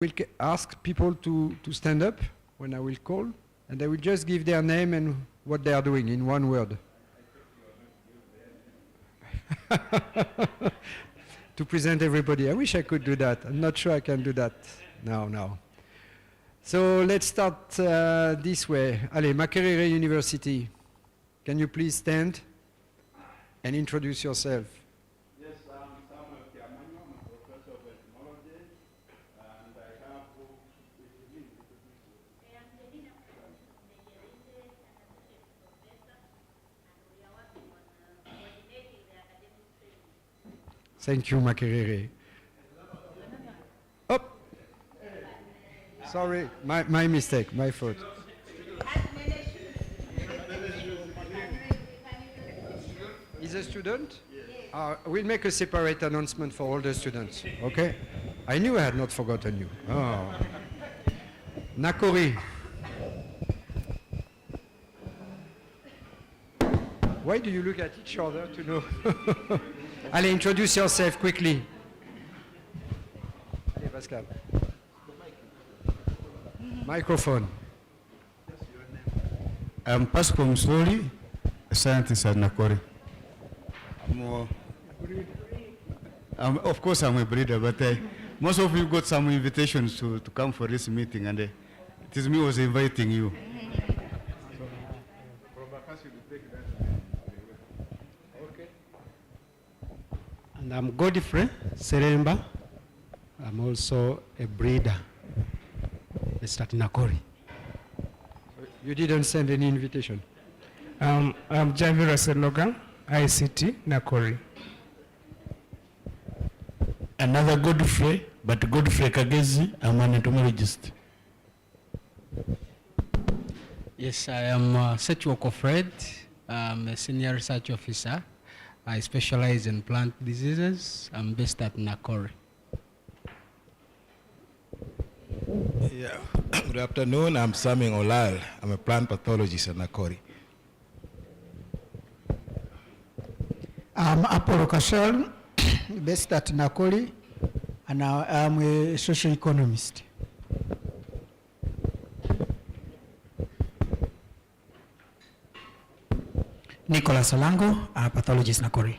will ask people to stand up when I will call, and they will just give their name and what they are doing in one word. To present everybody. I wish I could do that. I'm not sure I can do that now. So let's start this way. Allez, Makerere University. Can you please stand and introduce yourself? Yes, I'm Samuel Kiamanyo. I'm a professor of etymology, and I have books with me. Thank you, Makerere. Oh, sorry, my mistake, my fault. Is a student? Yes. We'll make a separate announcement for all the students, okay? I knew I had not forgotten you. Oh. Nakori. Why do you look at each other to know? Allez, introduce yourself quickly. Allez, Pascal. Microphone. I'm Pascal Msoli, a scientist at Nakori. Of course, I'm a breeder, but most of you got some invitations to come for this meeting, and it is me who was inviting you. And I'm Godfrey Seremba. I'm also a breeder based at Nakori. You didn't send any invitation? I'm Javira Selogan, ICT, Nakori. Another Godfrey, but Godfrey Kagezi, I'm an entomologist. Yes, I am Setwoko Fred. I'm a senior research officer. I specialize in plant diseases. I'm based at Nakori. Yeah. Good afternoon. I'm Samuel Olal. I'm a plant pathologist at Nakori. I'm Apollo Kashal, based at Nakori, and I'm a social economist. Nicholas Olango, a pathologist Nakori.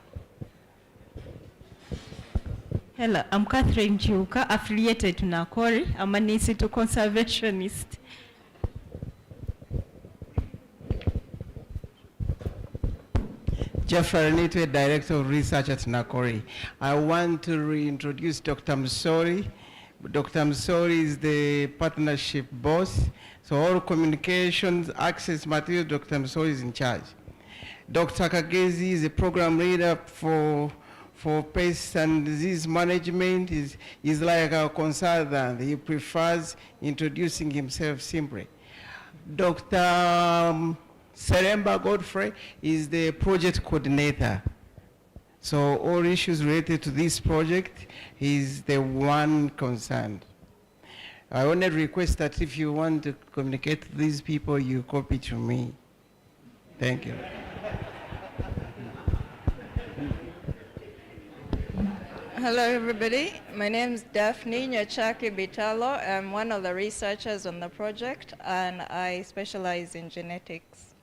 Hello, I'm Catherine Chiuka, affiliated to Nakori. I'm an in-situ conservationist. Jeffrey Nitwe, Director of Research at Nakori. I want to reintroduce Dr. Msori. Dr. Msori is the partnership boss. So all communications, access material, Dr. Msori is in charge. Dr. Kagezi is a program leader for pest and disease management. He's like a consultant. He prefers introducing himself simply. Dr. Seremba Godfrey is the project coordinator. So all issues related to this project, he's the one concerned. I only request that if you want to communicate to these people, you copy to me. Thank you. Hello, everybody. My name is Daphne Nyachaki Bitalo. I'm one of the researchers on the project, and I specialize in genetics.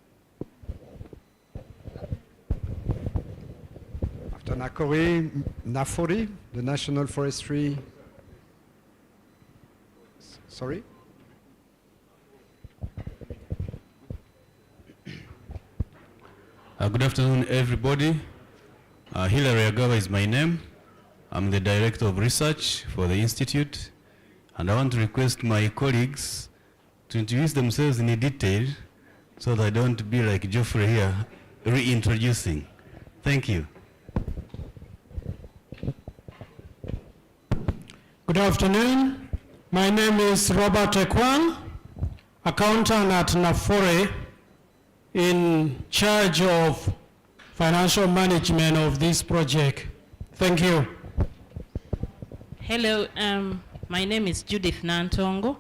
After Nakori, Nafori, the National Forestry. Sorry? Good afternoon, everybody. Hilary Agawa is my name. I'm the Director of Research for the Institute, and I want to request my colleagues to introduce themselves in detail so that I don't be like Geoffrey here, reintroducing. Thank you. Good afternoon. My name is Robert Ekwang, accountant at Nafore, in charge of financial management of this project. Thank you. Hello, my name is Judith Nantongo.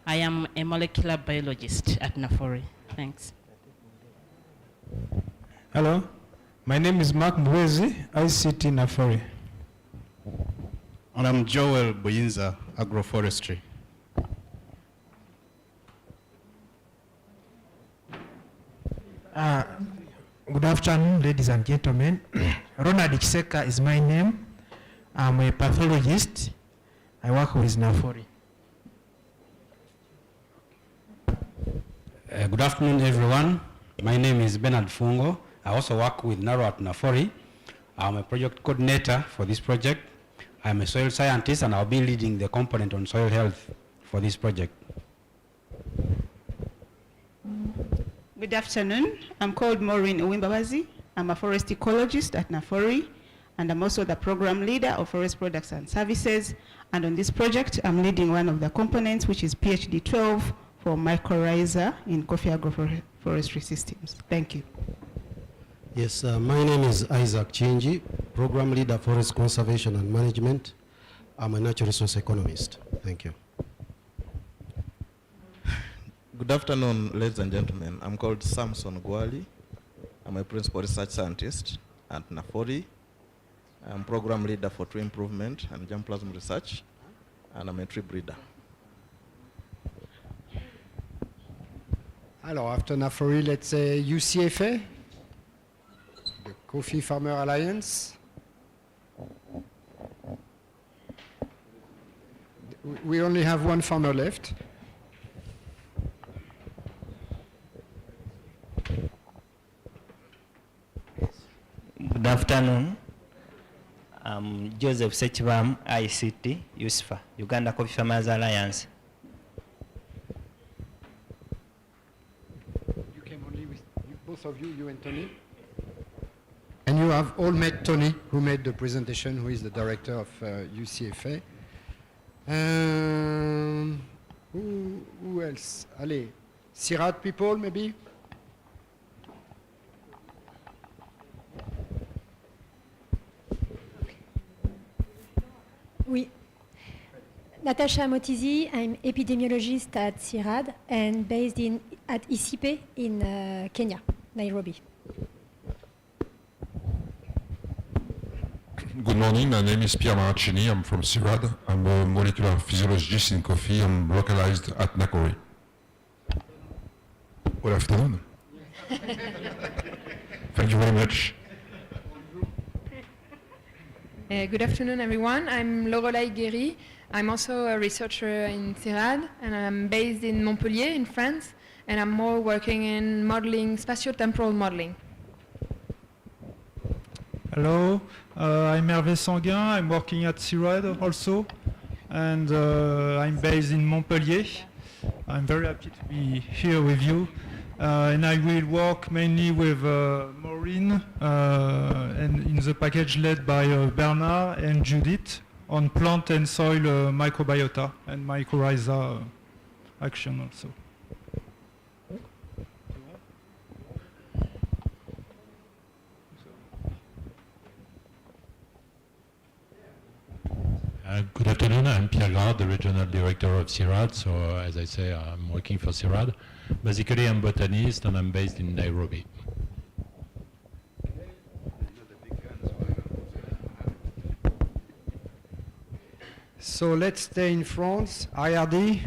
I am a molecular biologist at Nafore. Thanks. Hello, my name is Mark Mwezi, ICT Nafore. And I'm Joel Buyinza, Agroforestry. Good afternoon, ladies and gentlemen. Ronald Chiseka is my name. I'm a pathologist. I work with NAFORI. Good afternoon, everyone. My name is Bernard Fungo. I also work with NARO at NAFORI. I'm a project coordinator for this project. I'm a soil scientist, and I'll be leading the component on soil health for this project. Good afternoon. I'm called Maureen Uwimbabazi. I'm a forest ecologist at NAFORI, and I'm also the program leader of forest products and services. And on this project, I'm leading one of the components, which is PhD 12 for mycorrhiza in coffee agroforestry systems. Thank you. Yes, my name is Isaac Chinji, program leader forest conservation and management. I'm a natural resource economist. Thank you. Good afternoon, ladies and gentlemen. I'm called Samson Gwali. I'm a principal research scientist at NAFORI. I'm program leader for tree improvement and germplasm research, and I'm a tree breeder. Alors, after NAFORI, let's say UCFA, the Coffee Farmer Alliance. We only have one farmer left. Good afternoon. I'm Joseph Sechibam, ICT, USFA, Uganda Coffee Farmers Alliance. You came only with both of you, you and Tony? And you have all met Tony, who made the presentation, who is the director of UCFA. Who else? Allez, CIRAD people, maybe? Oui. Natasha Motizi, I'm epidemiologist at CIRAD and based at ICP in Kenya, Nairobi. Good morning, my name is Pierre Maracini. I'm from CIRAD. I'm a molecular physiologist in coffee. I'm localized at NACORI. Good afternoon. Thank you very much. Good afternoon, everyone. I'm Lorelai Guéry. I'm also a researcher in CIRAD, and I'm based in Montpellier, in France, and I'm more working in modeling, spatio-temporal modeling. Hello, I'm Hervé Sanguin. I'm working at CIRAD also, and I'm based in Montpellier. I'm very happy to be here with you. And I will work mainly with Maureen and in the package led by Bernard and Judith on plant and soil microbiota and mycorrhiza action also. Good afternoon, I'm Pierre Grard, the regional director of CIRAD. So as I say, I'm working for CIRAD. Basically, I'm a botanist and I'm based in Nairobi. So let's stay in France. IRD.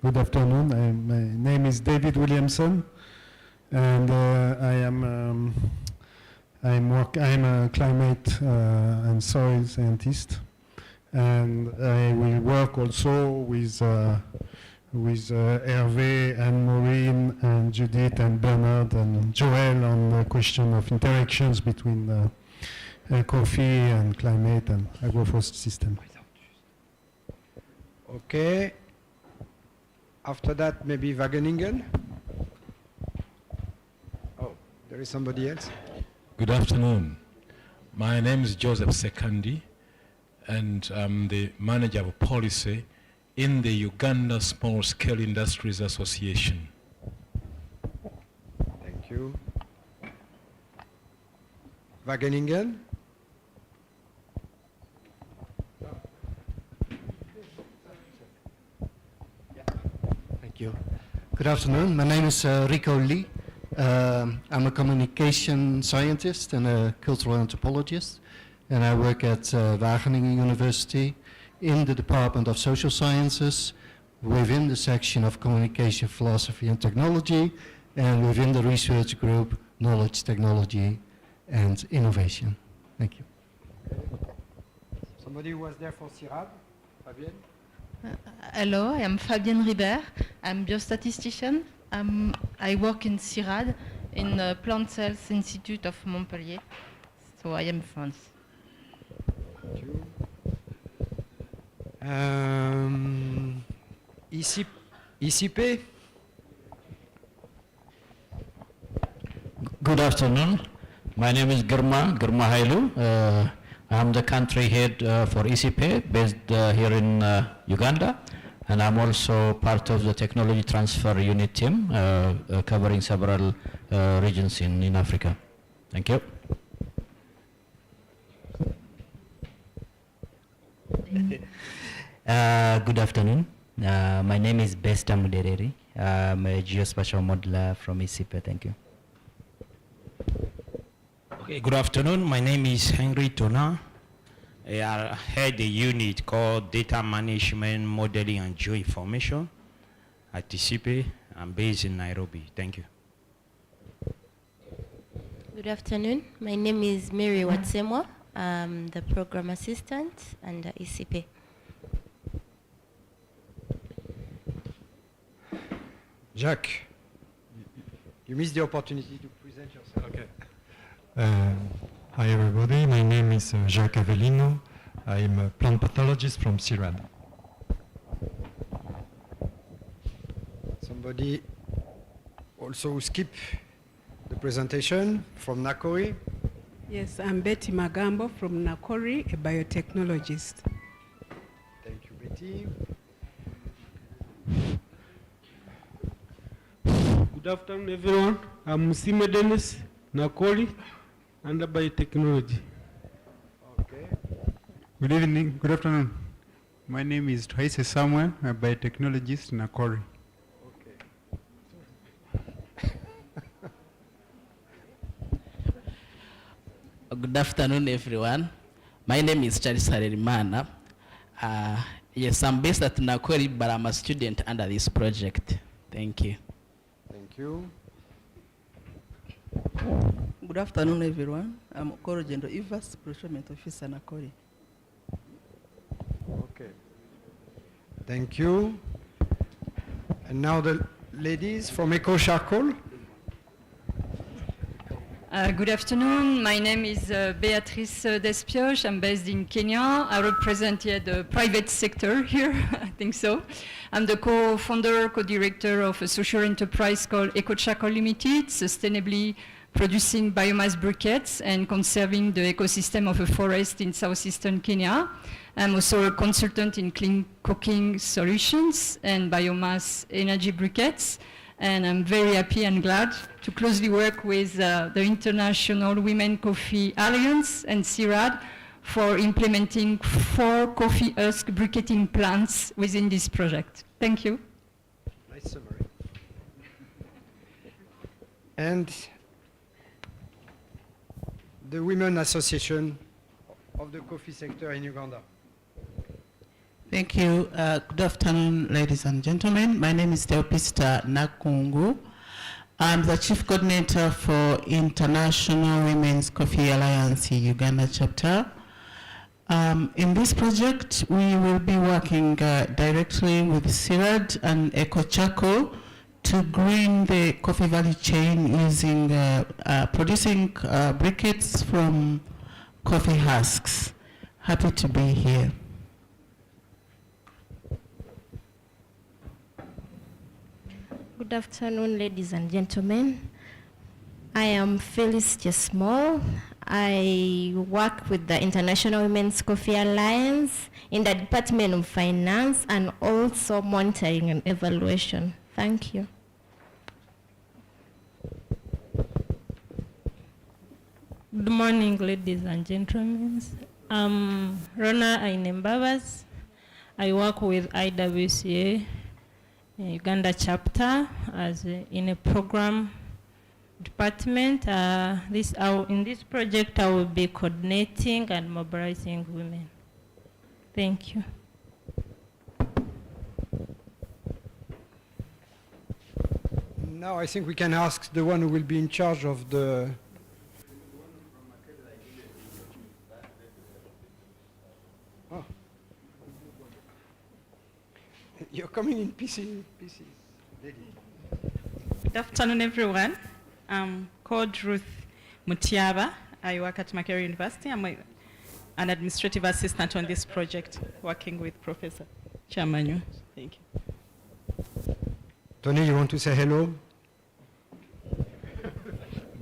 Good afternoon. My name is David Williamson, and I'm a climate and soil scientist, and I will work also with Hervé and Maureen and Judith and Bernard and Joel on the question of interactions between coffee and climate and agroforest system. Okay. After that, maybe Wageningen. Oh, there is somebody else. Good afternoon. My name is Joseph Sekandi, and I'm the manager of policy in the Uganda Small Scale Industries Association. Thank you. Wageningen. Thank you. Good afternoon. My name is Rico Lee. I'm a communication scientist and a cultural anthropologist, and I work at Wageningen University in the Department of Social Sciences, within the section of Communication, Philosophy and Technology, and within the research group Knowledge, Technology and Innovation. Thank you. Somebody who was there for CIRAD? Fabienne? Hello, I am Fabienne Ribert. I'm biostatistician. I work in CIRAD in the Plant Cells Institute of Montpellier. So I am France. Thank you. ICP? Good afternoon. My name is Girma Hailu. I'm the country head for ICP based here in Uganda, and I'm also part of the technology transfer unit team covering several regions in Africa. Thank you. Good afternoon. My name is Besta Mudereri. I'm a geospatial modeler from ICP. Thank you. Okay, good afternoon. My name is Henry Tona. I head a unit called Data Management, Modeling and Geoinformation at ICP. I'm based in Nairobi. Thank you. Good afternoon. My name is Mary Watsemwa. I'm the program assistant under ICP. Jacques, you missed the opportunity to present yourself. Okay. Hi everybody, my name is Jacques Avellino. I'm a plant pathologist from CIRAD. Somebody also skip the presentation from Nakori? Yes, I'm Betty Magambo from Nakori, a biotechnologist. Thank you, Betty. Good afternoon, everyone. I'm Musime Dennis, Nakori, under biotechnology. Okay. Good evening, good afternoon. My name is Twaise Samuel, a biotechnologist in Nakori. Good afternoon, everyone. My name is Charles Harerimana. Yes, I'm based at Nakori, but I'm a student under this project. Thank you. Thank you. Good afternoon, everyone. I'm Okoro Gendo Ivas, Procurement Officer Nakori. Okay. Thank you. And now the ladies from Eco Charcoal. Good afternoon. My name is Beatrice Despioche. I'm based in Kenya. I represent the private sector here. I think so. I'm the co-founder, co-director of a social enterprise called Eco Charcoal Limited, sustainably producing biomass briquettes and conserving the ecosystem of a forest in southeastern Kenya. I'm also a consultant in clean cooking solutions and biomass energy briquettes. And I'm very happy and glad to closely work with the International Women Coffee Alliance and CIRAD for implementing 4 coffee husk briquetting plants within this project. Thank you. Nice summary. And the Women Association of the Coffee Sector in Uganda. Thank you. Good afternoon, ladies and gentlemen. My name is Theopista Nakungu. I'm the Chief Coordinator for International Women's Coffee Alliance Uganda chapter. In this project, we will be working directly with CIRAD and Eco Charcoal to green the coffee value chain using producing briquettes from coffee husks. Happy to be here. Good afternoon, ladies and gentlemen. I am Phyllis Jesmall. I work with the International Women's Coffee Alliance in the Department of Finance and also monitoring and evaluation. Thank you. Good morning, ladies and gentlemen. I'm Rona Ainembabas. I work with IWCA Uganda chapter as in a program department. In this project, I will be coordinating and mobilizing women. Thank you. now I think we can ask the one who will be in charge of the... Oh. You're coming in pieces. Lady. Good afternoon, everyone. I'm called Ruth Mutiaba. I work at Makerere University. I'm an administrative assistant on this project, working with Professor Chamanyu. Thank you. Tony, you want to say hello?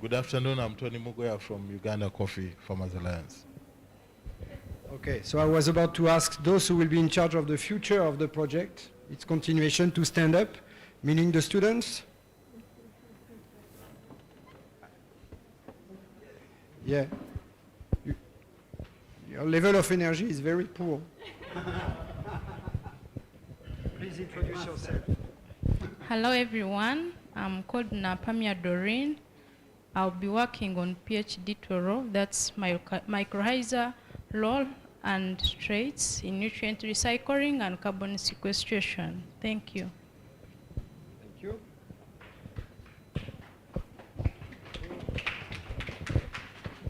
Good afternoon, I'm Tony Mugoya from Uganda Coffee Farmers Alliance. Okay, so I was about to ask those who will be in charge of the future of the project, its continuation, to stand up, meaning the students. Yeah. Your level of energy is very poor. Please introduce yourself. Hello everyone, I'm called Napamia Doreen. I'll be working on PhD Toro, that's mycorrhiza role and traits in nutrient recycling and carbon sequestration. Thank you. Thank you.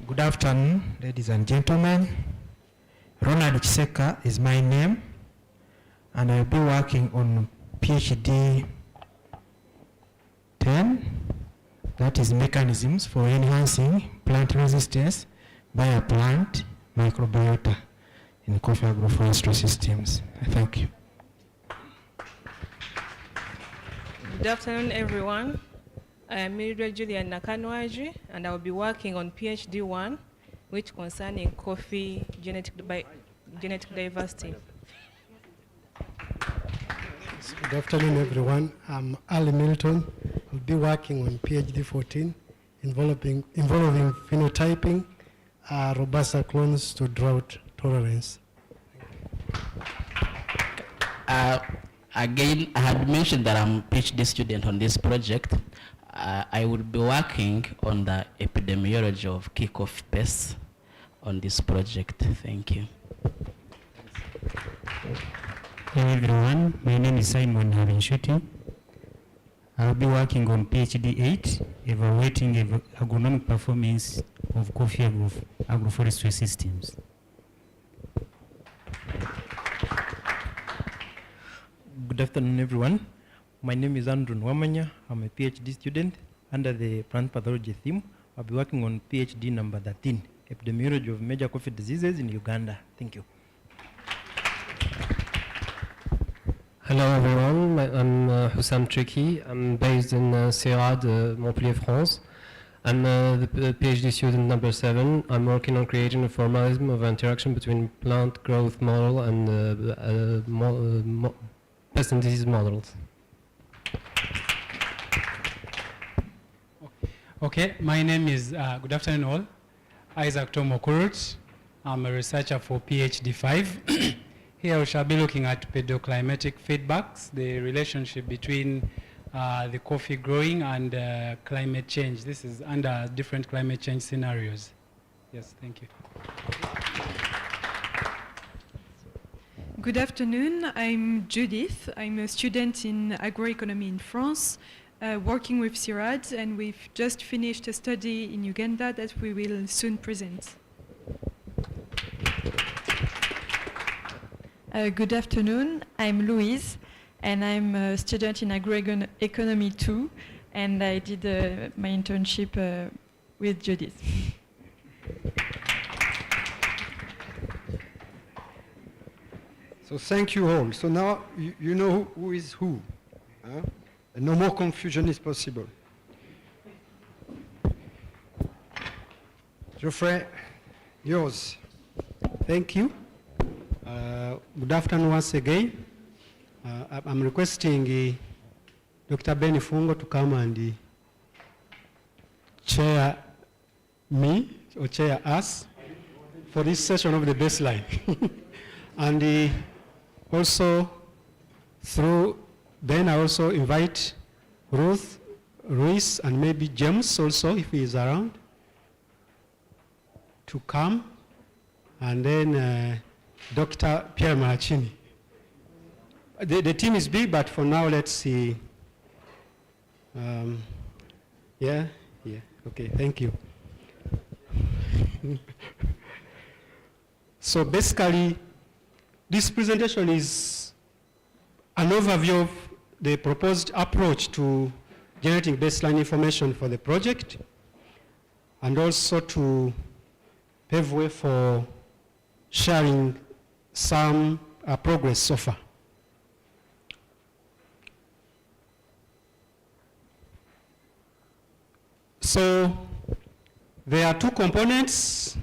Good afternoon, ladies and gentlemen. Ronald Chiseka is my name, and I'll be working on PhD 10, that is mechanisms for enhancing plant resistance by a plant microbiota in coffee agroforestry systems. Thank you. Good afternoon, everyone. I am Mildred Julian Nakanwaji, and I will be working on PhD 1, which concerning coffee genetic diversity. Good afternoon, everyone. I'm Ali Milton. I'll be working on PhD 14, involving phenotyping Robusta clones to drought tolerance. Again, I had mentioned that I'm a PhD student on this project. I will be working on the epidemiology of kickoff pests on this project. Thank you. Hello everyone, my name is Simon Havinshuti. I'll be working on PhD 8, evaluating agronomic performance of coffee agroforestry systems. Good afternoon, everyone. My name is Andrew Nwamanya. I'm a PhD student under the plant pathology theme. I'll be working on PhD number 13, epidemiology of major coffee diseases in Uganda. Thank you. Hello everyone, I'm Hussam Triki. I'm based in CIRAD, Montpellier, France. I'm the PhD student number 7. I'm working on creating a formalism of interaction between plant growth model and pest and disease models. Okay, my name is, good afternoon all, Isaac Tomo Kurut. I'm a researcher for PhD 5. Here we shall be looking at pedoclimatic feedbacks, the relationship between the coffee growing and climate change. This is under different climate change scenarios. Yes, thank you. Good afternoon, I'm Judith. I'm a student in agroeconomy in France, working with CIRAD, and we've just finished a study in Uganda that we will soon present. Good afternoon, I'm Louise, and I'm a student in Agroeconomy 2, and I did my internship with Judith. So thank you all. So now you know who is who. Huh? And no more confusion is possible. Geoffrey, yours. Thank you. Good afternoon once again. I'm requesting Dr. Benny Fungo to come and chair me or chair us for this session of the baseline. And also then I also invite Ruth, Ruiz, and maybe James also, if he is around, to come, and then Dr. Pierre Marachini. The team is big, but for now, let's see. Yeah, okay, thank you. So basically, this presentation is an overview of the proposed approach to generating baseline information for the project, and also to pave way for sharing some progress so far. So there are two components.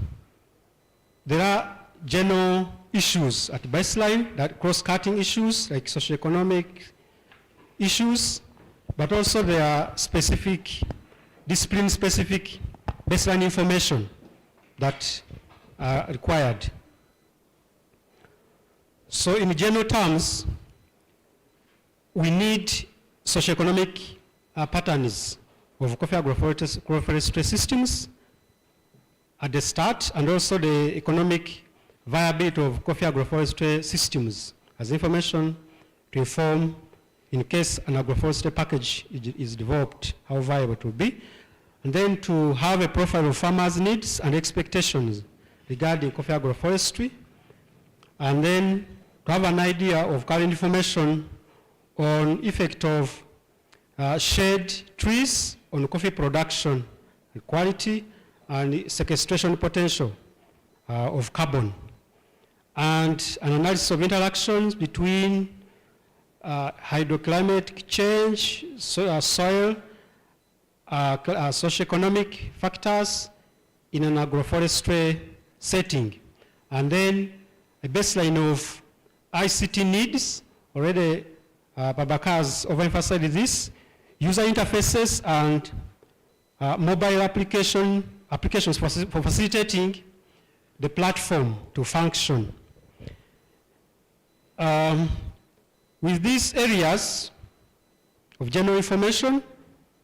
There are general issues at baseline, that cross-cutting issues like socioeconomic issues, but also there are specific, discipline-specific baseline information that are required. So in general terms, we need socioeconomic patterns of coffee agroforestry systems at the start, and also the economic viability of coffee agroforestry systems as information to inform, in case an agroforestry package is developed, how viable it will be, and then to have a profile of farmers' needs and expectations regarding coffee agroforestry, and then to have an idea of current information on effect of shade trees on coffee production, quality, and sequestration potential of carbon, and an analysis of interactions between hydroclimatic change, soil, socioeconomic factors in an agroforestry setting, and then a baseline of ICT needs. Already Babaka has overemphasized this, user interfaces and mobile applications for facilitating the platform to function. With these areas of general information,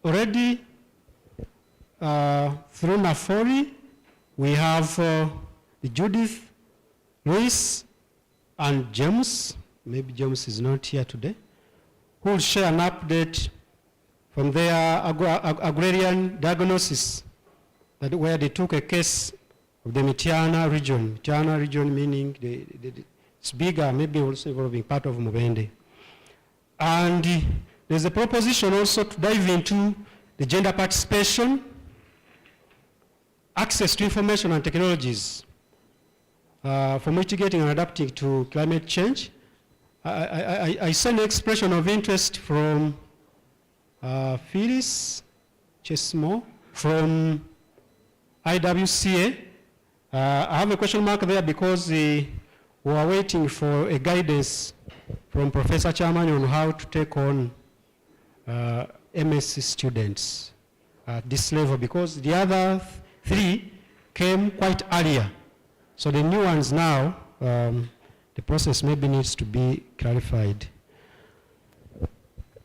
already through NAFORI, we have Judith, Luis, and James. Maybe James is not here today, who will share an update from their Agrarian Diagnostics, that where they took a case of the Mityana region. Mityana region meaning it's bigger, maybe also involving part of Mubende. And there's a proposition also to dive into the gender participation, access to information and technologies for mitigating and adapting to climate change. I saw an expression of interest from Phyllis Chesmo from IWCA. I have a question mark there because we are waiting for a guidance from Professor Chairman on how to take on Msc students at this level, because the other three came quite earlier. So the new ones now, the process maybe needs to be clarified.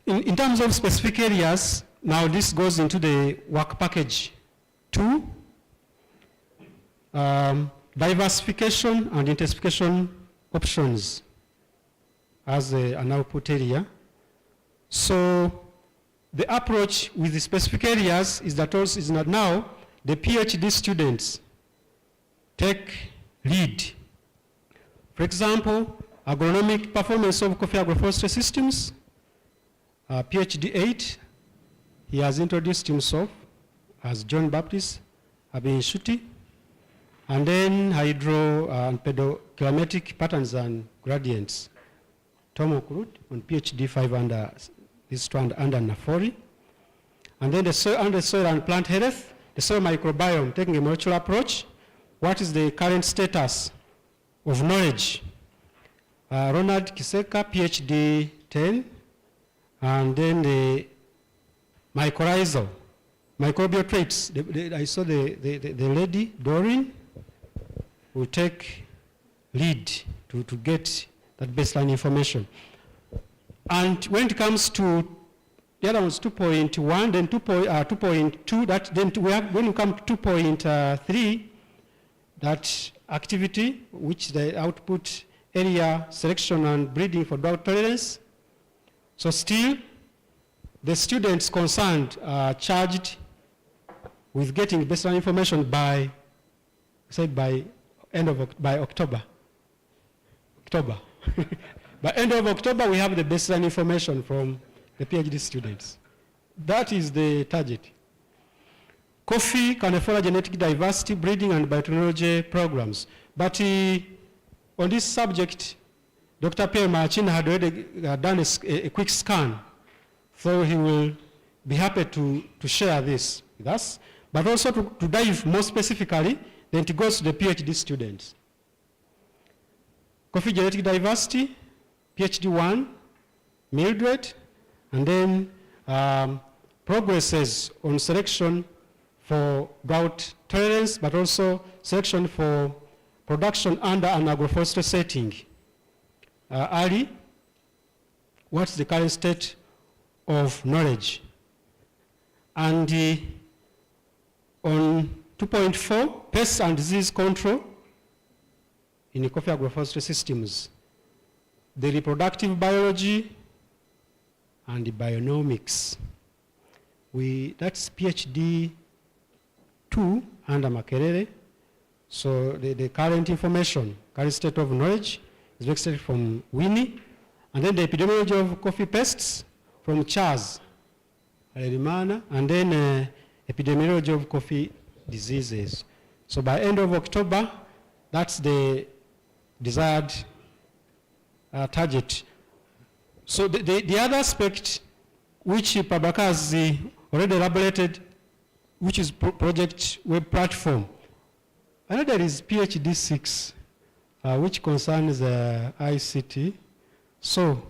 In terms of specific areas, now this goes into the work package 2, diversification and intensification options as an output area. So the approach with the specific areas is that also is not now the PhD students take lead. For example, agronomic performance of coffee agroforestry systems, PhD 8, he has introduced himself as John Baptist Abinshuti, and then hydro and pedoclimatic patterns and gradients, Tom Okurut on PhD 5 under this strand under NAFORI, and then the soil and plant health, the soil microbiome, taking a molecular approach. What is the current status of knowledge? Ronald Kiseka, PhD 10, and then the mycorrhizal, microbial traits. I saw the lady, Doreen, will take lead to get that baseline information. And when it comes to the other one's 2.1, then 2.2, that then we have, when we come to 2.3, that activity, which the output area selection and breeding for drought tolerance. So still, the students concerned are charged with getting baseline information by October. By end of October, we have the baseline information from the PhD students. That is the target. Coffee, Canifera genetic diversity, breeding and biotechnology programs. But on this subject, Dr. Pierre Marchin had already done a quick scan, so he will be happy to share this with us, but also to dive more specifically, then it goes to the PhD students. Coffee genetic diversity, PhD 1, Mildred, and then progresses on selection for drought tolerance, but also selection for production under an agroforestry setting. Ali, what's the current state of knowledge? And on 2.4, pests and disease control in the coffee agroforestry systems, the reproductive biology and the bionomics. That's PhD 2 under Makerere. So the current information, current state of knowledge is extracted from Winnie. And then the epidemiology of coffee pests from Charles Alerimana, and then epidemiology of coffee diseases. So by end of October, that's the desired target. So the other aspect which Prabhakar has already elaborated, which is project web platform. Another is PhD 6, which concerns ICT. So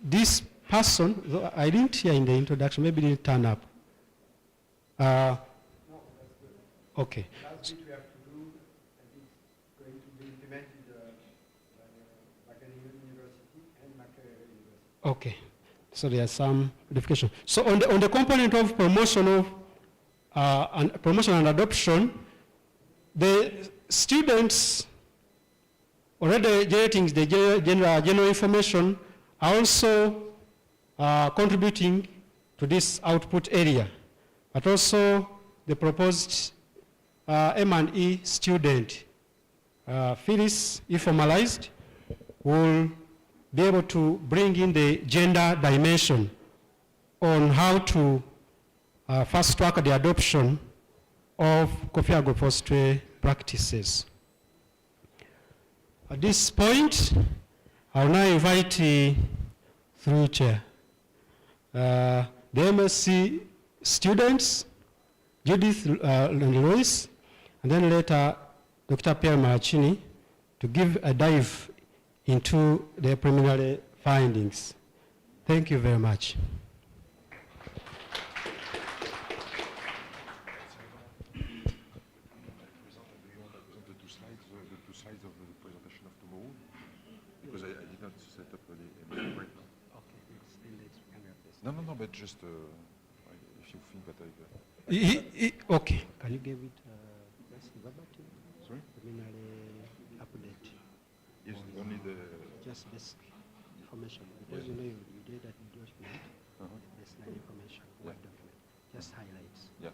this person, I didn't hear in the introduction, maybe didn't turn up. Okay. Last bit we have to do, and it's going to be implemented by Agrarian University and Makerere University. Okay. So there are some modifications. So on the component of promotion and adoption, the students already generating the general information are also contributing to this output area, but also the proposed M&E student, Phyllis, if formalized, will be able to bring in the gender dimension on how to fast track the adoption of coffee agroforestry practices. At this point, I will now invite through chair the Msc students, Judith and Lois, and then later Dr. Pierre Marchini to give a dive into the preliminary findings. Thank you very much. No, but just if you think that okay. Can you give it just verbatim? Sorry? Preliminary update. Yes, only the... Just basic information, because you know you did that document, baseline information, Word document, just highlights. Yeah,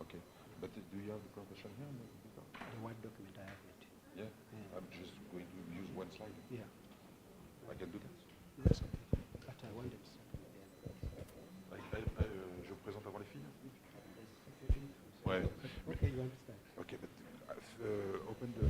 okay. But do you have the presentation here on the computer? The Word document, I have it. Yeah? I'm just going to use one slide. Yeah. I can do that? That's okay. But I wanted to je présente avant les filles? Ouais. Okay, you understand. Okay, but open the...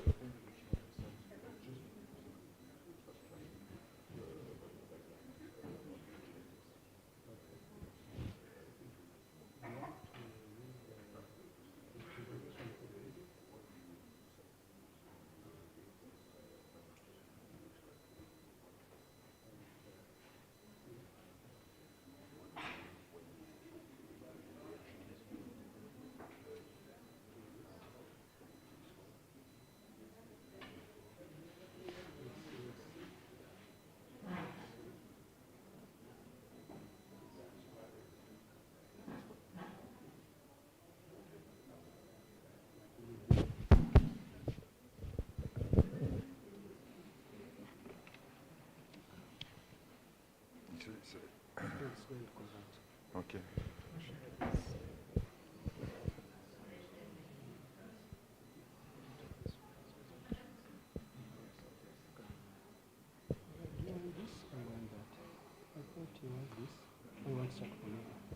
Okay.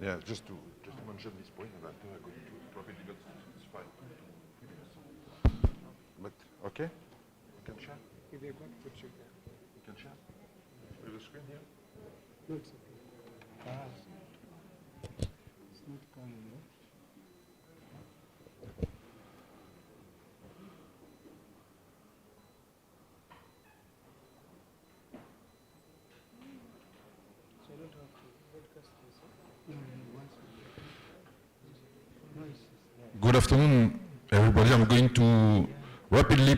Yeah, just to mention this point, and after I'm going to drop it because it's fine. But okay, you can share. If you got put you there. You can share. With the screen here. No, it's okay. It's not coming yet. So I don't have to broadcast this. Good afternoon, everybody. I'm going to rapidly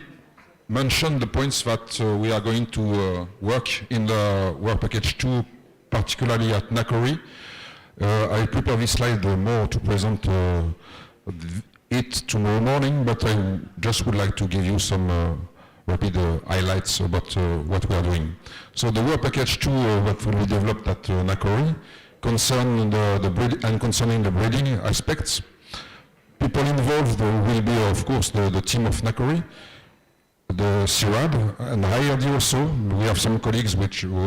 mention the points that we are going to work in the work package 2, particularly at Nakori. I prepare this slide more to present it tomorrow morning, but I just would like to give you some rapid highlights about what we are doing. So the work package 2 that will be developed at Nakori concerning the breeding aspects. People involved will be, of course, the team of Nakori, the CIRAD, and IRD also. We have some colleagues who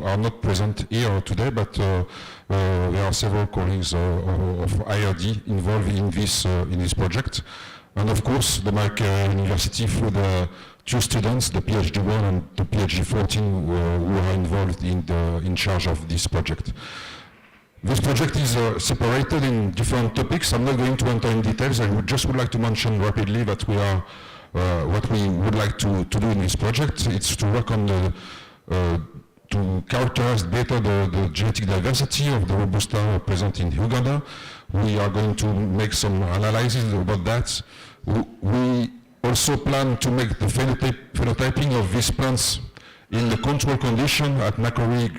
are not present here today, but there are several colleagues of IRD involved in this project. And of course, the Msc University through the 2 students, the PhD 1 and the PhD 14, who are involved in charge of this project. This project is separated in different topics. I'm not going to enter in details. I would like to mention rapidly that we are what we would like to do in this project. It's to work on to characterize better the genetic diversity of the Robusta present in Uganda. We are going to make some analysis about that. We also plan to make the phenotyping of these plants in the control condition at Nakori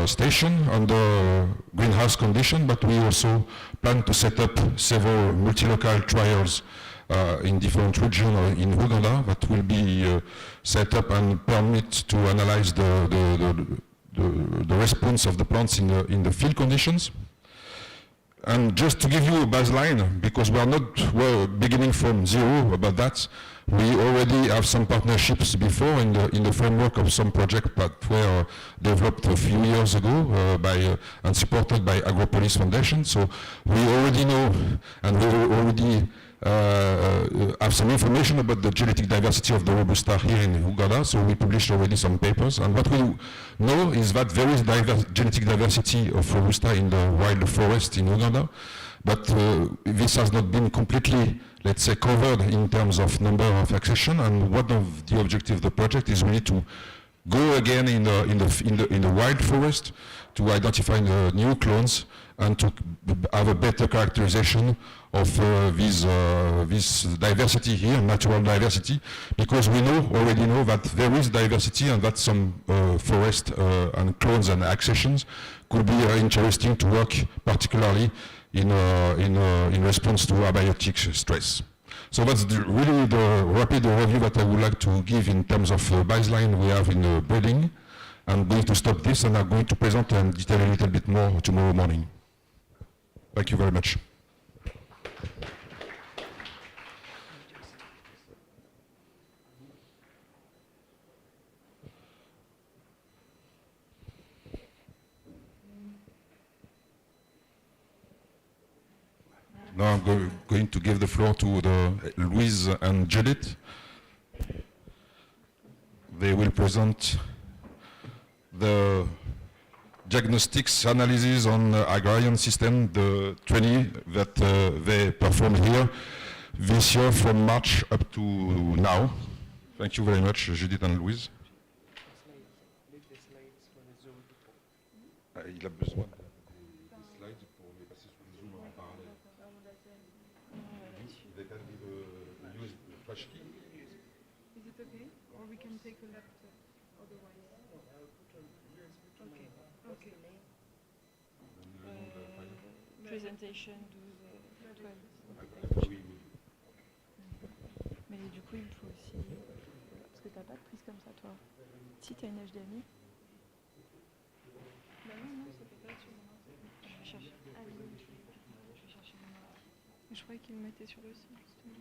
station under greenhouse condition, but we also plan to set up several multi-local trials in different regions in Uganda that will be set up and permit to analyze the response of the plants in the field conditions. And just to give you a baseline, because we are not beginning from zero about that, we already have some partnerships before in the framework of some projects that were developed a few years ago and supported by Agropolis Foundation. So we already know, and we already have some information about the genetic diversity of the Robusta here in Uganda. So we published already some papers. And what we know is that there is genetic diversity of Robusta in the wild forest in Uganda. But this has not been completely, let's say, covered in terms of number of accession. And one of the objectives of the project is really to go again in the wild forest to identify the new clones and to have a better characterization of this diversity here, natural diversity, because we already know that there is diversity and that some forest and clones and accessions could be interesting to work particularly in response to abiotic stress. So that's really the rapid overview that I would like to give in terms of baseline we have in the breeding. I'm going to stop this and I'm going to present and detail a little bit more tomorrow morning. Thank you very much. Now I'm going to give the floor to Louise and Judith. They will present the diagnostics analysis on agrarian system, the training that they performed here this year from March up to now. Thank you very much, Judith and Louise. Il a besoin des slides pour les passer sous le Zoom en parallèle. They can use the flash key. Is it okay? Or we can take a left otherwise? Okay. Okay. Presentation do the 12. Mais du coup, il me faut aussi... Parce que t'as pas de prise comme ça, toi. Si t'as une HDMI. Bah non, ça peut pas être sur le... Je vais chercher. Je croyais qu'il le mettait sur le site, justement.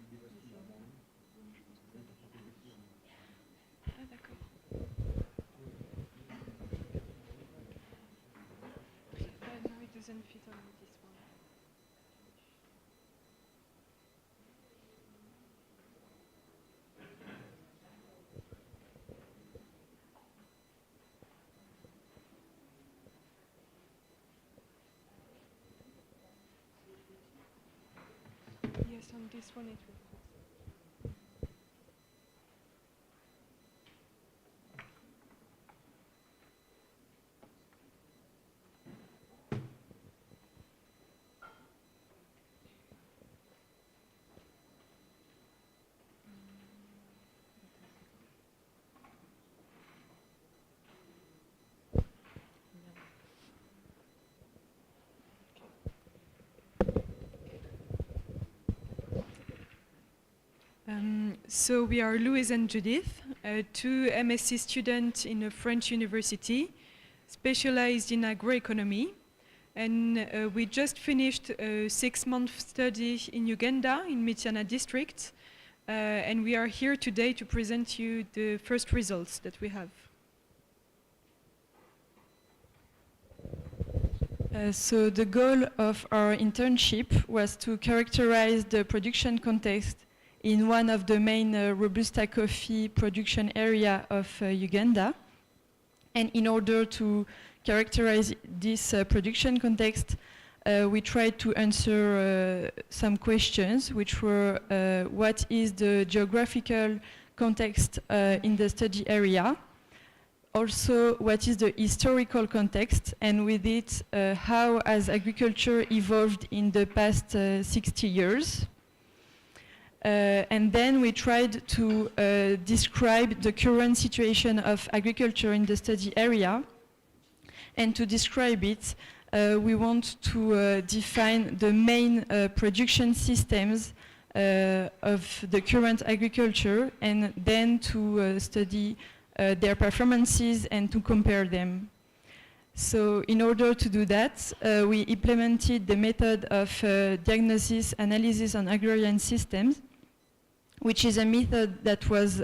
Ah, d'accord. No, it doesn't fit on this one. Yes, on this one it will fit. So we are Louise and Judith, two MSc students in a French university, specialized in agroeconomy. And we just finished a 6-month study in Uganda, in Mityana district. And we are here today to present you the first results that we have. So the goal of our internship was to characterize the production context in one of the main Robusta coffee production area of Uganda. And in order to characterize this production context, we tried to answer some questions, which were what is the geographical context in the study area? Also, what is the historical context? And with it, how has agriculture evolved in the past 60 years? And then we tried to describe the current situation of agriculture in the study area. And to describe it, we want to define the main production systems of the current agriculture, and then to study their performances and to compare them. So in order to do that, we implemented the method of diagnosis analysis on agrarian systems, which is a method that was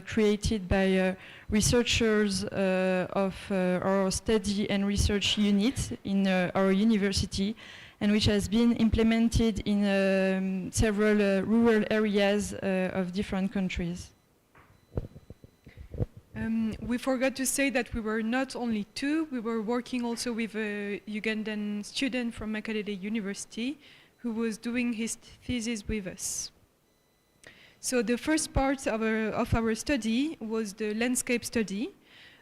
created by researchers of our study and research unit in our university, and which has been implemented in several rural areas of different countries. We forgot to say that we were not only two, we were working also with a Ugandan student from Makerere University who was doing his thesis with us. So the first part of our study was the landscape study.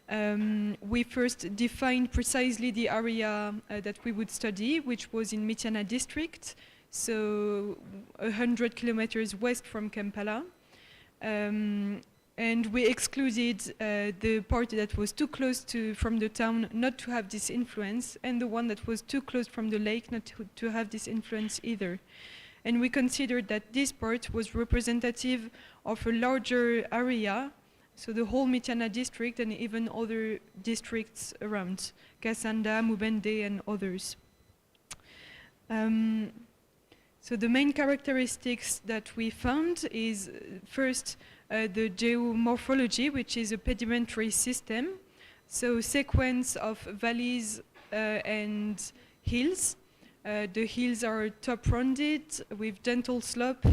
We first defined precisely the area that we would study, which was in Mityana district, so 100 kilometers west from Kampala. And we excluded the part that was too close from the town not to have this influence, and the one that was too close from the lake not to have this influence either. And we considered that this part was representative of a larger area, so the whole Mityana district and even other districts around, Kasanda, Mubende, and others. So the main characteristics that we found is first the geomorphology, which is a pedimentary system, so sequence of valleys and hills. The hills are top-rounded with gentle slope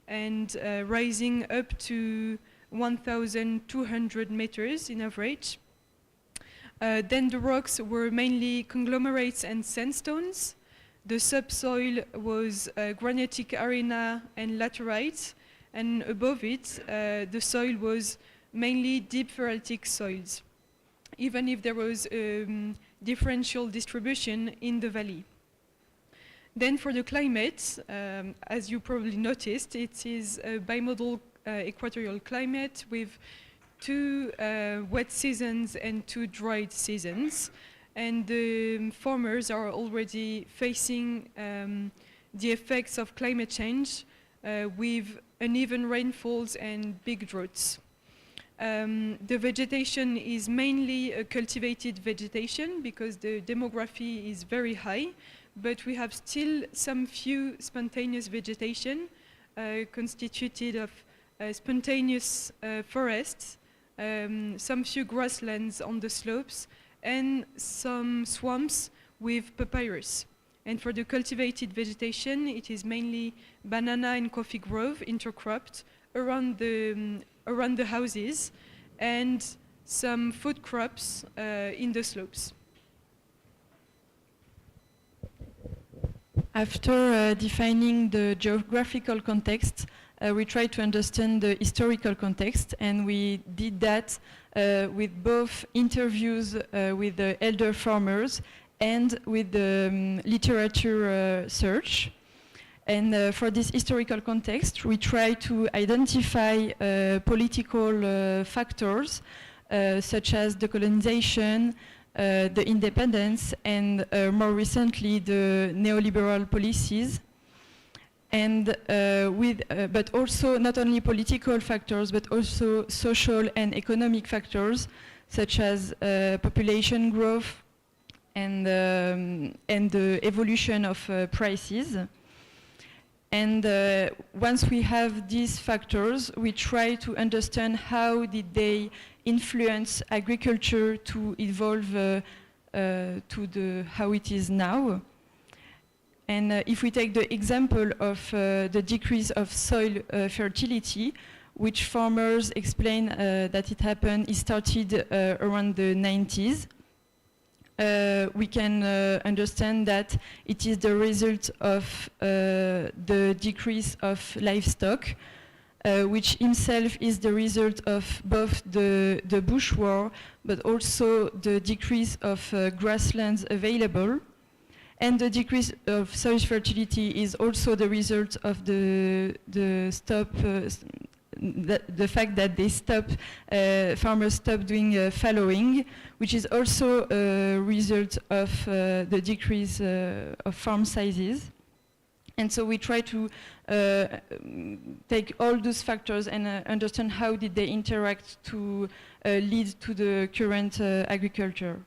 and rising up to 1,200 meters in average. Then the rocks were mainly conglomerates and sandstones. The subsoil was granitic arena and laterite, and above it, the soil was mainly deep phreatic soils, even if there was differential distribution in the valley. Then for the climate, as you probably noticed, it is a bimodal equatorial climate with 2 wet seasons and 2 dry seasons. And the farmers are already facing the effects of climate change with uneven rainfalls and big droughts. The vegetation is mainly a cultivated vegetation because the demography is very high, but we have still some few spontaneous vegetation constituted of spontaneous forests, some few grasslands on the slopes, and some swamps with papyrus. And for the cultivated vegetation, it is mainly banana and coffee grove intercropped around the houses, and some food crops in the slopes. After defining the geographical context, we tried to understand the historical context, and we did that with both interviews with the elder farmers and with the literature search. And for this historical context, we try to identify political factors such as the colonization, the independence, and more recently the neoliberal policies. And but also not only political factors, but also social and economic factors such as population growth and the evolution of prices. And once we have these factors, we try to understand how did they influence agriculture to evolve to how it is now. And if we take the example of the decrease of soil fertility, which farmers explain that it happened, it started around the 90s. We can understand that it is the result of the decrease of livestock, which himself is the result of both the bush war, but also the decrease of grasslands available. And the decrease of soil fertility is also the result of the fact that they farmers stop doing fallowing, which is also a result of the decrease of farm sizes. And so we try to take all those factors and understand how did they interact to lead to the current agriculture.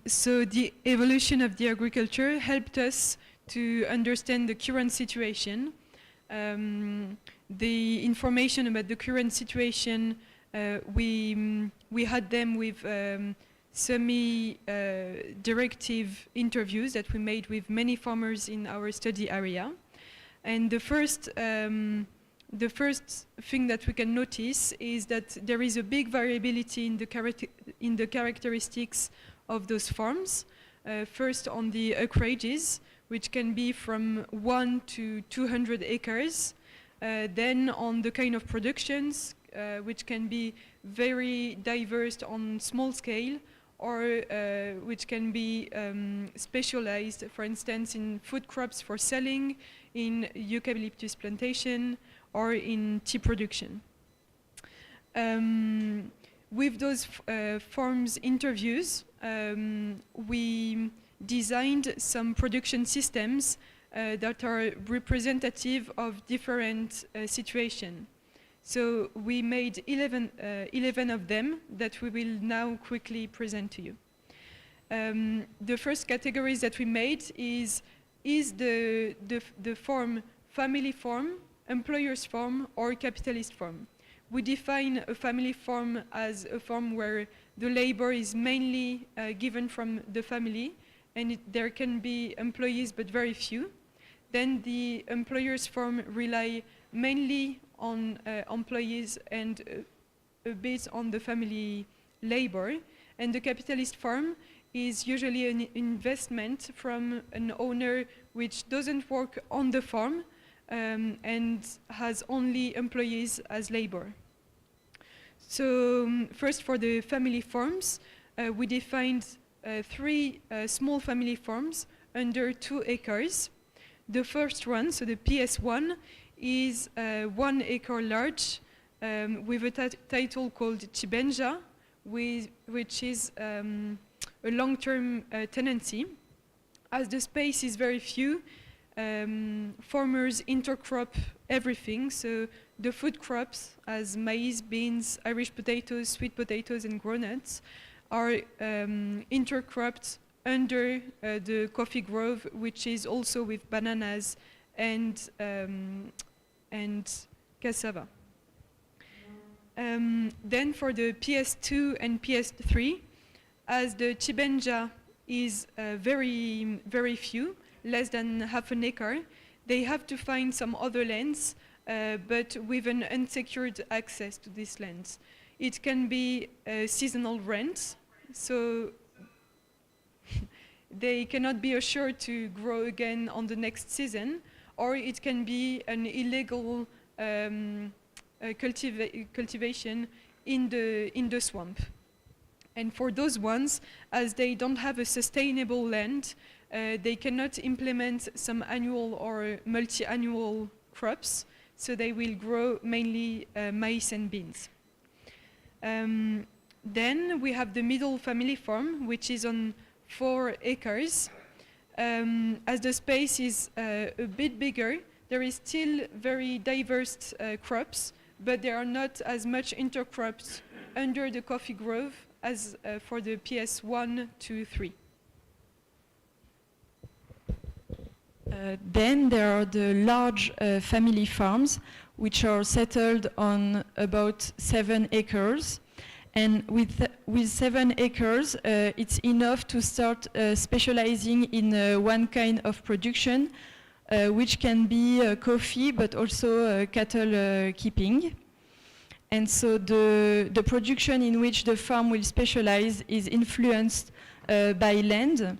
So the evolution of the agriculture helped us to understand the current situation. The information about the current situation, we had them with semi-directive interviews that we made with many farmers in our study area. And the first thing that we can notice is that there is a big variability in the characteristics of those farms. First on the acreages, which can be from 1 to 200 acres. Then on the kind of productions, which can be very diverse on small scale, or which can be specialized, for instance, in food crops for selling, in eucalyptus plantation, or in tea production. With those farms interviews, we designed some production systems that are representative of different situations. So we made 11 of them that we will now quickly present to you. The first categories that we made is the form family farm, employer's farm, or capitalist farm. We define a family farm as a farm where the labor is mainly given from the family, and there can be employees but very few. Then the employer's farm rely mainly on employees and a bit on the family labor. And the capitalist farm is usually an investment from an owner which doesn't work on the farm and has only employees as labor. So first, for the family farms, we defined 3 small family farms under 2 acres. The first one, so the PS1, is 1 acre large with a title called Chibenja, which is a long-term tenancy. As the space is very few, farmers intercrop everything, so the food crops as maize, beans, Irish potatoes, sweet potatoes, and groundnuts are intercropped under the coffee grove, which is also with bananas and cassava. Then for the PS2 and PS3, as the chibenja is very, very few, less than half an acre, they have to find some other lands, but with an unsecured access to these lands. It can be seasonal rent, so they cannot be assured to grow again on the next season, or it can be an illegal cultivation in the swamp. And for those ones, as they don't have a sustainable land, they cannot implement some annual or multi-annual crops, so they will grow mainly maize and beans. Then we have the middle family farm, which is on 4 acres. As the space is a bit bigger, there is still very diverse crops, but there are not as much intercrops under the coffee grove as for the PS1, 2, 3. Then there are the large family farms, which are settled on about 7 acres. And with 7 acres, it's enough to start specializing in one kind of production, which can be coffee, but also cattle keeping. And so the production in which the farm will specialize is influenced by land,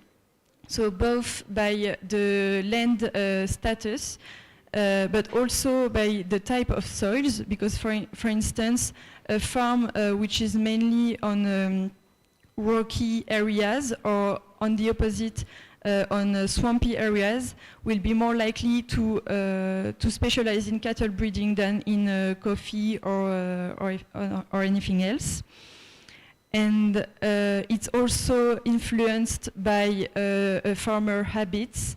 so both by the land status, but also by the type of soils, because for instance, a farm which is mainly on rocky areas, or on the opposite, on swampy areas, will be more likely to specialize in cattle breeding than in coffee or anything else. And it's also influenced by farmer habits.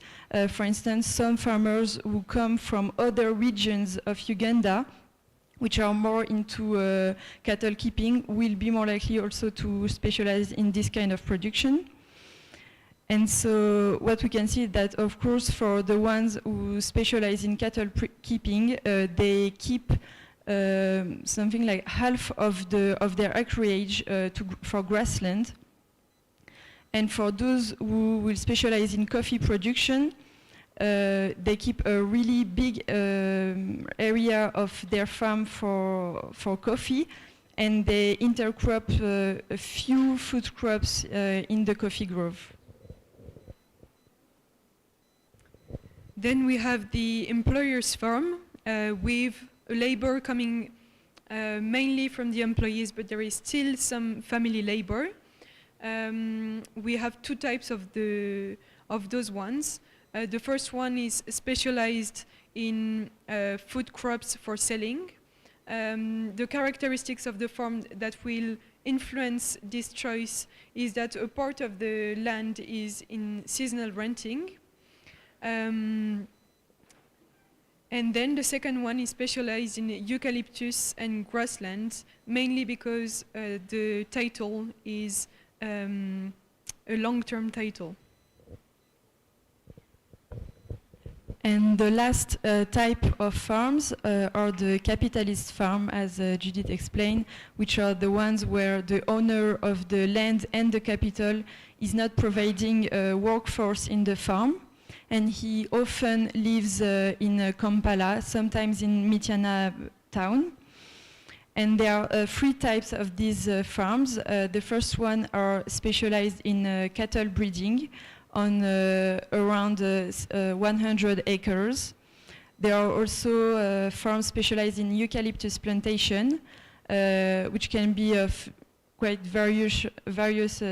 For instance, some farmers who come from other regions of Uganda, which are more into cattle keeping, will be more likely also to specialize in this kind of production. And so what we can see is that, of course, for the ones who specialize in cattle keeping, they keep something like half of their acreage for grassland. And for those who will specialize in coffee production, they keep a really big area of their farm for coffee, and they intercrop a few food crops in the coffee grove. Then we have the employer's farm with labor coming mainly from the employees, but there is still some family labor. We have 2 types of those ones. The first one is specialized in food crops for selling. The characteristics of the farm that will influence this choice is that a part of the land is in seasonal renting. And then the second one is specialized in eucalyptus and grasslands, mainly because the title is a long-term title. And the last type of farms are the capitalist farm, as Judith explained, which are the ones where the owner of the land and the capital is not providing a workforce in the farm. And he often lives in Kampala, sometimes in Mityana town. And there are 3 types of these farms. The first one are specialized in cattle breeding on around 100 acres. There are also farms specialized in eucalyptus plantation, which can be of quite various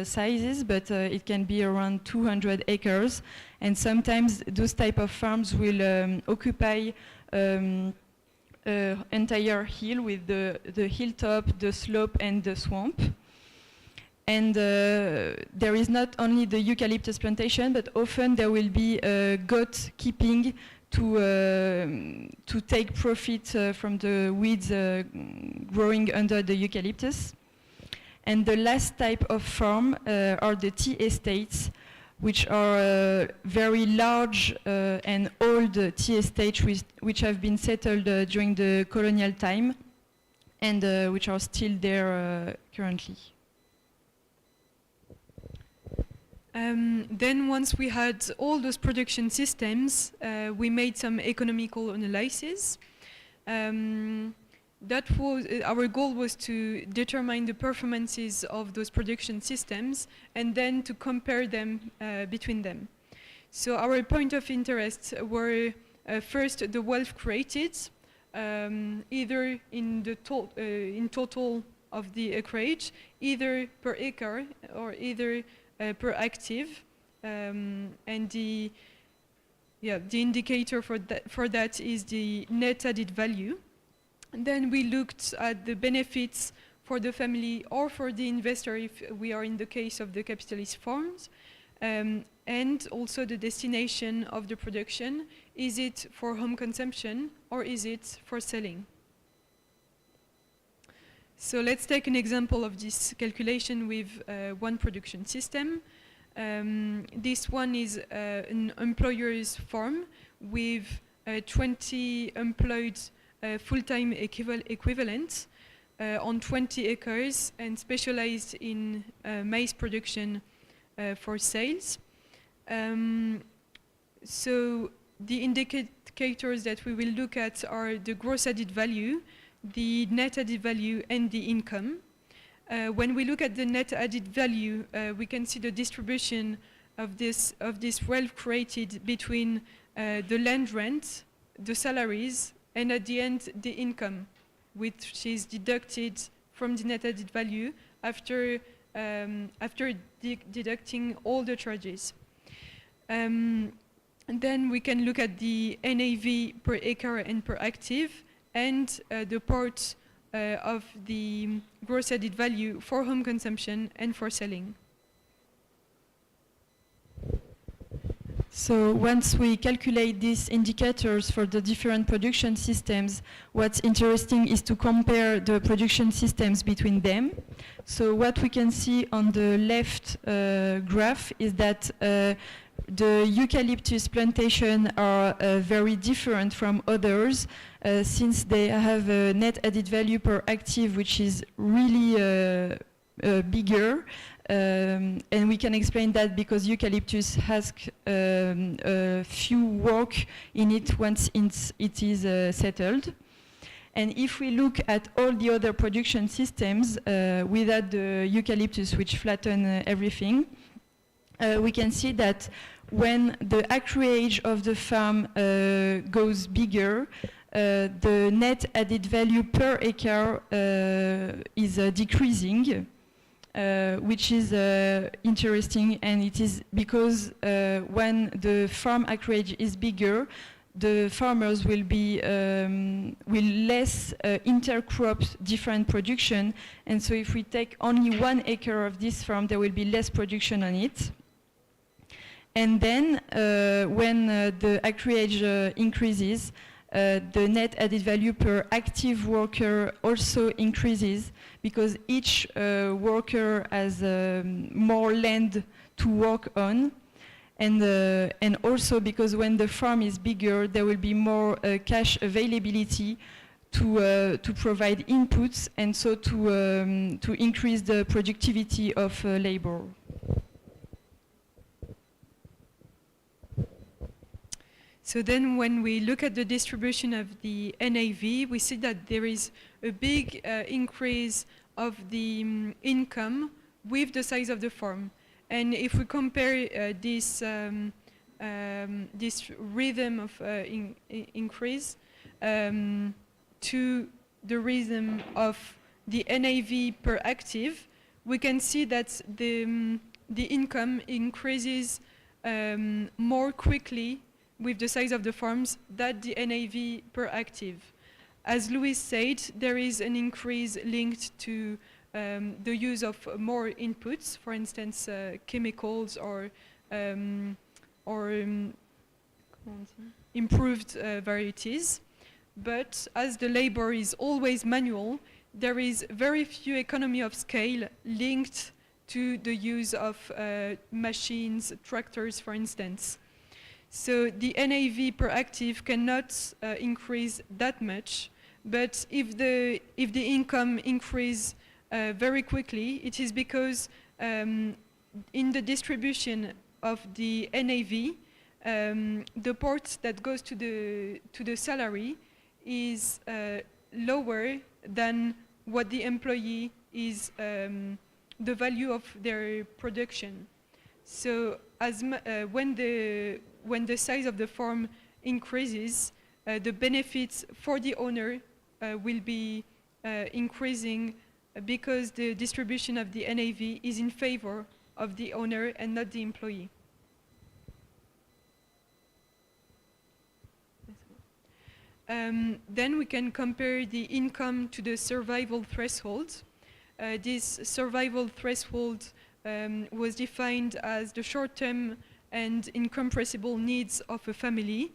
sizes, but it can be around 200 acres. And sometimes those type of farms will occupy entire hill with the hilltop, the slope, and the swamp. And there is not only the eucalyptus plantation, but often there will be goat keeping to take profit from the weeds growing under the eucalyptus. And the last type of farm are the tea estates, which are very large and old tea estates which have been settled during the colonial time and which are still there currently. Then once we had all those production systems, we made some economical analysis. That was our goal was to determine the performances of those production systems and then to compare them between them. So our point of interest were first the wealth created, either in the in total of the acreage, either per acre or either per active, and the indicator for that is the net added value. And then we looked at the benefits for the family or for the investor if we are in the case of the capitalist farms, and also the destination of the production. Is it for home consumption or is it for selling? So let's take an example of this calculation with one production system. This one is an employer's farm with 20 employed full-time equivalents on 20 acres and specialized in maize production for sales. So the indicators that we will look at are the gross added value, the net added value, and the income. When we look at the net added value, we can see the distribution of this wealth created between the land rent, the salaries, and at the end the income, which is deducted from the net added value after deducting all the charges. And then we can look at the NAV per acre and per active, and the part of the gross added value for home consumption and for selling. So once we calculate these indicators for the different production systems, what's interesting is to compare the production systems between them. So what we can see on the left graph is that the eucalyptus plantation are very different from others since they have a net added value per active which is really bigger. And we can explain that because eucalyptus has few work in it once it is settled. And if we look at all the other production systems without the eucalyptus, which flatten everything, we can see that when the acreage of the farm goes bigger, the net added value per acre is decreasing. Which is interesting, and it is because when the farm acreage is bigger, the farmers will be will less intercrop different production, and so if we take only 1 acre of this farm, there will be less production on it. And then when the acreage increases, the net added value per active worker also increases because each worker has more land to work on, and also because when the farm is bigger, there will be more cash availability to provide inputs, and so to increase the productivity of labor. So then when we look at the distribution of the NAV, we see that there is a big increase of the income with the size of the farm. And if we compare this rhythm of increase to the rhythm of the NAV per active, we can see that the income increases more quickly with the size of the farms than the NAV per active. As Louis said, there is an increase linked to the use of more inputs, for instance, chemicals or improved varieties. But as the labor is always manual, there is very few economy of scale linked to the use of machines, tractors, for instance. So the NAV per active cannot increase that much, but if the income increase very quickly, it is because in the distribution of the NAV, the part that goes to the salary is lower than what the employee is the value of their production. So when the size of the farm increases, the benefits for the owner will be increasing because the distribution of the NAV is in favor of the owner and not the employee. Then we can compare the income to the survival threshold. This survival threshold was defined as the short-term and incompressible needs of a family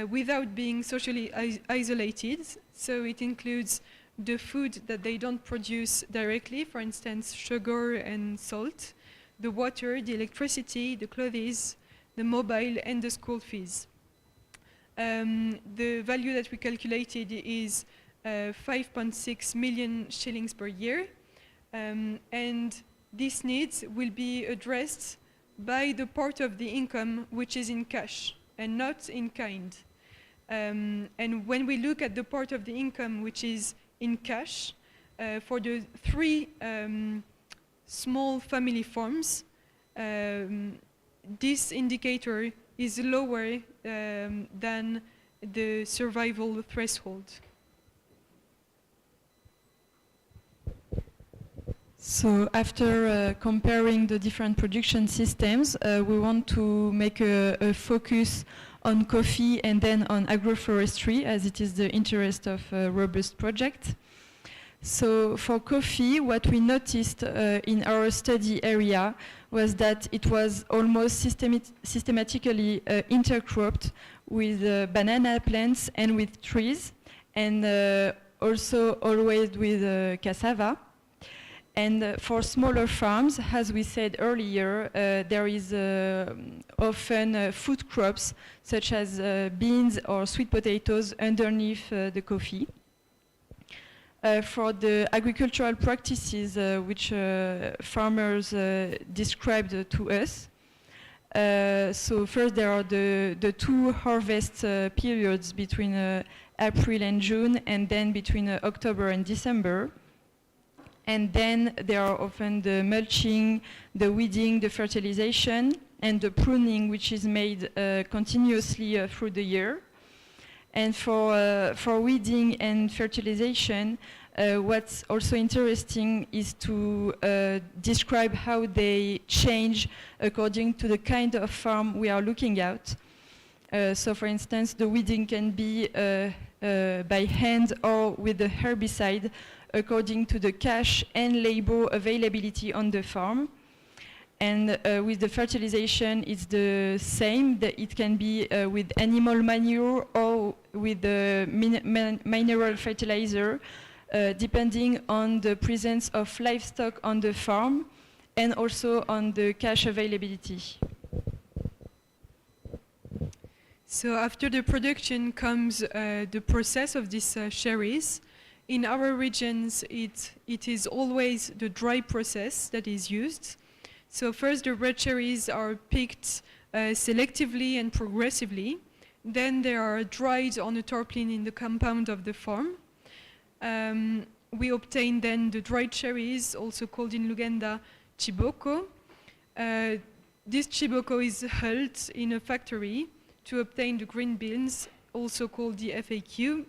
without being socially isolated. So it includes the food that they don't produce directly, for instance, sugar and salt, the water, the electricity, the clothes, the mobile, and the school fees. The value that we calculated is 5.6 million shillings per year, and these needs will be addressed by the part of the income which is in cash and not in kind. And when we look at the part of the income which is in cash, for the 3 small family farms, this indicator is lower than the survival threshold. So after comparing the different production systems, we want to make a focus on coffee and then on agroforestry, as it is the interest of a robust project. So for coffee, what we noticed in our study area was that it was almost systematically intercropped with banana plants and with trees, and also always with cassava. And for smaller farms, as we said earlier, there is often food crops such as beans or sweet potatoes underneath the coffee. For the agricultural practices which farmers described to us, so first there are the 2 harvest periods between April and June, and then between October and December. And then there are often the mulching, the weeding, the fertilization, and the pruning, which is made continuously through the year. And for weeding and fertilization, what's also interesting is to describe how they change according to the kind of farm we are looking at. So for instance, the weeding can be by hand or with the herbicide according to the cash and labor availability on the farm. And with the fertilization, it's the same. It can be with animal manure or with the mineral fertilizer, depending on the presence of livestock on the farm and also on the cash availability. So after the production comes the process of these sherries. In our regions, it is always the dry process that is used. So first the red cherries are picked selectively and progressively. Then they are dried on a tarpaulin in the compound of the farm. We obtain then the dried cherries, also called in Uganda chiboko. This chiboko is hulled in a factory to obtain the green beans, also called the FAQ,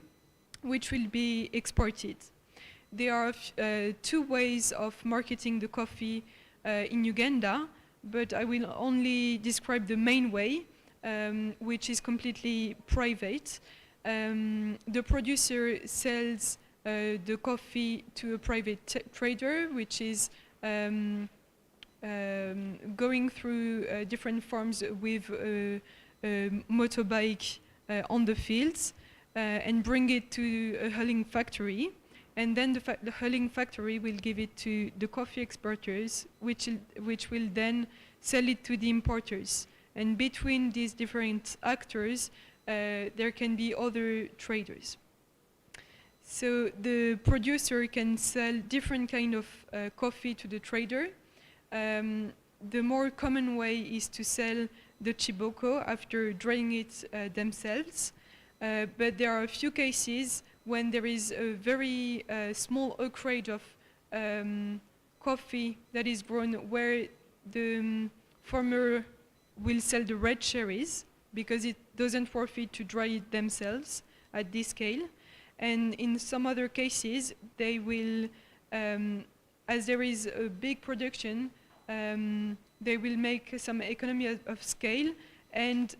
which will be exported. There are 2 ways of marketing the coffee in Uganda, but I will only describe the main way, which is completely private. The producer sells the coffee to a private trader, which is going through different farms with a motorbike on the fields and bring it to a hulling factory. and then the hulling factory will give it to the coffee exporters, which will then sell it to the importers. And between these different actors, there can be other traders. So the producer can sell different kind of coffee to the trader. The more common way is to sell the chiboko after drying it themselves. But there are a few cases when there is a very small acreage of coffee that is grown where the farmer will sell the red cherries because it doesn't worth it to dry it themselves at this scale. And in some other cases, they will, as there is a big production, they will make some economy of scale and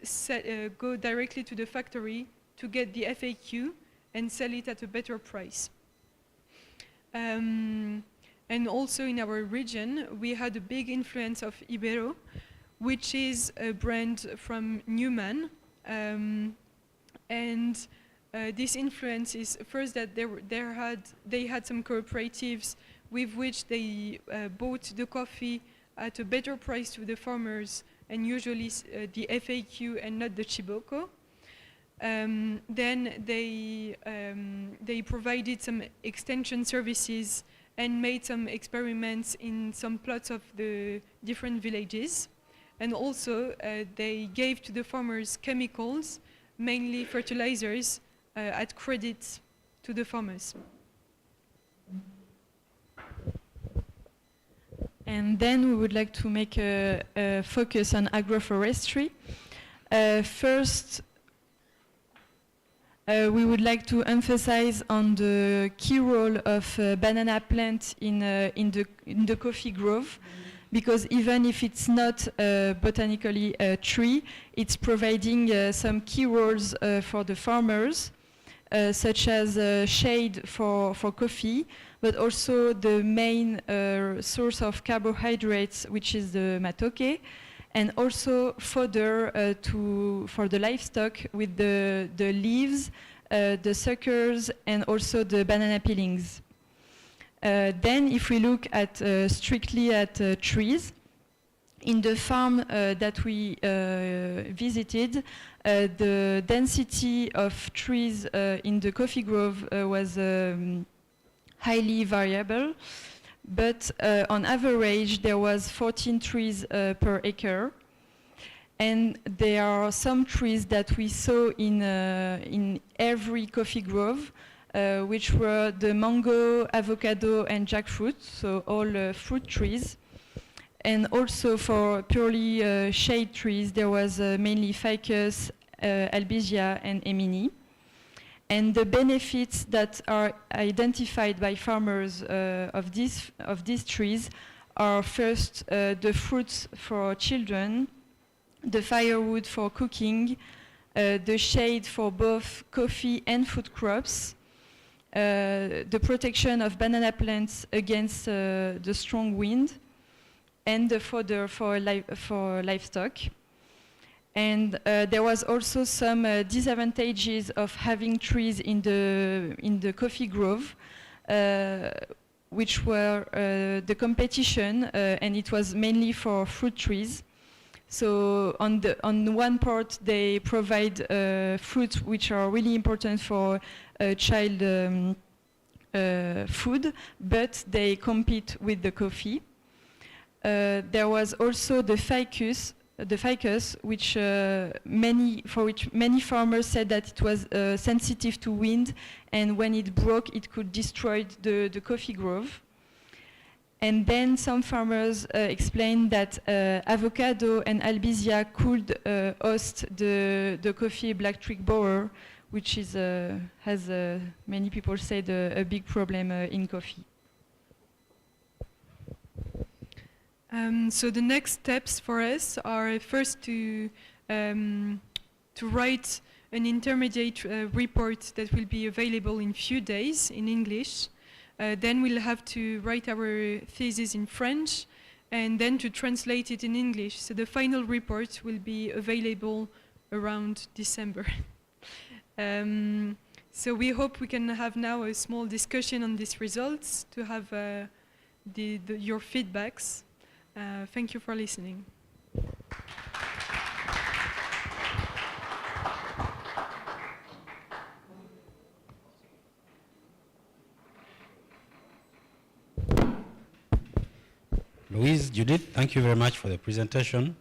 go directly to the factory to get the FAQ and sell it at a better price. And also in our region, we had a big influence of Ibero, which is a brand from Newman. This influence is first that they had some cooperatives with which they bought the coffee at a better price to the farmers, and usually the FAQ and not the chiboko. Then they provided some extension services and made some experiments in some plots of the different villages. And also they gave to the farmers chemicals, mainly fertilizers, at credit to the farmers. And then we would like to make a focus on agroforestry. First, we would like to emphasize on the key role of banana plant in the coffee grove, because even if it's not botanically a tree, it's providing some key roles for the farmers, such as shade for coffee, but also the main source of carbohydrates, which is the matoke, and also fodder for the livestock with the leaves, the suckers, and also the banana peelings. Then if we look at strictly at trees, in the farm that we visited, the density of trees in the coffee grove was highly variable, but on average there was 14 trees per acre. And there are some trees that we saw in every coffee grove, which were the mango, avocado, and jackfruit, so all fruit trees. And also for purely shade trees, there was mainly ficus, albizia, and emini. And the benefits that are identified by farmers of these trees are first the fruits for children, the firewood for cooking, the shade for both coffee and food crops, the protection of banana plants against the strong wind, and the fodder for livestock. And there was also some disadvantages of having trees in the coffee grove, which were the competition, and it was mainly for fruit trees. So on one part, they provide fruits which are really important for child food, but they compete with the coffee. There was also the ficus, which many farmers said that it was sensitive to wind, and when it broke, it could destroy the coffee grove. And then some farmers explained that avocado and albizia could host the coffee black twig borer, which is, has many people said a big problem in coffee. So the next steps for us are first to write an intermediate report that will be available in few days in English. Then we'll have to write our thesis in French, and then to translate it in English. So the final report will be available around December. So we hope we can have now a small discussion on these results to have your feedbacks. Thank you for listening. Louise, Judith, thank you very much for the presentation.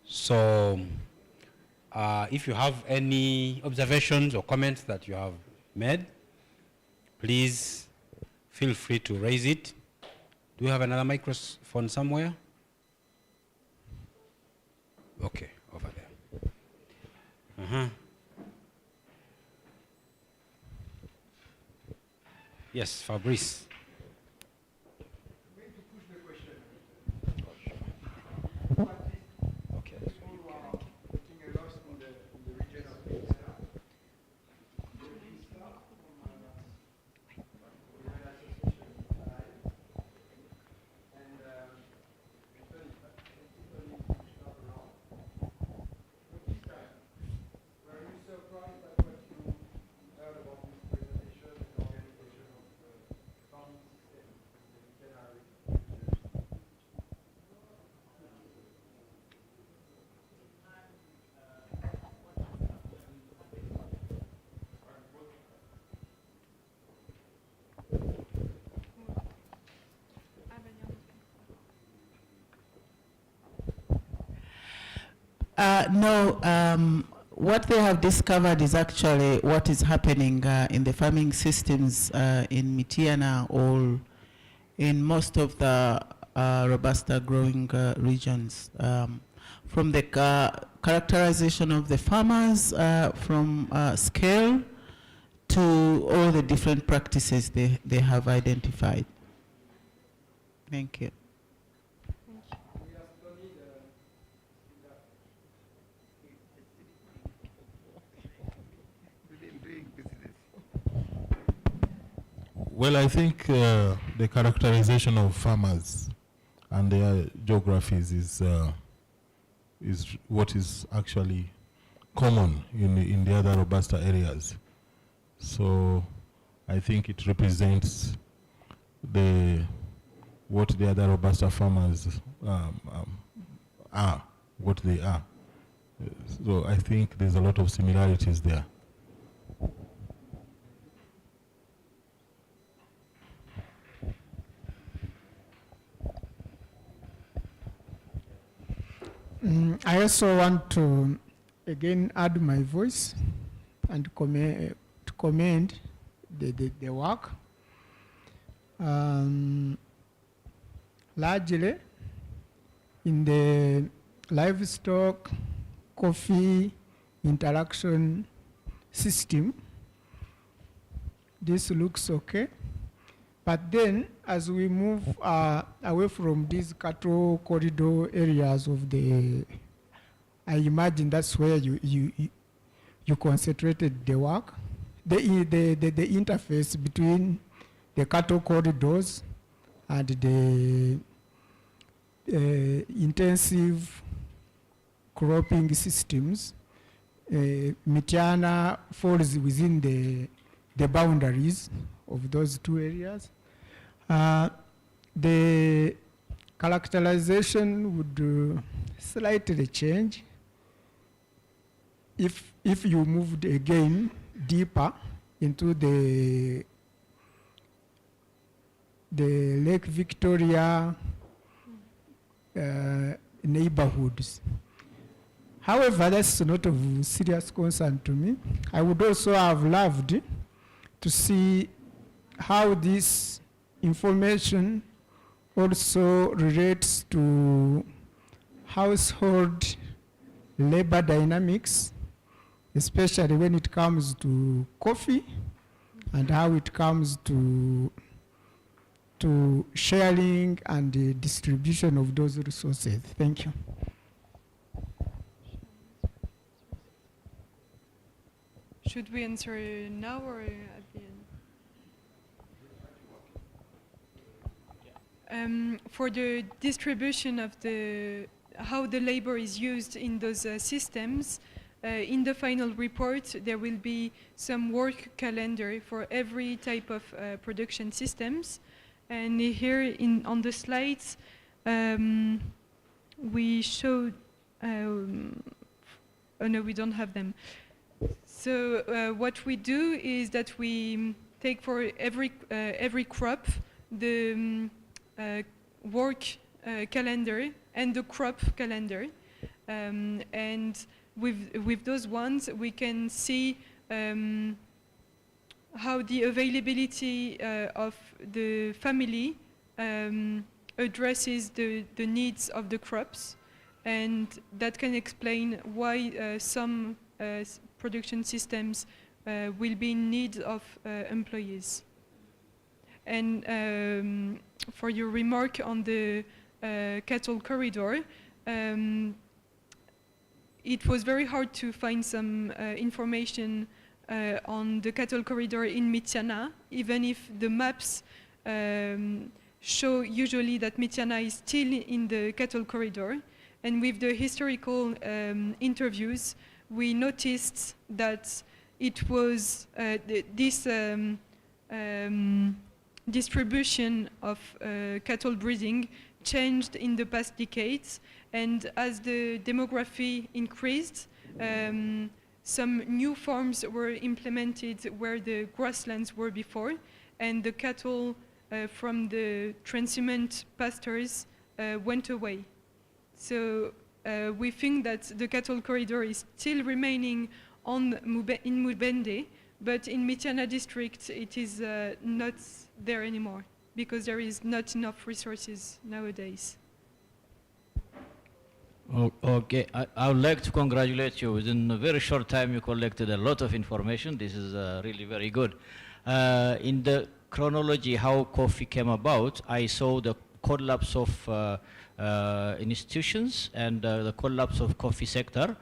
So if you have any observations or comments that you have made, please feel free to raise it. Do we have another microphone somewhere? Okay, over there. Yes, Fabrice. No, what they have discovered is actually what is happening in the farming systems in Mityana or in most of the Robusta growing regions. From the characterization of the farmers, from scale to all the different practices they have identified. Thank you. Well, I think the characterization of farmers and their geographies is what is actually common in the other Robusta areas. So I think it represents what the other Robusta farmers are, what they are. So I think there's a lot of similarities there. I also want to again add my voice and commend the work. Largely in the livestock coffee interaction system, this looks okay. But then, as we move away from these cattle corridor areas of I imagine that's where you concentrated the work. The interface between the cattle corridors and the intensive cropping systems, Mityana falls within the boundaries of those two areas. The characterization would slightly change if you moved again deeper into the Lake Victoria neighborhoods. However, that's not of serious concern to me. I would also have loved to see how this information also relates to household labor dynamics, especially when it comes to coffee and how it comes to sharing and the distribution of those resources. Thank you. Should we answer now or at the end? For the distribution of how the labor is used in those systems, in the final report, there will be some work calendar for every type of production systems. And here on the slides, we showed, oh no, we don't have them. So what we do is that we take for every crop the work calendar and the crop calendar. And with those ones, we can see how the availability of the family addresses the needs of the crops, and that can explain why some production systems will be in need of employees. And for your remark on the cattle corridor, it was very hard to find some information on the cattle corridor in Mityana, even if the maps show usually that Mityana is still in the cattle corridor. And with the historical interviews, we noticed that it was this distribution of cattle breeding changed in the past decades, and as the demography increased, some new farms were implemented where the grasslands were before, and the cattle from the transhumant pastures went away. So we think that the cattle corridor is still remaining in Mubende, but in Mityana district it is not there anymore, because there is not enough resources nowadays. Okay, I would like to congratulate you. Within a very short time, you collected a lot of information. This is really very good. In the chronology how coffee came about, I saw the collapse of institutions, and the collapse of coffee sector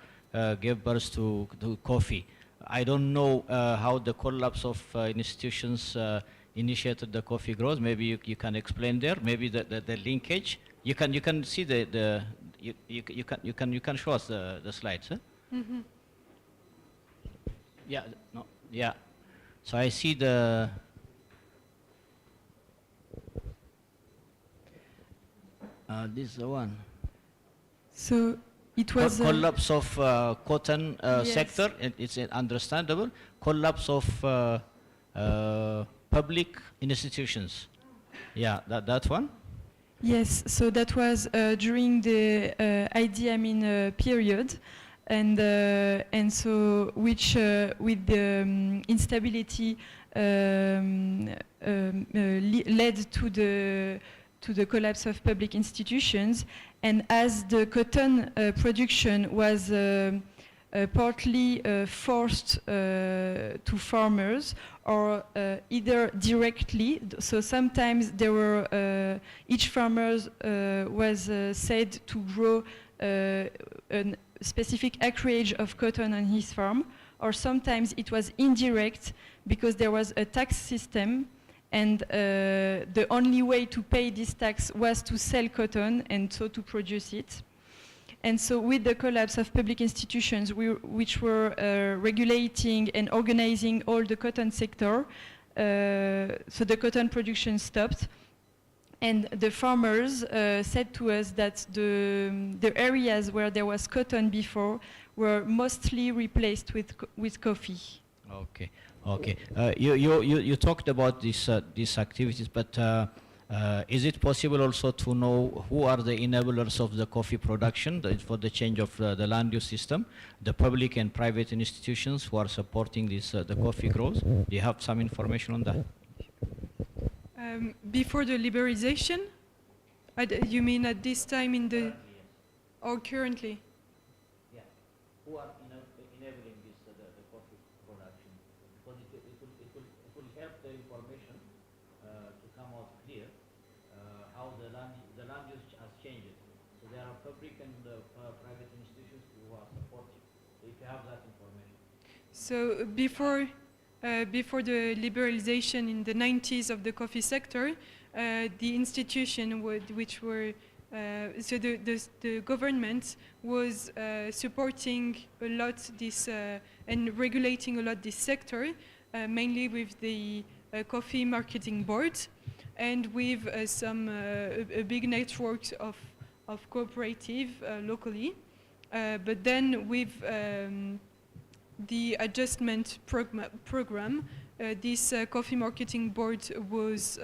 gave birth to coffee. I don't know how the collapse of institutions initiated the coffee growth. Maybe you can explain there. Maybe the linkage. You can see you can show us the slides. Huh? Mm-hmm. Yeah. No. Yeah. So I see the. This is the one. So it was collapse of cotton yes. sector. It's understandable. Collapse of public institutions. Yeah, that one. Yes, so that was during the Idi Amin period, and so which with the instability led to the collapse of public institutions, and as the cotton production was partly forced to farmers, or either directly. So sometimes there were each farmer was said to grow a specific acreage of cotton on his farm, or sometimes it was indirect because there was a tax system, and the only way to pay this tax was to sell cotton and so to produce it. And so with the collapse of public institutions which were regulating and organizing all the cotton sector, so the cotton production stopped, and the farmers said to us that the areas where there was cotton before were mostly replaced with coffee. Okay, okay. You talked about these activities, but is it possible also to know who are the enablers of the coffee production for the change of the land use system, the public and private institutions who are supporting this the coffee growth? Do you have some information on that? Before the liberalization? You mean at this time in the... or currently? Yeah. Who are enabling this the coffee production? Because it will help the information to come out clear how the land use has changed. So there are public and private institutions who are supporting. So if you have that information. So before the liberalization in the 90s of the coffee sector, the institution which were so the government was supporting a lot this and regulating a lot this sector, mainly with the coffee marketing board and with some a big network of cooperative locally. But then with the adjustment program, this coffee marketing board was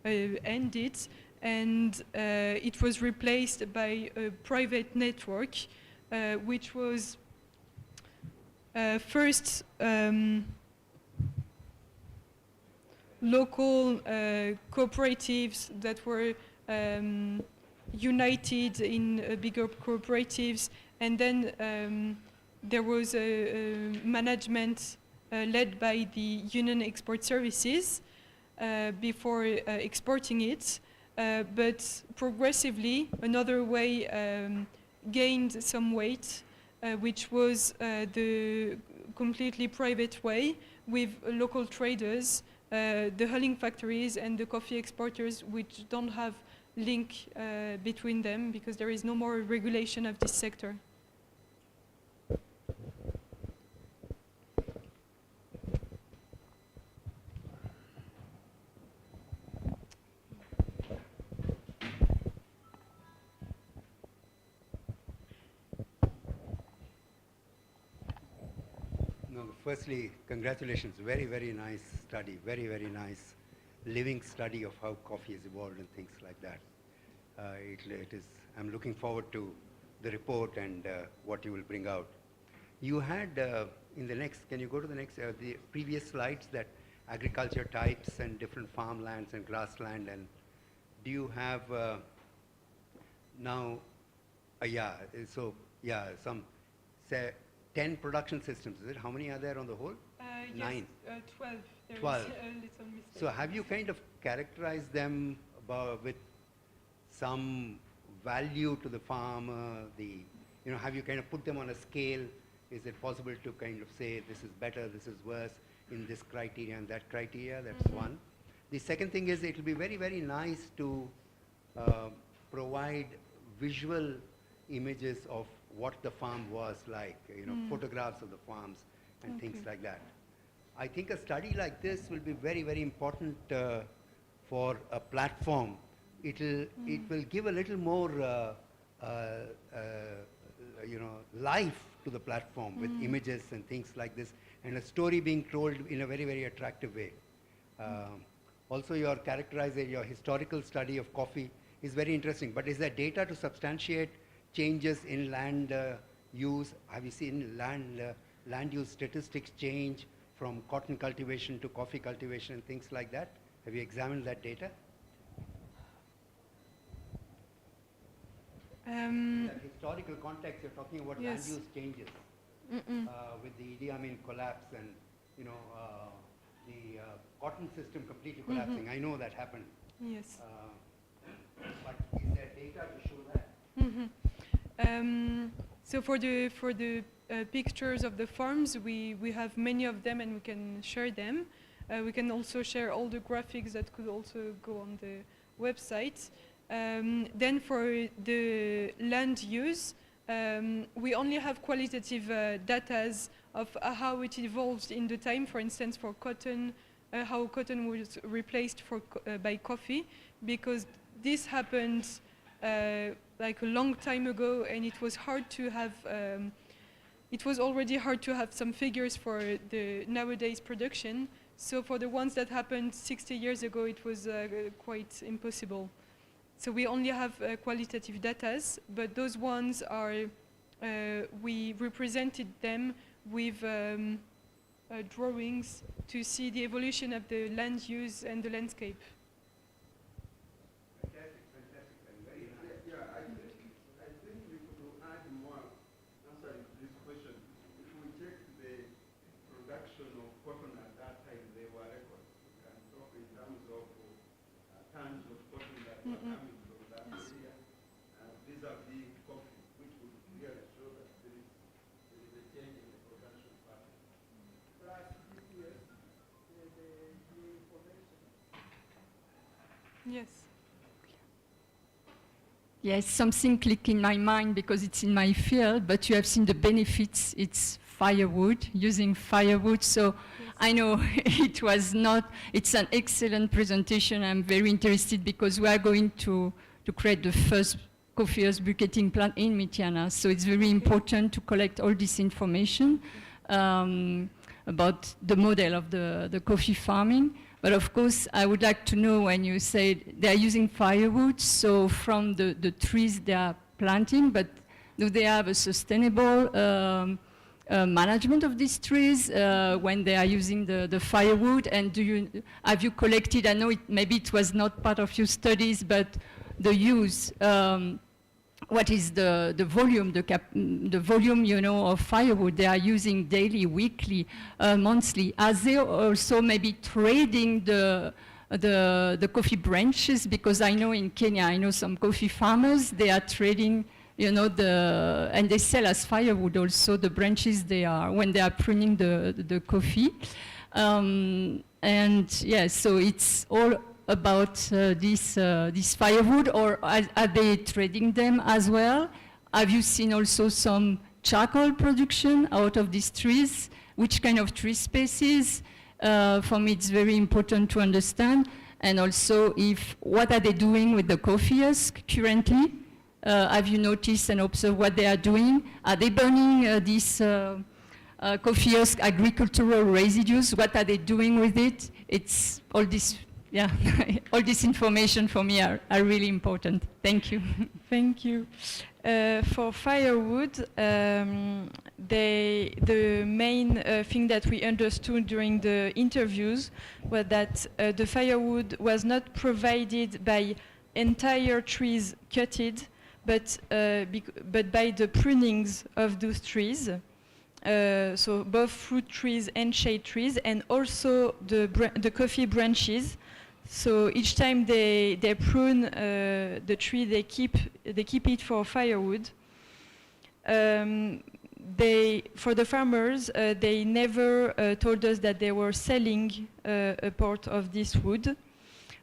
ended, and it was replaced by a private network, which was first local cooperatives that were united in bigger cooperatives, and then there was a management led by the Union Export Services before exporting it. But progressively, another way gained some weight, which was the completely private way with local traders, the hulling factories and the coffee exporters, which don't have link between them because there is no more regulation of this sector. No, firstly, congratulations. Very, very nice study. Very, very nice living study of how coffee has evolved and things like that. It is. I'm looking forward to the report and what you will bring out. You had in the next. Can you go to the next? The previous slides, that agriculture types and different farmlands and grassland. And do you have now? Yeah. So yeah, some say 10 production systems. Is it? How many are there on the whole? Yes, 9. 12. There 12. is a little mistake. So have you kind of characterized them with some value to the farmer? Have you kind of put them on a scale? Is it possible to kind of say this is better, this is worse in this criteria and that criteria? That's one. The second thing is it will be very, very nice to provide visual images of what the farm was like, photographs of the farms and things like that. I think a study like this will be very, very important for a platform. It will give a little more, life to the platform with images and things like this, and a story being told in a very, very attractive way. Also, your characterization, your historical study of coffee is very interesting. But is there data to substantiate changes in land use? Have you seen land use statistics change from cotton cultivation to coffee cultivation and things like that? Have you examined that data? That historical context, you're talking about land use changes with the Idi Amin collapse and the cotton system completely collapsing. I know that happened. Yes. But is there data to show that? So for the pictures of the farms, we have many of them and we can share them. We can also share all the graphics that could also go on the website. Then for the land use, we only have qualitative data of how it evolved in the time. For instance, for cotton, how cotton was replaced by coffee, because this happened like a long time ago, and it was hard to have. It was already hard to have some figures for the nowadays production. So for the ones that happened 60 years ago, it was quite impossible. So we only have qualitative data, but those ones are, we represented them with drawings to see the evolution of the land use and the landscape. Fantastic, fantastic, and very nice. Yeah, I think we could add more answer to this question. If we check the production of cotton at that time, they were records. We can talk in terms of tons of cotton that were coming from that area, vis-a-vis coffee, which would clearly show that there is a change in the production pattern. Plus GPS, the information. Yes. Yes, something clicked in my mind because it's in my field, but you have seen the benefits. It's firewood, using firewood. So I know it's an excellent presentation. I'm very interested because we are going to create the first coffeehouse briquetting plant in Mityana. So it's very important to collect all this information about the model of the coffee farming. But of course, I would like to know when you say they're using firewood, so from the trees they are planting, but do they have a sustainable management of these trees when they are using the firewood? And have you collected, I know maybe it was not part of your studies, but the use, what is the volume, the volume, of firewood they are using daily, weekly, monthly? Are they also maybe trading the coffee branches? Because I know in Kenya, I know some coffee farmers, they are trading, and they sell as firewood also the branches when they are pruning the coffee. And yeah, so it's all about this firewood, or are they trading them as well? Have you seen also some charcoal production out of these trees? Which kind of tree species? For me, it's very important to understand. And also, what are they doing with the coffee husk currently? Have you noticed and observed what they are doing? Are they burning these coffee husk agricultural residues? What are they doing with it? It's all this. Yeah, all this information for me are really important. Thank you. Thank you. For firewood, the main thing that we understood during the interviews was that the firewood was not provided by entire trees cutted, but by the prunings of those trees. So both fruit trees and shade trees, and also the coffee branches. So each time they prune the tree, they keep it for firewood. For the farmers, they never told us that they were selling a part of this wood.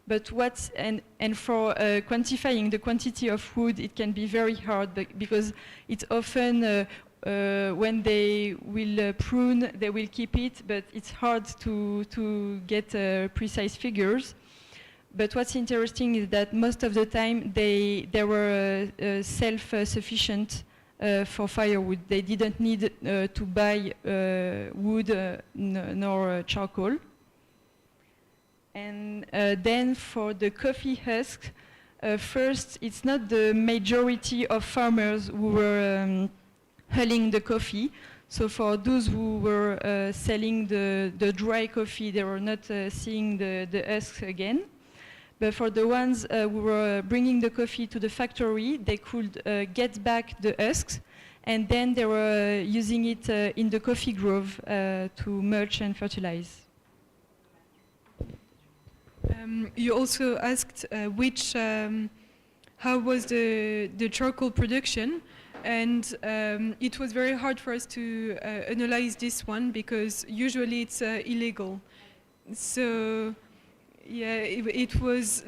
But for quantifying the quantity of wood, it can be very hard because it's often when they will prune, they will keep it, but it's hard to get precise figures. But what's interesting is that most of the time they were self-sufficient for firewood. They didn't need to buy wood nor charcoal. And then for the coffee husk, first, it's not the majority of farmers who were hulling the coffee. So for those who were selling the dry coffee, they were not seeing the husks again. But for the ones who were bringing the coffee to the factory, they could get back the husks, and then they were using it in the coffee grove to mulch and fertilize. You also asked how was the charcoal production, and it was very hard for us to analyze this one because usually it's illegal. So yeah, it was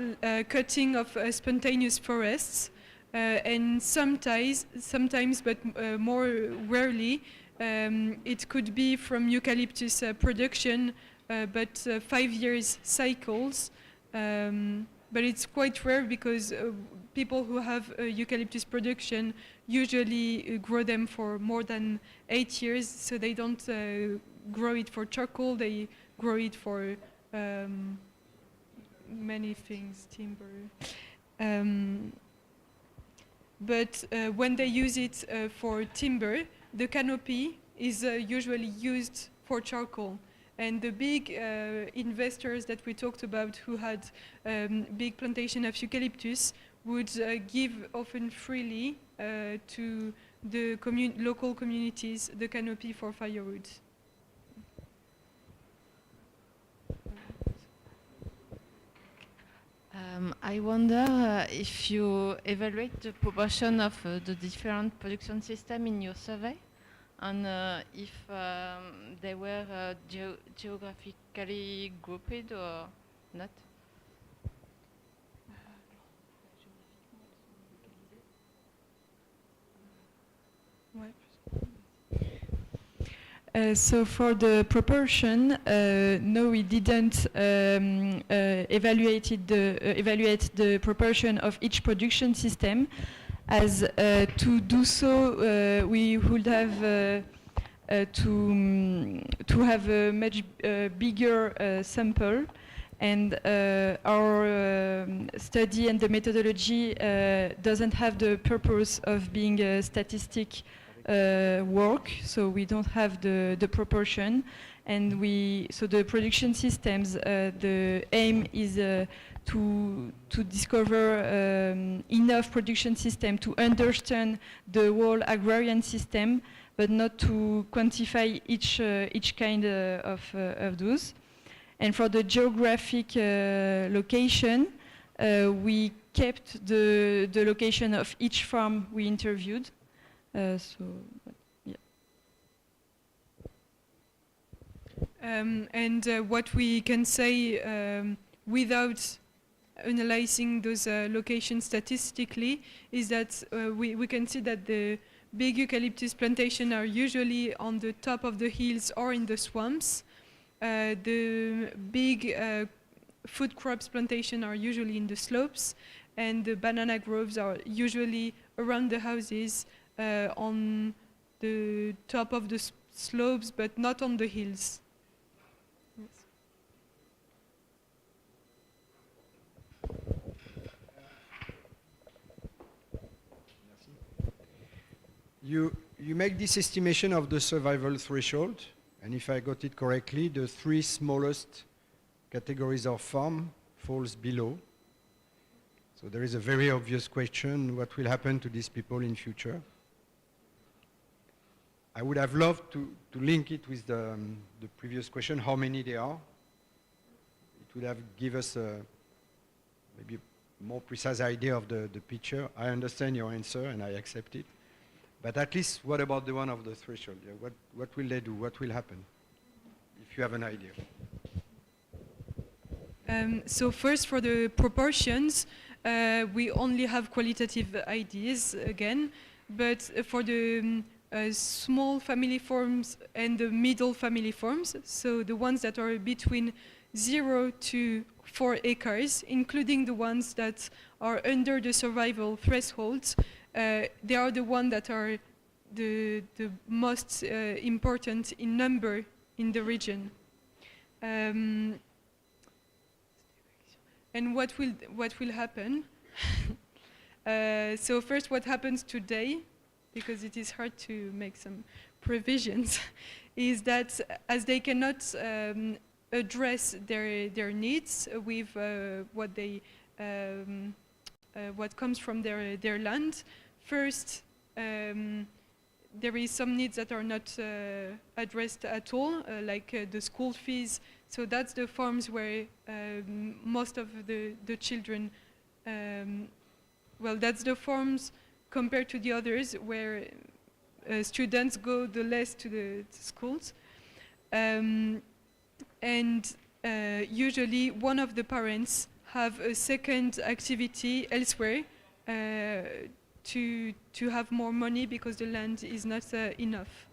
cutting of spontaneous forests, and sometimes, but more rarely, it could be from eucalyptus production, but 5 years cycles. But it's quite rare because people who have eucalyptus production usually grow them for more than 8 years, so they don't grow it for charcoal, they grow it for many things, timber. But when they use it for timber, the canopy is usually used for charcoal. And the big investors that we talked about who had big plantation of eucalyptus would give often freely to the local communities the canopy for firewood. I wonder if you evaluate the proportion of the different production systems in your survey, and if they were geographically grouped or not. So for the proportion, no, we didn't evaluate the proportion of each production system, as to do so we would have to have a much bigger sample, and our study and the methodology doesn't have the purpose of being a statistic work, so we don't have the proportion, and so the production systems, the aim is to discover enough production system to understand the whole agrarian system, but not to quantify each kind of those. And for the geographic location, we kept the location of each farm we interviewed. Yeah. And what we can say without analyzing those locations statistically is that we can see that the big eucalyptus plantations are usually on the top of the hills or in the swamps. The big food crops plantations are usually in the slopes, and the banana groves are usually around the houses on the top of the slopes, but not on the hills. You make this estimation of the survival threshold, and if I got it correctly, the three smallest categories of farm falls below. So there is a very obvious question: what will happen to these people in future? I would have loved to link it with the previous question, how many there are. It would have given us maybe a more precise idea of the picture. I understand your answer and I accept it. But at least, what about the one of the threshold? Yeah, what will they do? What will happen? If you have an idea. So first, for the proportions, we only have qualitative ideas again. But for the small family forms and the middle family forms, so the ones that are between 0 to 4 acres, including the ones that are under the survival thresholds, they are the ones that are the most important in number in the region. And what will happen? So first, what happens today, because it is hard to make some provisions, is that as they cannot address their needs with what comes from their land. First, there is some needs that are not addressed at all, like the school fees. So that's the farms where most of the children, well, that's the farms compared to the others where students go the less to the schools. And usually one of the parents have a second activity elsewhere to have more money because the land is not enough.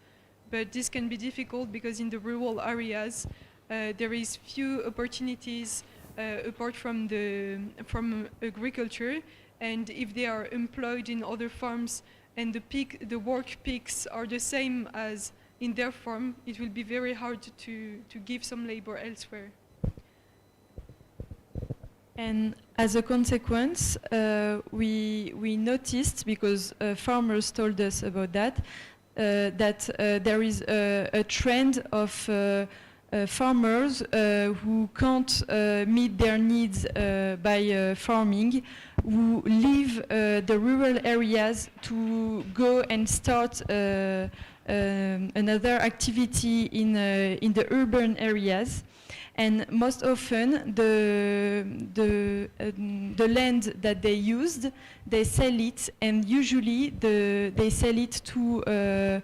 But this can be difficult because in the rural areas there is few opportunities apart from agriculture, and if they are employed in other farms and the work peaks are the same as in their farm, it will be very hard to give some labor elsewhere. And as a consequence, we noticed, because farmers told us about that, that there is a trend of farmers who can't meet their needs by farming, who leave the rural areas to go and start another activity in the urban areas. And most often, the land that they used, they sell it, and usually they sell it to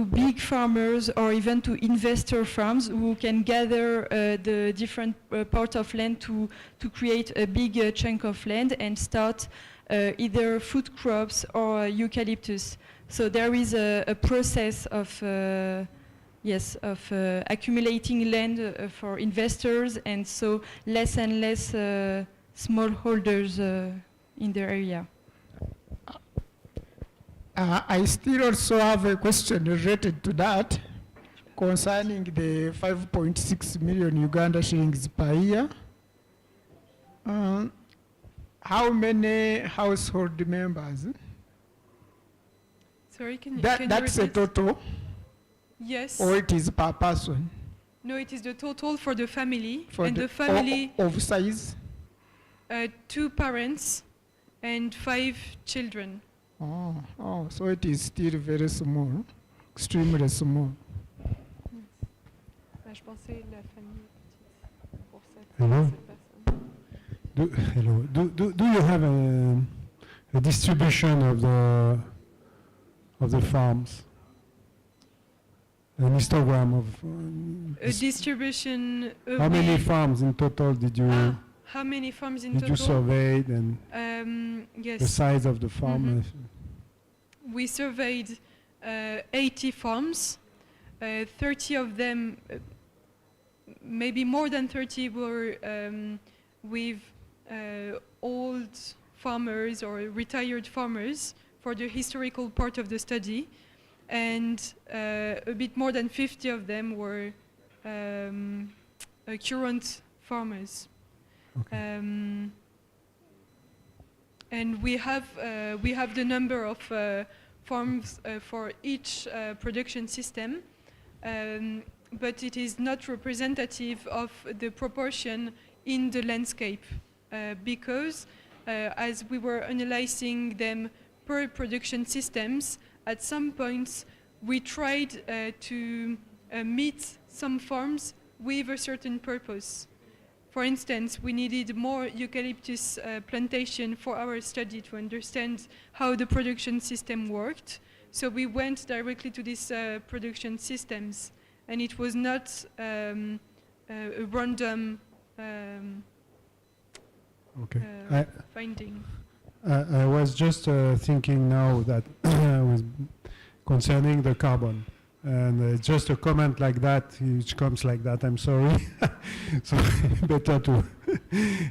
big farmers or even to investor farms who can gather the different parts of land to create a big chunk of land and start either food crops or eucalyptus. So there is a process of yes, of accumulating land for investors, and so less and less smallholders in the area. I still also have a question related to that concerning the 5.6 million Uganda shillings per year. How many household members? Sorry, can you That's a repeat? total? Yes. Or it is per person? No, it is the total for the family. For and the the family of size? 2 parents and 5 children. Oh, so it is still very small, extremely small. Je pensais la famille petite pour cette Hello. personne. Hello. Do you have a distribution of the farms? An histogram of A distribution. how many farms in total did you How many farms in did total? you survey, and yes. the size of the farm? We surveyed 80 farms. 30 of them, maybe more than 30, were with old farmers or retired farmers for the historical part of the study. And a bit more than 50 of them were current farmers. Okay. And we have the number of farms for each production system, but it is not representative of the proportion in the landscape because as we were analyzing them per production systems, at some points we tried to meet some farms with a certain purpose. For instance, we needed more eucalyptus plantation for our study to understand how the production system worked. So we went directly to these production systems, and it was not a random finding. I was just thinking now that concerning the carbon. And just a comment like that, which comes like that, I'm sorry. So better to.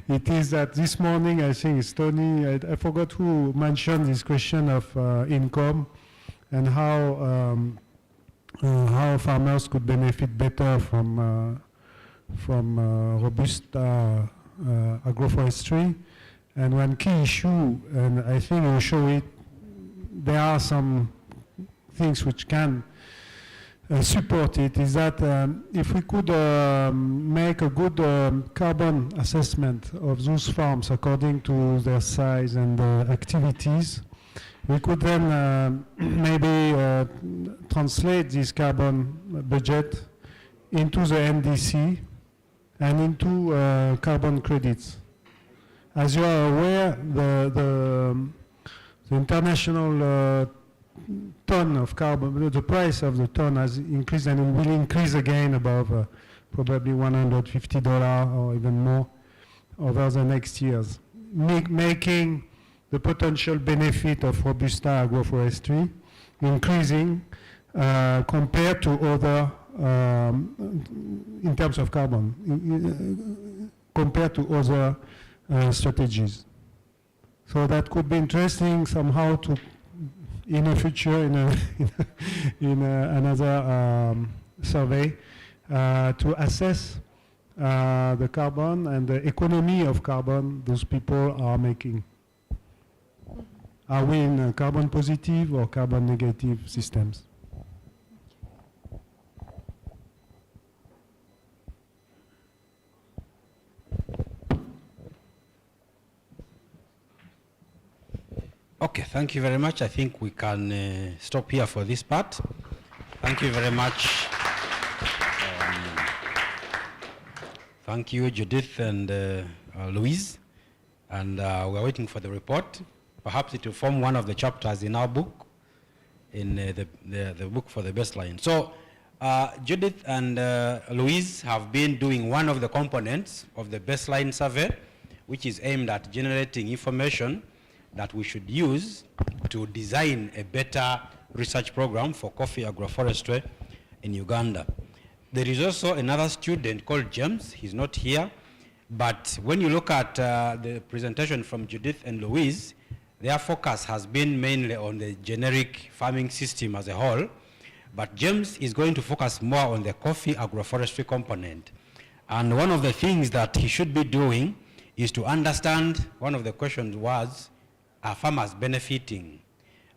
It is that this morning, I think it's Tony, I forgot who mentioned this question of income and how farmers could benefit better from robust agroforestry. And one key issue, and I think we'll show it, there are some things which can support it, is that if we could make a good carbon assessment of those farms according to their size and activities, we could then maybe translate this carbon budget into the NDC and into carbon credits. As you are aware, the international ton of carbon, the price of the ton has increased, and it will increase again above probably $150 or even more over the next years, making the potential benefit of robusta agroforestry increasing compared to other, in terms of carbon, compared to other strategies. So that could be interesting somehow to, in the future, in another survey, to assess the carbon and the economy of carbon those people are making. Are we in carbon positive or carbon negative systems? Okay, thank you very much. I think we can stop here for this part. Thank you very much. Thank you, Judith and Louise. And we're waiting for the report. Perhaps it will form one of the chapters in our book, in the book for the baseline. So Judith and Louise have been doing one of the components of the baseline survey, which is aimed at generating information that we should use to design a better research program for coffee agroforestry in Uganda. There is also another student called James. He's not here. But when you look at the presentation from Judith and Louise, their focus has been mainly on the generic farming system as a whole. But James is going to focus more on the coffee agroforestry component. And one of the things that he should be doing is to understand, one of the questions was, are farmers benefiting?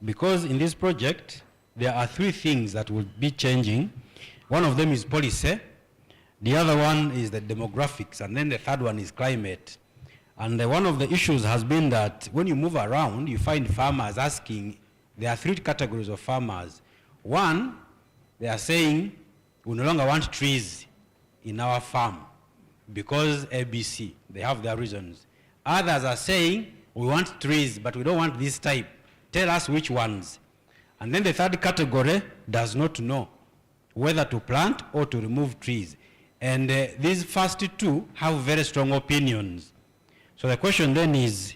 Because in this project, there are three things that will be changing. One of them is policy, the other one is the demographics, and then the third one is climate. And one of the issues has been that when you move around, you find farmers asking, there are three categories of farmers. One, they are saying, we no longer want trees in our farm because ABC, they have their reasons. Others are saying, we want trees, but we don't want this type. Tell us which ones. And then the third category does not know whether to plant or to remove trees. And these first two have very strong opinions. So the question then is,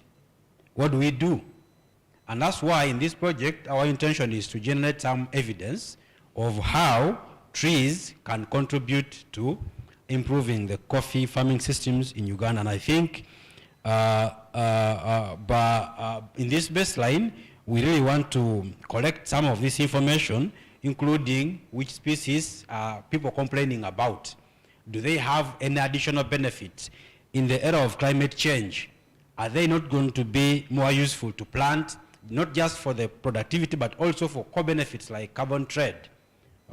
what do we do? And that's why in this project, our intention is to generate some evidence of how trees can contribute to improving the coffee farming systems in Uganda. And I think in this baseline, we really want to collect some of this information, including which species are people complaining about. Do they have any additional benefits? In the era of climate change, are they not going to be more useful to plant, not just for the productivity, but also for co-benefits like carbon trade?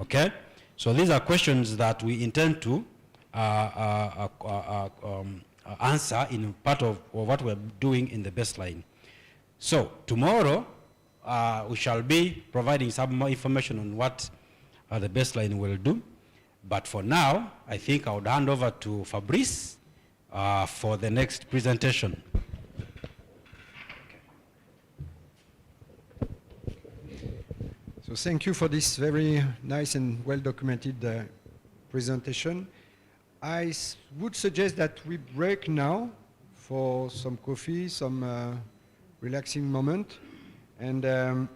Okay? So these are questions that we intend to answer in part of what we're doing in the baseline. So tomorrow, we shall be providing some more information on what the baseline will do. But for now, I think I would hand over to Fabrice for the next presentation. So thank you for this very nice and well-documented presentation. I would suggest that we break now for some coffee, some relaxing moment. And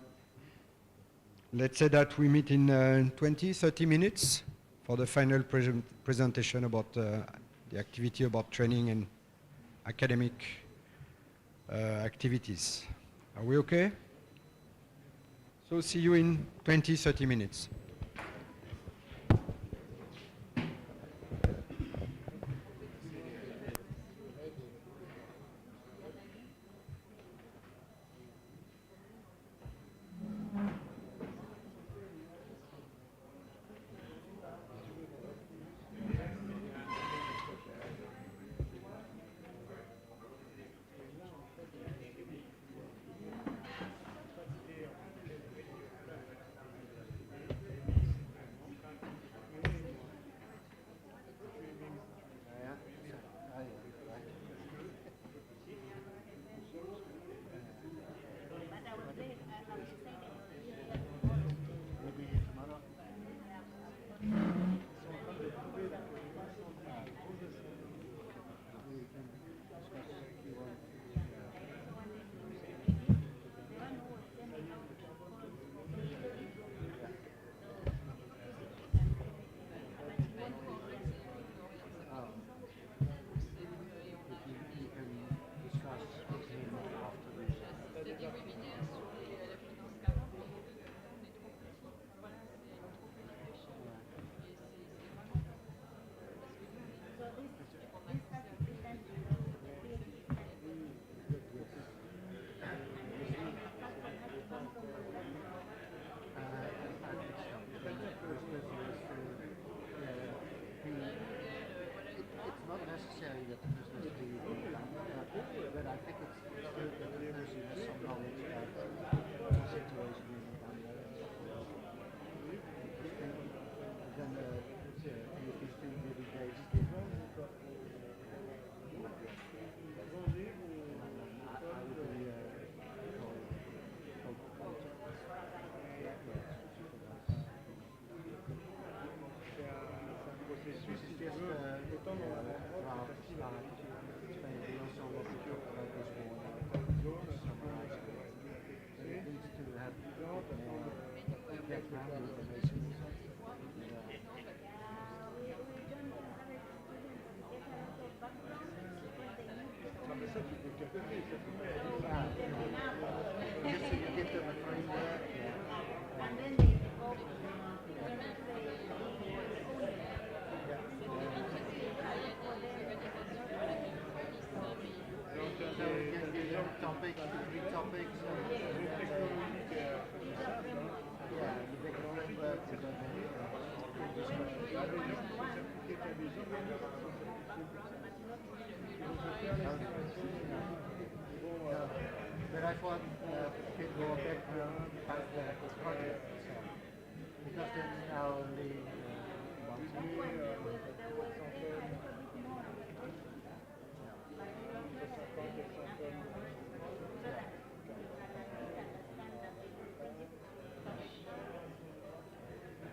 let's say that we meet in 20, 30 minutes for the final presentation about the activity, about training and academic activities. Are we okay? So see you in 20, 30 minutes. To have But I thought it could go background past the project, so because then now the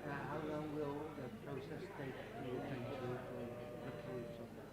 how long will the process take, do you think, to the fruits of that?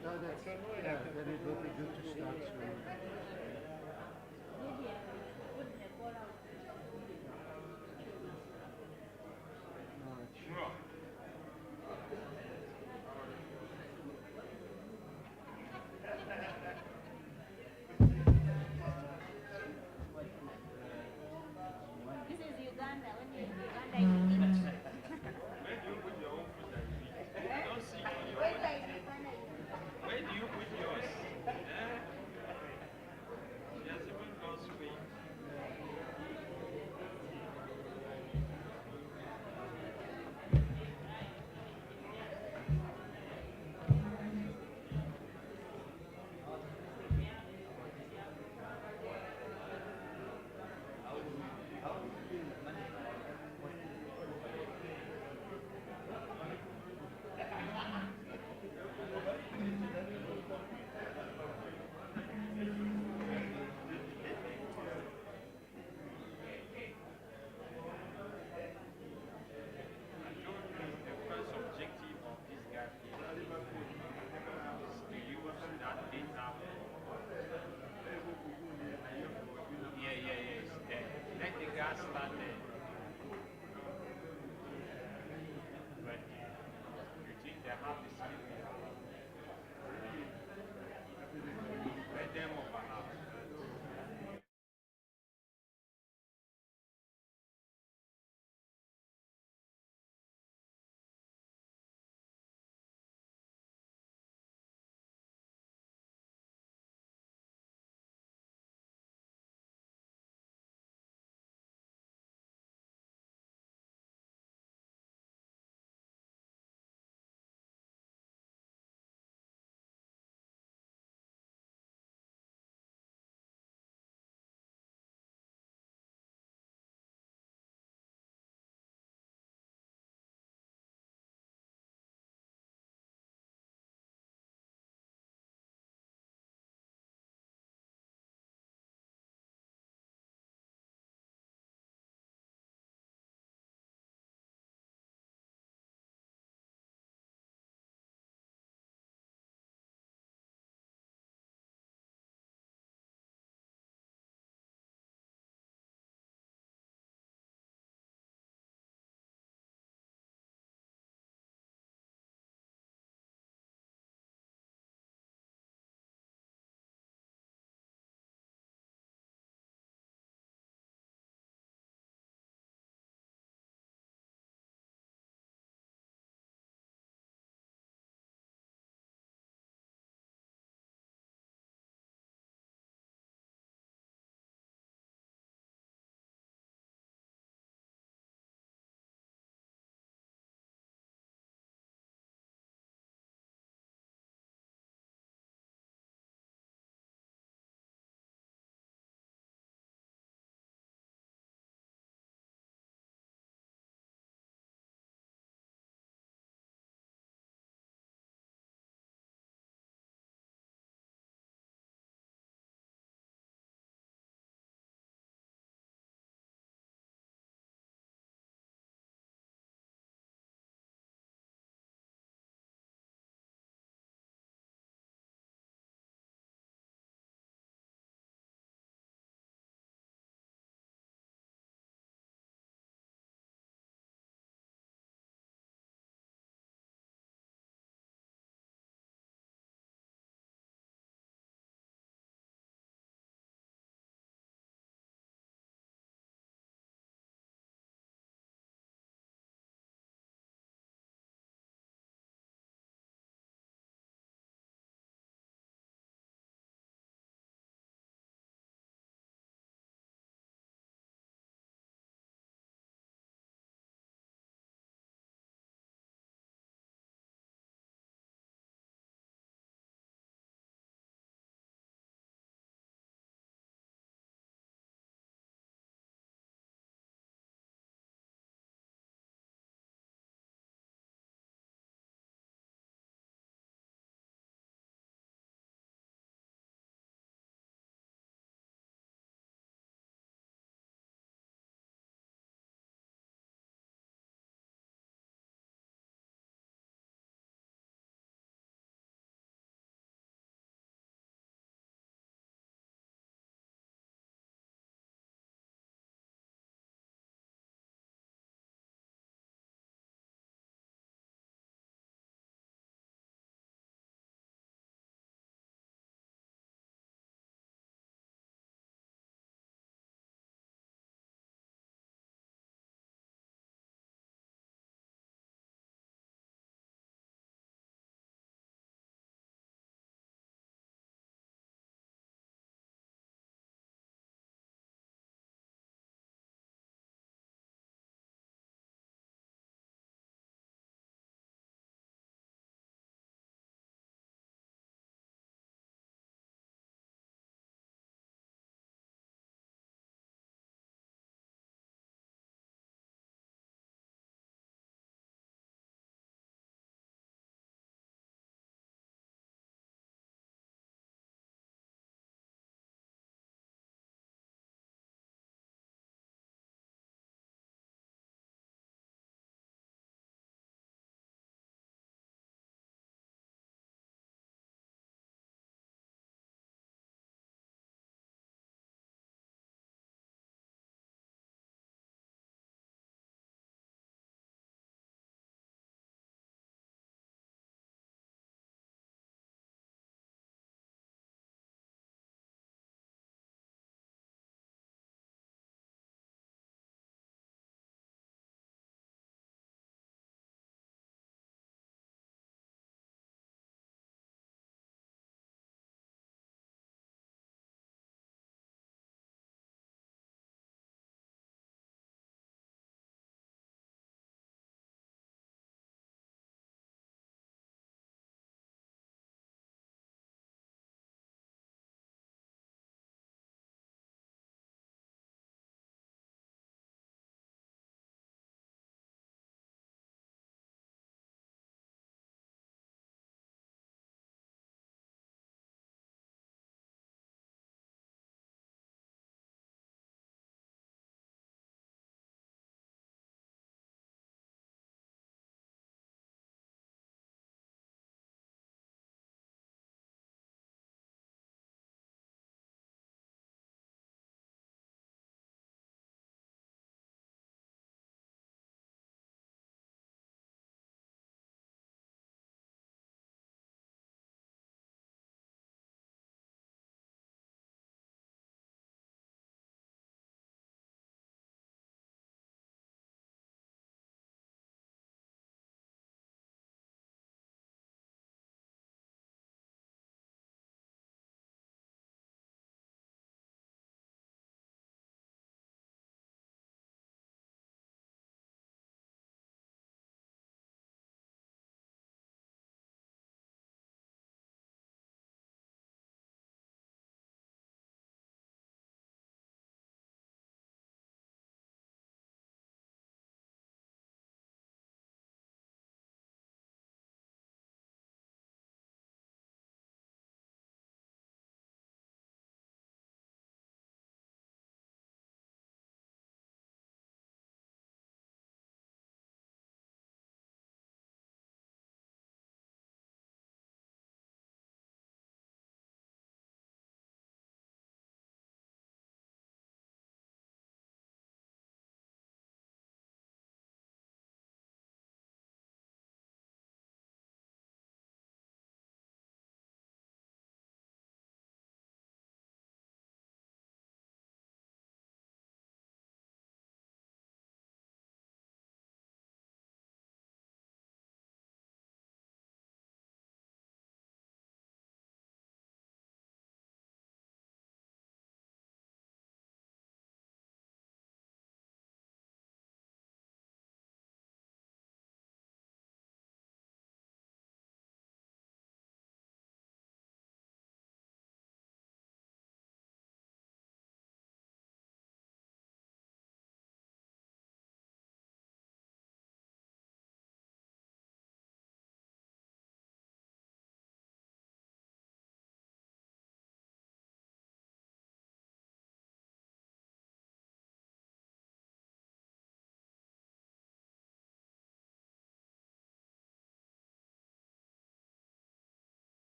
No, that's, yeah, then it will be good to start soon. This is Uganda. When you're in Uganda, Where do you put yours?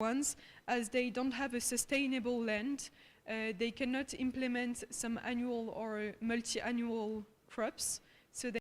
ones, as they don't have a sustainable land, they cannot implement some annual or multi-annual crops. So they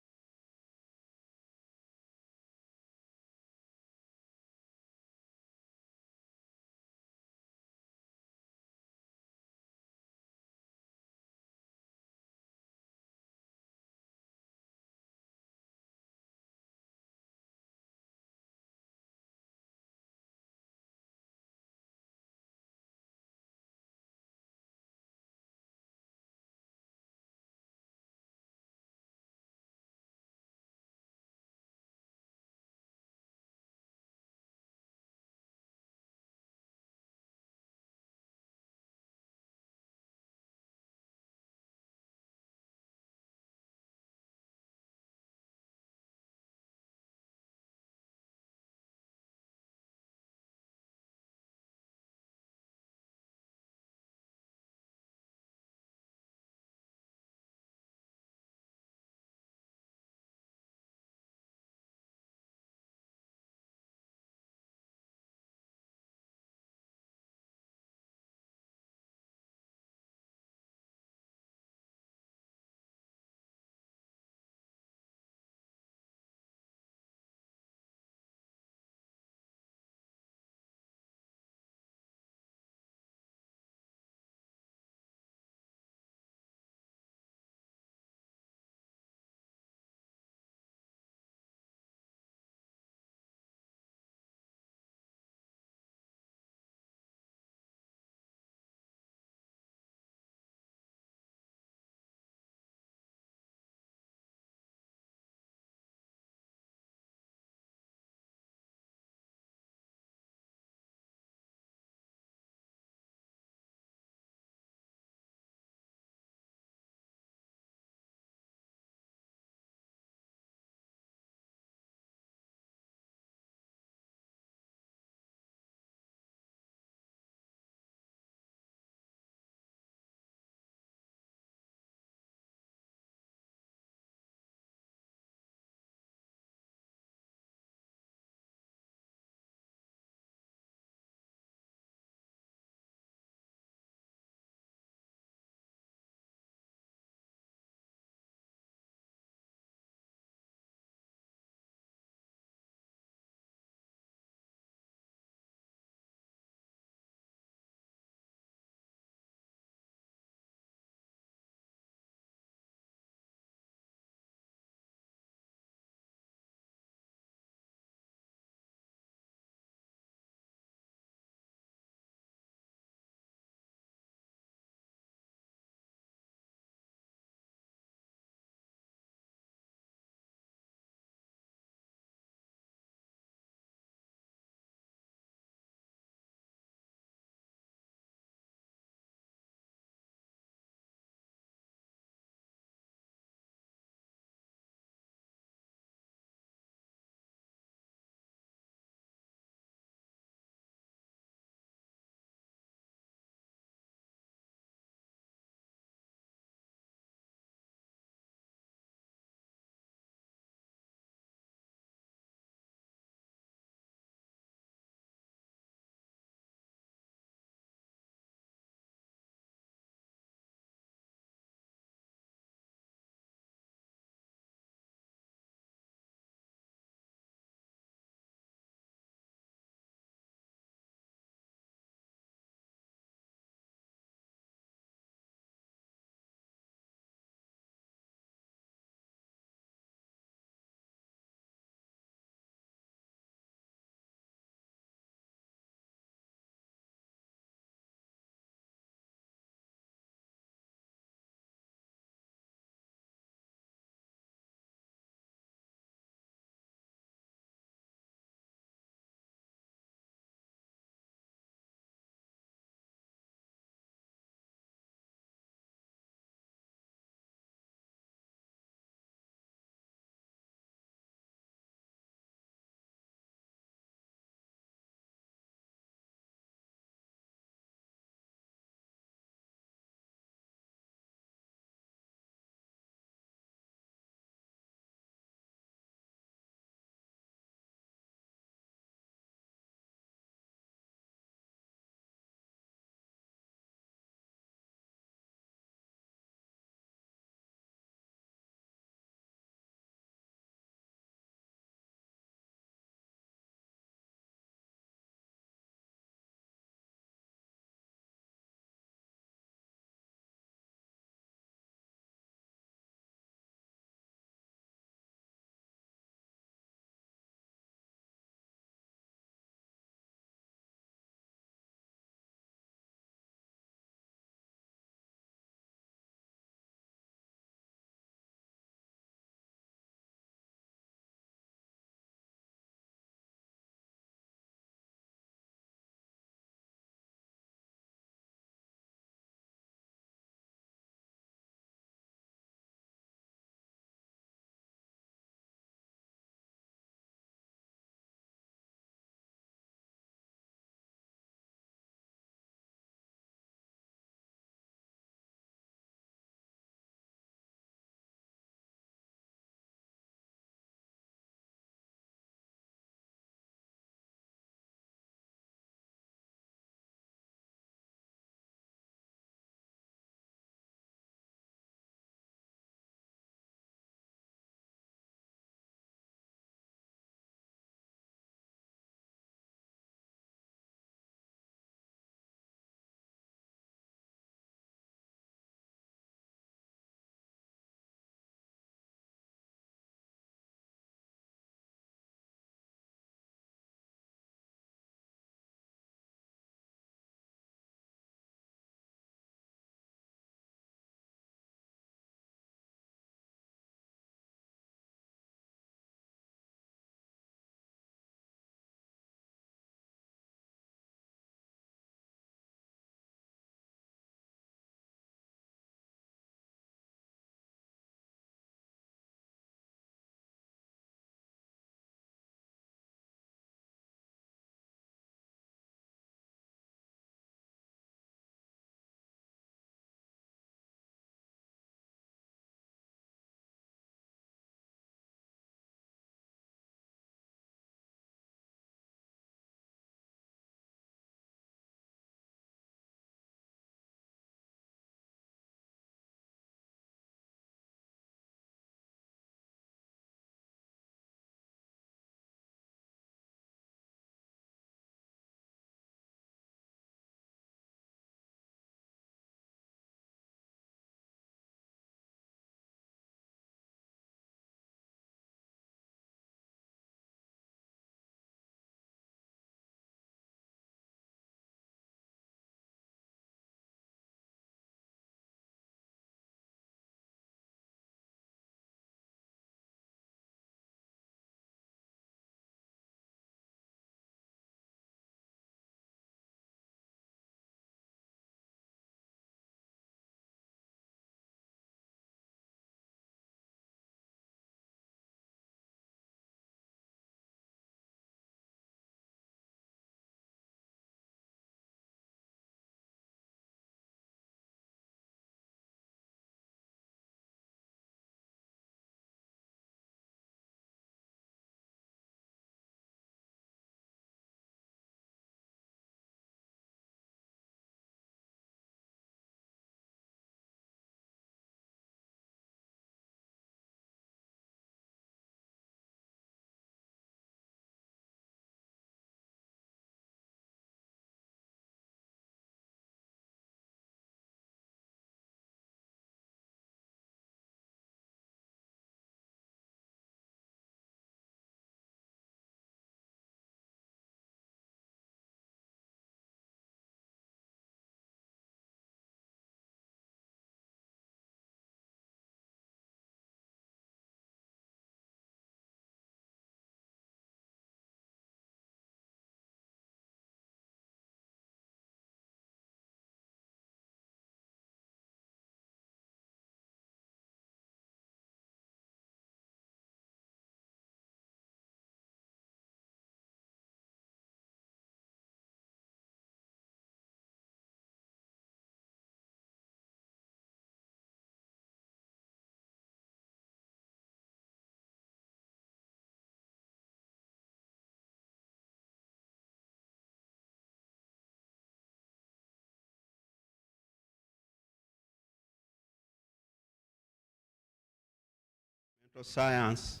Science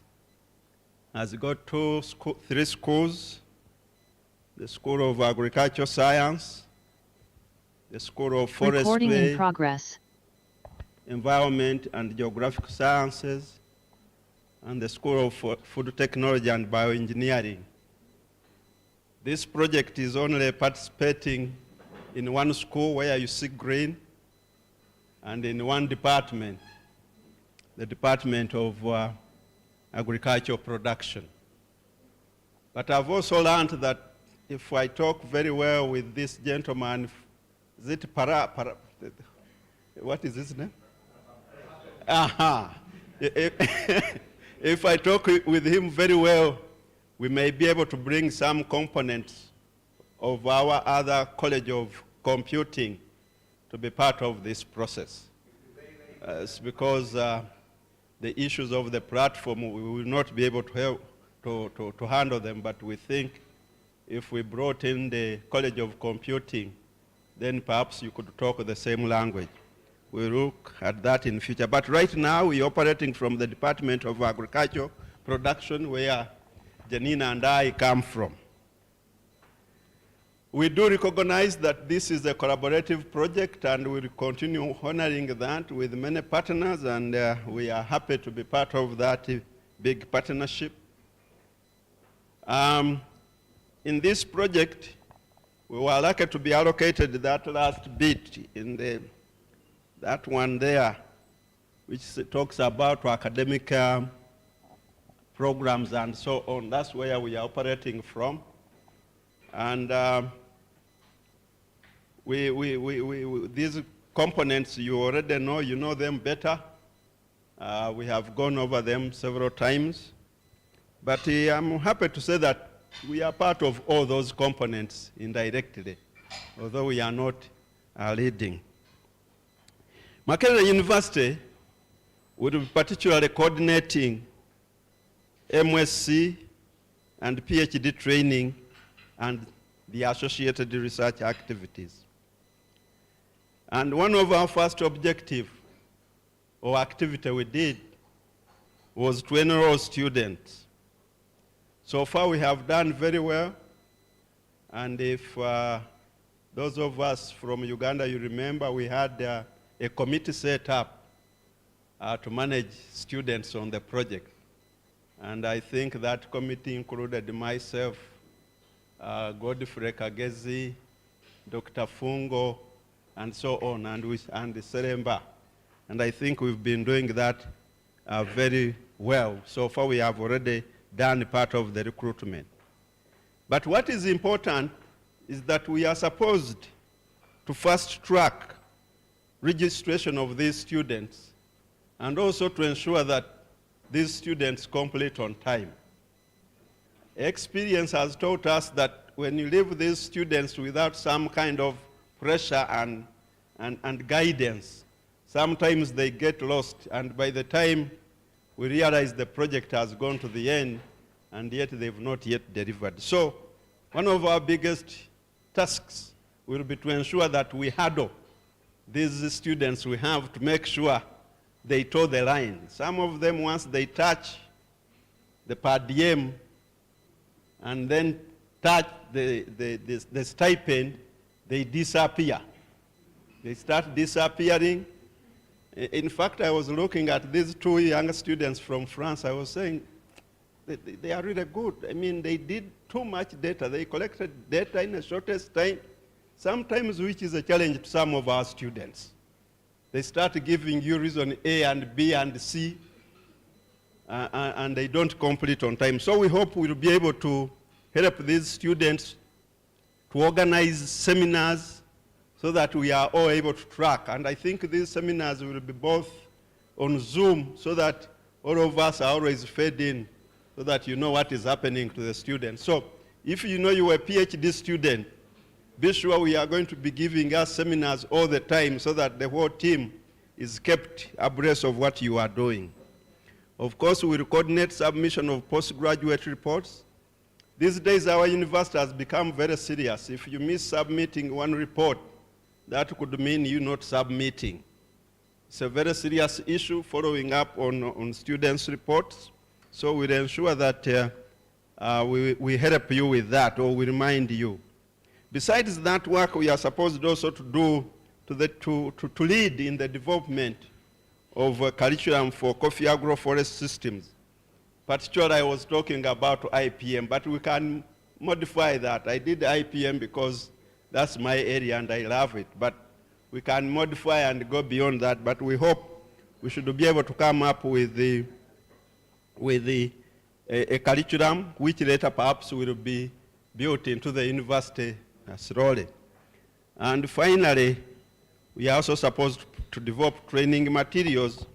has got three schools: the School of Agricultural Science, the School of Recording in Forestry, progress. Environment and Geographic Sciences, and the School of Food Technology and Bioengineering. This project is only participating in one school where you see green, and in one department, the Department of Agricultural Production. But I've also learned that if I talk very well with this gentleman, is it what is his name? Aha. If I talk with him very well, we may be able to bring some components of our other College of Computing to be part of this process. It's because the issues of the platform, we will not be able to help to handle them, but we think if we brought in the College of Computing, then perhaps you could talk the same language. We'll look at that in future. But right now, we're operating from the Department of Agriculture Production, where Janina and I come from. We do recognize that this is a collaborative project, and we'll continue honoring that with many partners, and we are happy to be part of that big partnership. In this project, we were lucky to be allocated that last bit in that one there, which talks about academic programs and so on. That's where we are operating from. And these components you already know, you know them better. We have gone over them several times. But I'm happy to say that we are part of all those components indirectly, although we are not leading. Makerere University will be particularly coordinating MSc and PhD training and the associated research activities. And one of our first objectives or activity we did was to enroll students. So far we have done very well, and if those of us from Uganda, you remember we had a committee set up to manage students on the project. And I think that committee included myself, Godfrey Kagezi, Dr. Fungo, and so on, and Seremba. And I think we've been doing that very well. So far we have already done part of the recruitment. But what is important is that we are supposed to fast track registration of these students and also to ensure that these students complete on time. Experience has taught us that when you leave these students without some kind of pressure and guidance, sometimes they get lost, and by the time we realize the project has gone to the end, and yet they've not yet delivered. So one of our biggest tasks will be to ensure that we handle these students we have to make sure they toe the line. Some of them, once they touch the per diem and then touch the stipend, they disappear. They start disappearing. In fact, I was looking at these two young students from France. I was saying, they are really good. I mean, they did too much data. They collected data in the shortest time, sometimes which is a challenge to some of our students. They start giving you reason A and B and C, and they don't complete on time. So we hope we'll be able to help these students to organize seminars so that we are all able to track. And I think these seminars will be both on Zoom so that all of us are always fed in so that you know what is happening to the students. So if you know you're a PhD student, be sure we are going to be giving us seminars all the time so that the whole team is kept abreast of what you are doing. Of course, we will coordinate submission of postgraduate reports. These days, our university has become very serious. If you miss submitting one report, that could mean you not submitting. It's a very serious issue following up on students' reports. So we'll ensure that we help you with that, or we remind you. Besides that work, we are supposed also to do to lead in the development of a curriculum for coffee agroforest systems. Particularly, I was talking about IPM, but we can modify that. I did IPM because that's my area and I love it, but we can modify and go beyond that, but we hope we should be able to come up with a curriculum which later perhaps will be built into the university slowly. And finally, we are also supposed to develop training materials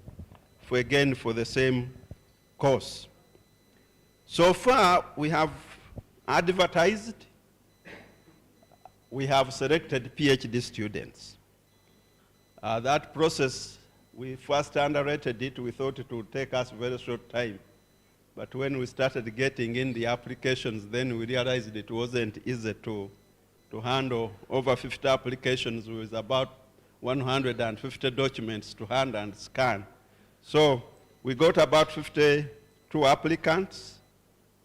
for the same course. So far, we have advertised, we have selected PhD students. That process, we first underrated it. We thought it would take us a very short time. But when we started getting in the applications, then we realized it wasn't easy to handle over 50 applications with about 150 documents to hand and scan. So we got about 52 applicants.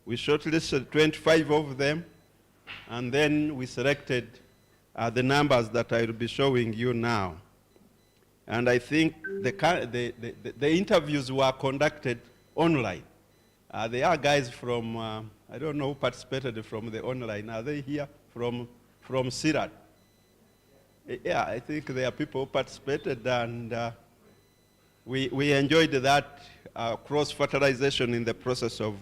We shortlisted 25 of them, and then we selected the numbers that I will be showing you now. And I think the interviews were conducted online. There are guys from, I don't know who participated from the online. Are they here? From CIRAD. Yeah, I think there are people who participated, and we enjoyed that cross-fertilization in the process of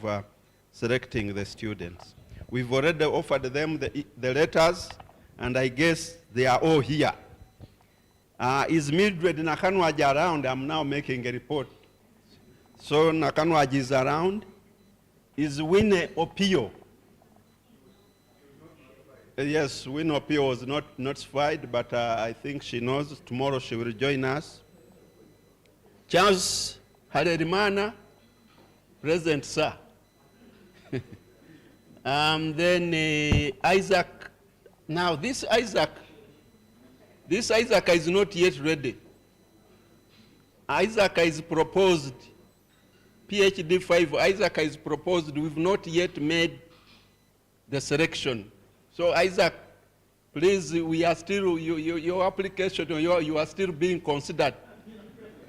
selecting the students. We've already offered them the letters, and I guess they are all here. Is Mildred Nakanwaji around? I'm now making a report. So Nakanwaji is around. Is Winnie Opio? Yes, Winnie Opio was not notified, but I think she knows. Tomorrow she will join us. Charles Harerimana, present, sir. Then Isaac. Now this Isaac is not yet ready. Isaac is proposed, PhD 5, Isaac is proposed. We've not yet made the selection. So Isaac, please, we are still, your application, you are still being considered.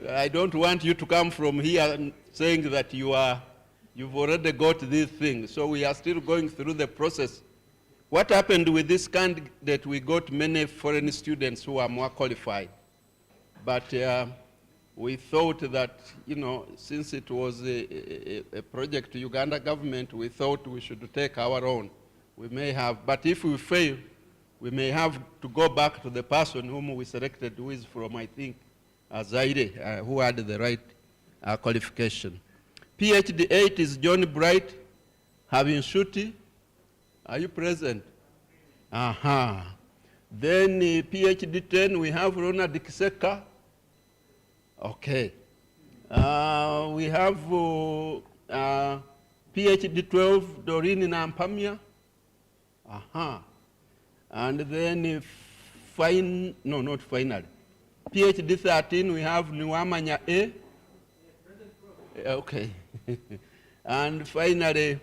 I don't want you to come from here saying that you've already got these things. So we are still going through the process. What happened with this candidate? We got many foreign students who are more qualified. But we thought that, since it was a project to Uganda government, we thought we should take our own. We may have, but if we fail, we may have to go back to the person whom we selected, who is from, I think, Zaire, who had the right qualification. PhD 8 is John Bright, having Shuti. Are you present? Then PhD 10, we have Ronald Kiseka. Okay. We have PhD 12, Doreen Nampamia. And then not final. PhD 13, we have Nwamanya A. Okay. And finally,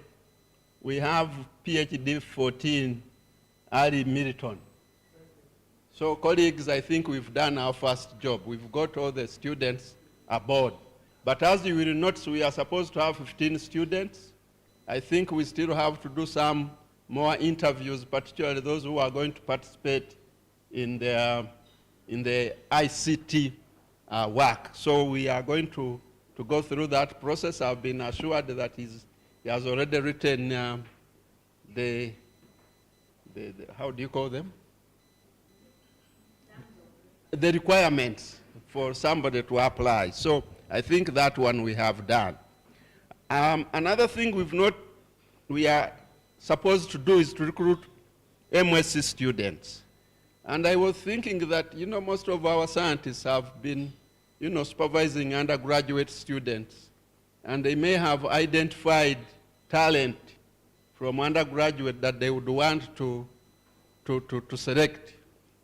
we have PhD 14, Ali Milton. So colleagues, I think we've done our first job. We've got all the students aboard. But as you will notice, we are supposed to have 15 students. I think we still have to do some more interviews, particularly those who are going to participate in the ICT work. So we are going to go through that process. I've been assured that he has already written the how do you call them? The requirements for somebody to apply. So I think that one we have done. Another thing we are supposed to do is to recruit Msc students. And I was thinking that, most of our scientists have been, supervising undergraduate students. And they may have identified talent from undergraduate that they would want to select.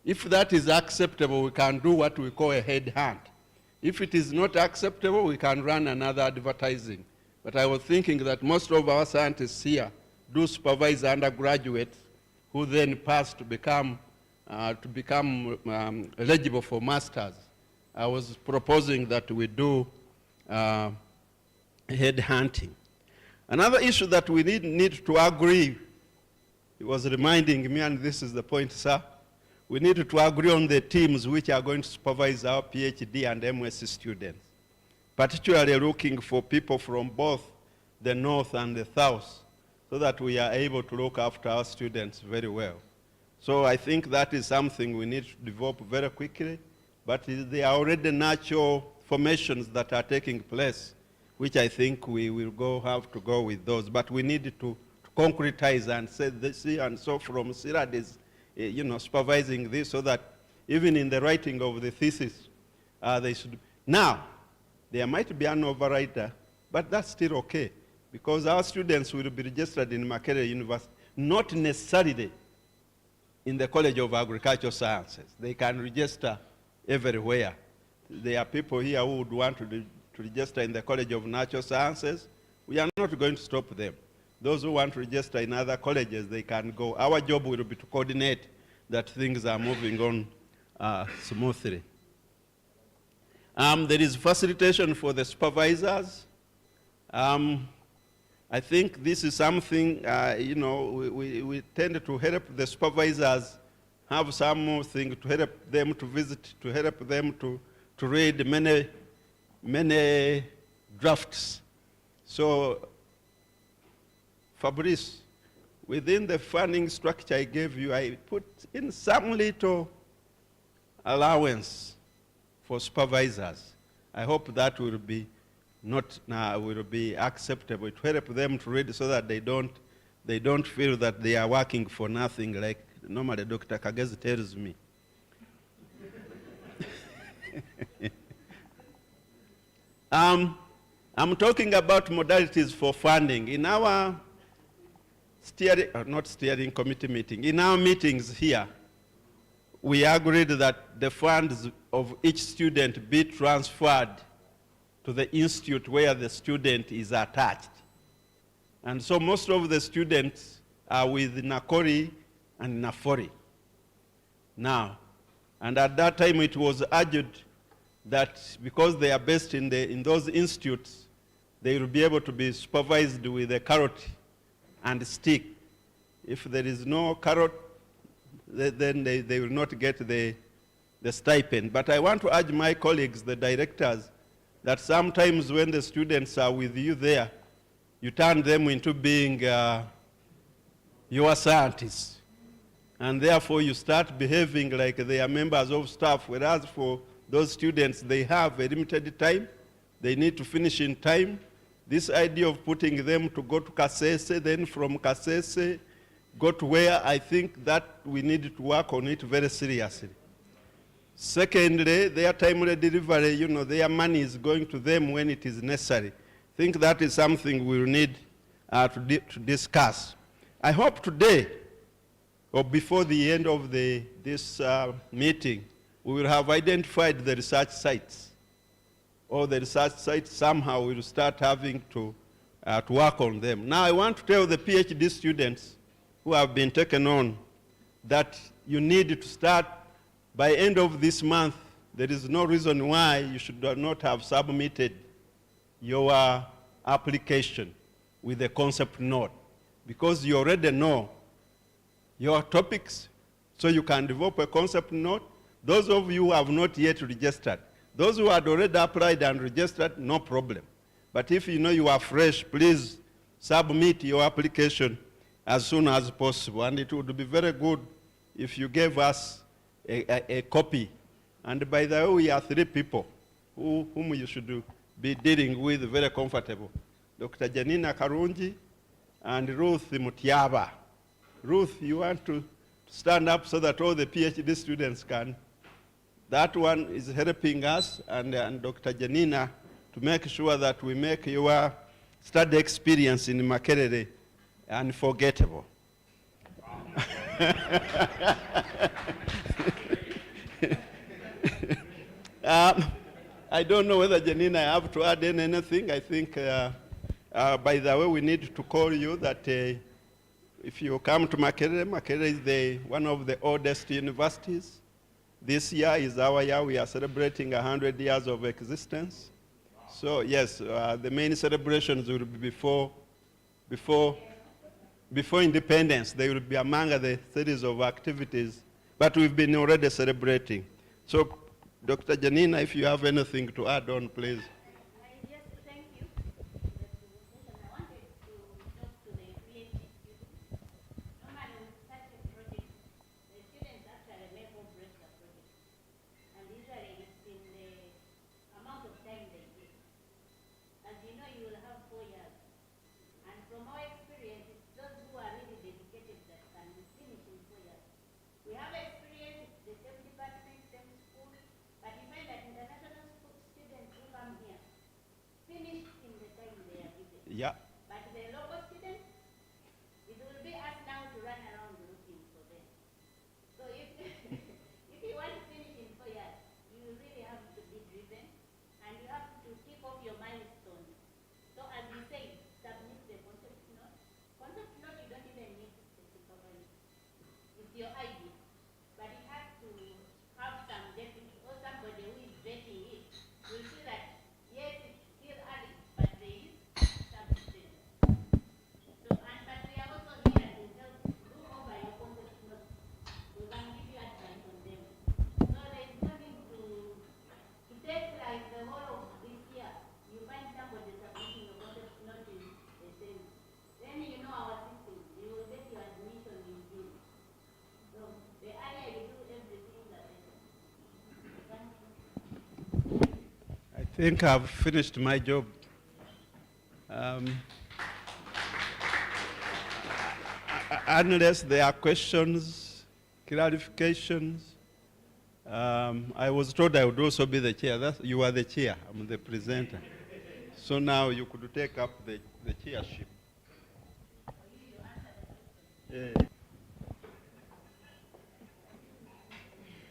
If that is acceptable, we can do what we call a headhunt. If it is not acceptable, we can run another advertising. But I was thinking that most of our scientists here do supervise undergraduates who then pass to become eligible for masters. I was proposing that we do head hunting. Another issue that we need to agree, he was reminding me, and this is the point, sir, we need to agree on the teams which are going to supervise our PhD and Msc students, particularly looking for people from both the north and the south, so that we are able to look after our students very well. So I think that is something we need to develop very quickly, but there are already natural formations that are taking place, which I think we will have to go with those. But we need to concretize and say this, and so from CIRAD is supervising this, so that even in the writing of the thesis, they should. Now, there might be an overrider, but that's still okay, because our students will be registered in Makerere University, not necessarily in the College of Agricultural Sciences. They can register everywhere. There are people here who would want to register in the College of Natural Sciences. We are not going to stop them. Those who want to register in other colleges, they can go. Our job will be to coordinate that things are moving on smoothly. There is facilitation for the supervisors. I think this is something, we tend to help the supervisors have something to help them to visit, to help them to read many drafts. So, Fabrice, within the funding structure I gave you, I put in some little allowance for supervisors. I hope that will be will be acceptable to help them to read, so that they don't feel that they are working for nothing, like normally Dr. Kagezi tells me. I'm talking about modalities for funding. In our steering committee meeting, in our meetings here, we agreed that the funds of each student be transferred to the institute where the student is attached. And so most of the students are with Nakori and Nafori now. And at that time it was argued that because they are based in those institutes, they will be able to be supervised with a carrot and stick. If there is no carrot, then they will not get the stipend. But I want to urge my colleagues, the directors, that sometimes when the students are with you there, you turn them into being your scientists. And therefore you start behaving like they are members of staff, whereas for those students, they have a limited time. They need to finish in time. This idea of putting them to go to Kasese, then from Kasese, go to where, I think that we need to work on it very seriously. Secondly, their timely delivery, their money is going to them when it is necessary. I think that is something we'll need to discuss. I hope today, or before the end of this meeting, we will have identified the research sites. Or the research sites somehow will start having to work on them. Now I want to tell the PhD students who have been taken on that you need to start by end of this month. There is no reason why you should not have submitted your application with a concept note, because you already know your topics, so you can develop a concept note. Those of you who have not yet registered, those who had already applied and registered, no problem. But if you know you are fresh, please submit your application as soon as possible. And it would be very good if you gave us a copy. And by the way, we are 3 people whom you should be dealing with very comfortable. Dr. Janina Karunji and Ruth Mutiaba. Ruth, you want to stand up so that all the PhD students can. That one is helping us, and Dr. Janina, to make sure that we make your study experience in Makerere unforgettable. I don't know whether Janina have to add in anything. I think, by the way, we need to call you that if you come to Makerere, Makerere is one of the oldest universities. This year is our year. We are celebrating 100 years of existence. So yes, the main celebrations will be before independence. They will be among the series of activities, but we've been already celebrating. So, Dr. Janina, if you have anything to add on, please. Yeah. But the local students, it will be us now to run around looking for them. So if, if you want to finish in 4 years, you really have to be driven and you have to tick off your milestones. So as you say, submit the concept note. Concept note you don't even need to specify. It's your idea. But it has to have some deputy or somebody who is vetting it. Will see that, yes, it's still early, but there is I think I've finished my job. Unless there are questions, clarifications, I was told I would also be the chair. You are the chair, I'm the presenter. So now you could take up the chairship.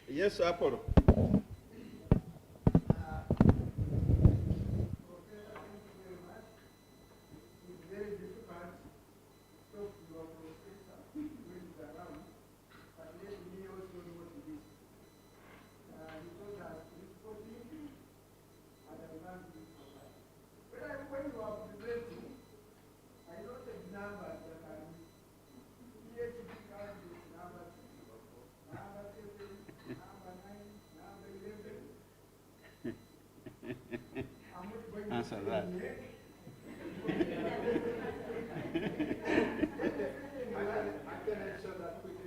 Yes, Apollo. Answer that.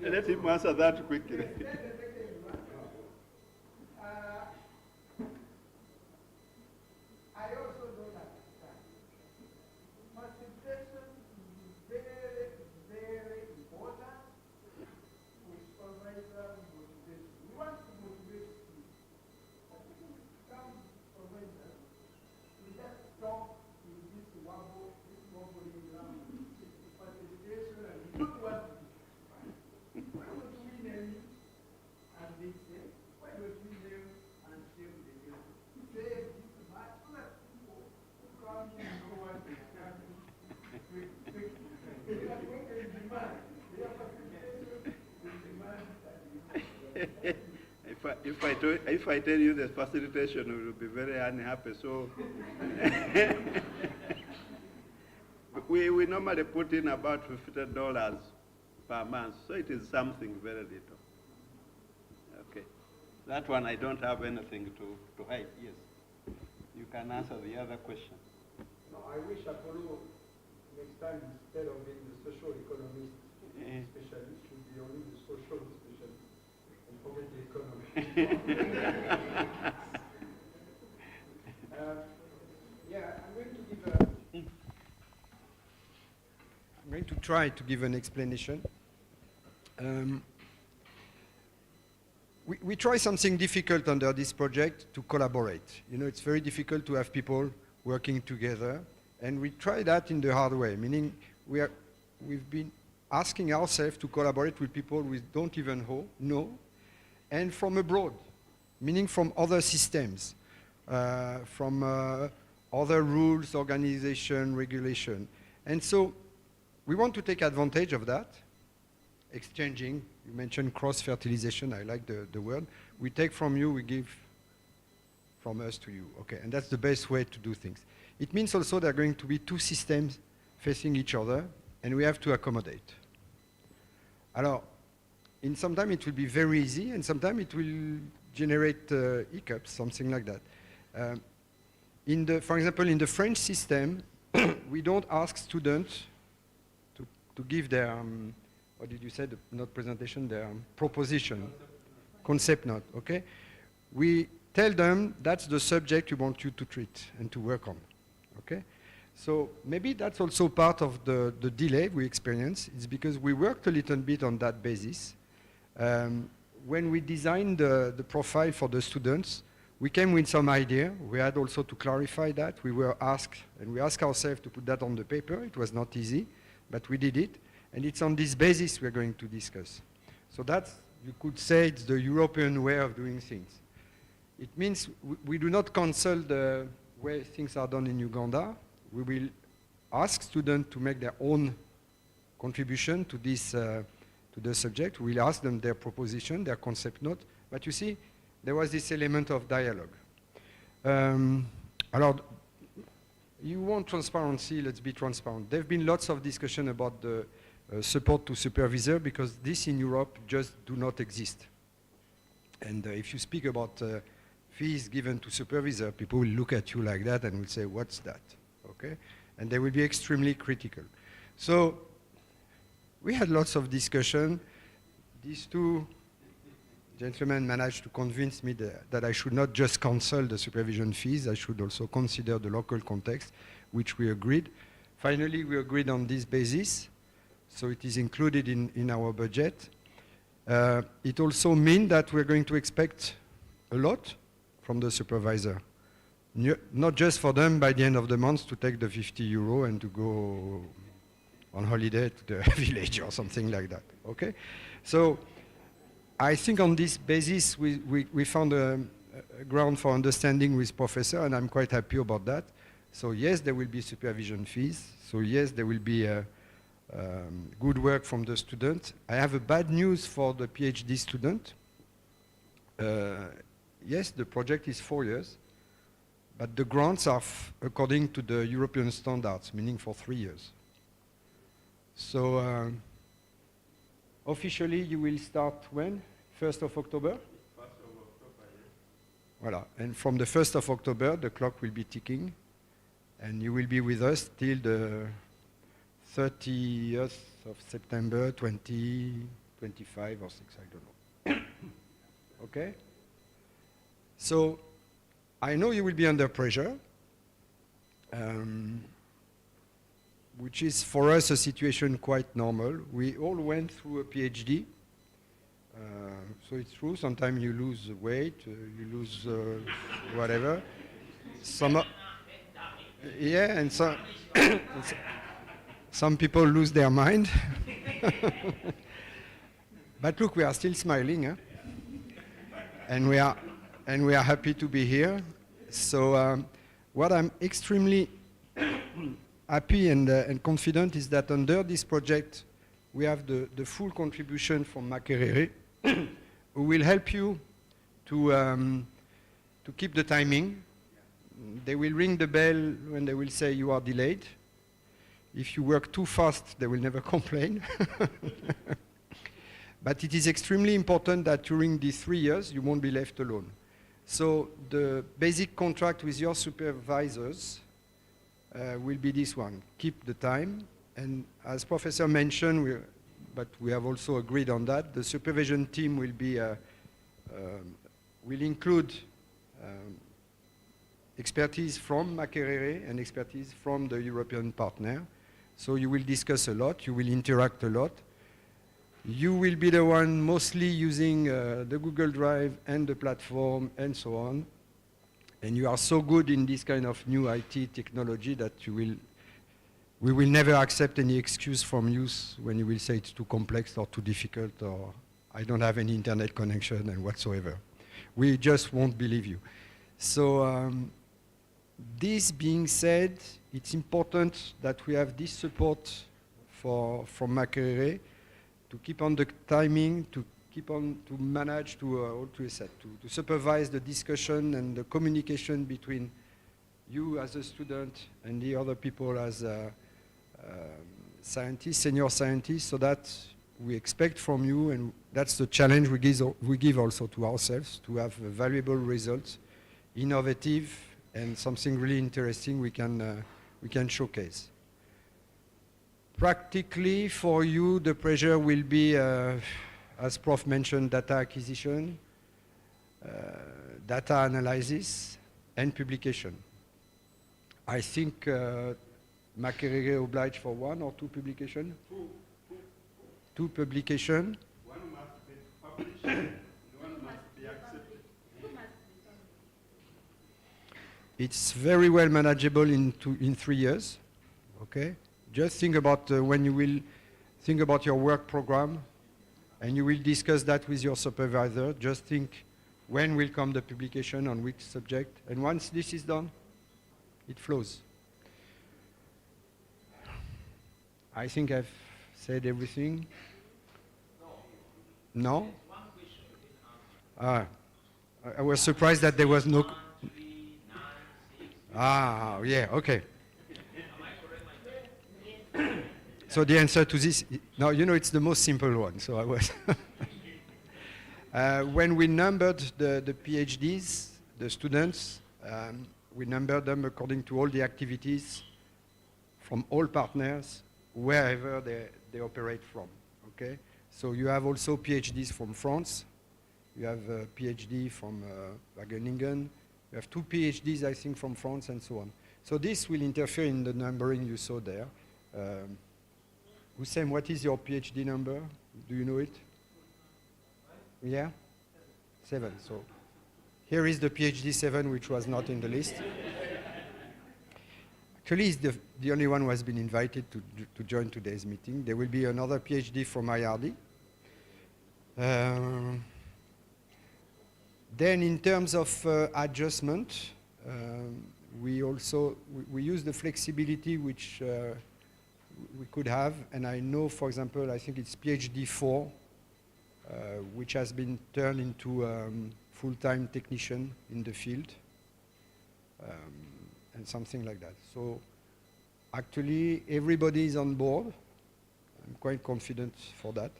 Let him answer that quickly. I also know that facilitation is very, very important with supervisor motivation. We want to motivate students. But if we become supervisors, we just stop in this wobbling around. Facilitation, and we don't want to be fine. Why don't we name it? And they say, why don't we name and share the game? Say this much so that people who come in know what they can do. They are going to demand. They are facilitation, they demand that If I tell you the facilitation, we will be very unhappy. So we normally put in about $50 per month, so it is something very little. Okay, that one I don't have anything to hide. Yes, you can answer the other question. No, I wish Apollo next time instead of being the social economist specialist should be only the social specialist and forget the economy. I'm going to try to give an explanation. We try something difficult under this project to collaborate. You know, it's very difficult to have people working together, and we try that in the hard way, meaning we've been asking ourselves to collaborate with people we don't even know, and from abroad, meaning from other systems. from other rules, organization, regulation. And so we want to take advantage of that, exchanging. You mentioned cross-fertilization, I like the word. We take from you, we give from us to you. Okay, and that's the best way to do things. It means also there are going to be two systems facing each other, and we have to accommodate. Alors, in sometimes it will be very easy, and sometimes it will generate hiccups, something like that. For example, in the French system, we don't ask students to give their, what did you say, not presentation, their proposition, concept note, okay? We tell them that's the subject we want you to treat and to work on, okay? So maybe that's also part of the delay we experience. It's because we worked a little bit on that basis. When we designed the profile for the students, we came with some idea. We had also to clarify that. We were asked, and we asked ourselves to put that on the paper. It was not easy, but we did it. And it's on this basis we're going to discuss. So that's, you could say, it's the European way of doing things. It means we do not cancel the way things are done in Uganda. We will ask students to make their own contribution to this, to the subject. We'll ask them their proposition, their concept note. But you see, there was this element of dialogue. Alors, you want transparency, let's be transparent. There have been lots of discussion about the support to supervisor because this in Europe just do not exist. And if you speak about fees given to supervisor, people will look at you like that and will say, what's that? Okay? And they will be extremely critical. So we had lots of discussion. These two gentlemen managed to convince me that I should not just cancel the supervision fees, I should also consider the local context, which we agreed. Finally, we agreed on this basis, so it is included in our budget. It also means that we're going to expect a lot from the supervisor. Not just for them by the end of the month to take the 50 euro and to go on holiday to the village or something like that, okay? So I think on this basis we found a ground for understanding with professor, and I'm quite happy about that. So yes, there will be supervision fees. So yes, there will be good work from the student. I have a bad news for the PhD student. Yes, the project is 4 years. But the grants are according to the European standards, meaning for 3 years. So officially you will start when? 1st of October? 1st of October, yes. Voilà. And from the 1st of October, the clock will be ticking. And you will be with us till the 30th of September 2025 or 6, I don't know. Okay? So I know you will be under pressure, which is for us a situation quite normal. We all went through a PhD, so it's true. Sometimes you lose weight, you lose whatever. Yeah, and some people lose their mind. But look, we are still smiling, huh? And we are happy to be here. So what I'm extremely happy and confident is that under this project, we have the full contribution from Makerere, who will help you to keep the timing. They will ring the bell when they will say you are delayed. If you work too fast, they will never complain. But it is extremely important that during these 3 years, you won't be left alone. So the basic contract with your supervisors will be this one. Keep the time. And as Professor mentioned, but we have also agreed on that, the supervision team will be will include expertise from Makerere and expertise from the European partner. So you will discuss a lot, you will interact a lot. You will be the one mostly using the Google Drive and the platform and so on. And you are so good in this kind of new IT technology that we will never accept any excuse from you when you will say it's too complex or too difficult or I don't have any internet connection and whatsoever. We just won't believe you. So this being said, it's important that we have this support from Makerere to keep on the timing, to keep on to manage to supervise the discussion and the communication between you as a student and the other people as scientists, senior scientists, so that we expect from you, and that's the challenge we give also to ourselves, to have valuable results, innovative, and something really interesting we can showcase. Practically for you, the pressure will be, as Prof mentioned, data acquisition, data analysis, and publication. I think Makerere obliged for 1 or 2 publications? Two publications. One must be published, and one must be accepted. It's very well manageable in 3 years. Okay. Just think about when you will think about your work program, and you will discuss that with your supervisor. Just think when will come the publication on which subject, and once this is done, it flows. I think I've said everything. No? I was surprised that there was no. Yeah, okay. So the answer to this, now you know it's the most simple one. So I was. When we numbered the PhDs, the students, we numbered them according to all the activities from all partners, wherever they operate from. Okay. So you have also PhDs from France. You have a PhD from Wageningen. You have 2 PhDs, I think, from France, and so on. So this will interfere in the numbering you saw there. Hussein, what is your PhD number? Do you know it? Yeah? 7. So here is the PhD 7, which was not in the list. Actually, he's the only one who has been invited to join today's meeting. There will be another PhD from IRD. Then in terms of adjustment, we use the flexibility which we could have, and I know, for example, I think it's PhD 4, which has been turned into full-time technician in the field, and something like that. So actually, everybody is on board. I'm quite confident for that.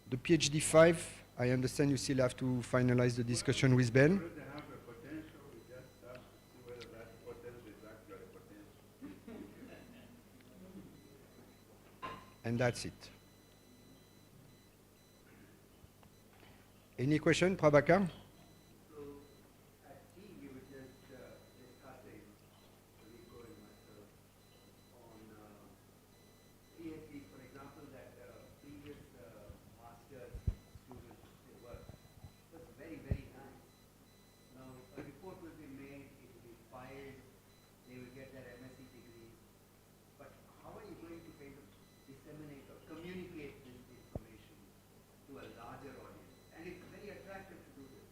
The PhD 5, I understand you still have to finalize the discussion with Ben. They have a potential, we just have to see whether that potential is actually potential. And that's it. Any question, Prabhakar? So at team, you were just discussing, Rico and myself, on PhD, for example, that previous master's students, they work. It was very, very nice. Now, a report will be made, it will be filed, they will get their MSc degrees. But how are you going to kind of disseminate or communicate this information to a larger audience? And it's very attractive to do this.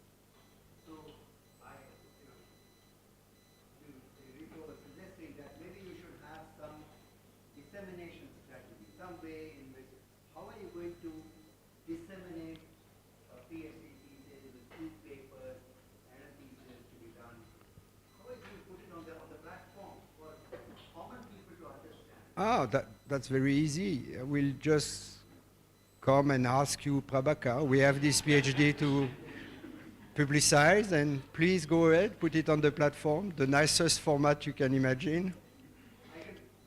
So Rico was suggesting that maybe you should have some dissemination strategy, some way in which, how are you going to disseminate a PhD thesis with 2 papers and a thesis to be done? How are you going to put it on the platform for common people to understand? That's very easy. We'll just come and ask you, Prabhakar, we have this PhD to publicize, and please go ahead, put it on the platform, the nicest format you can imagine.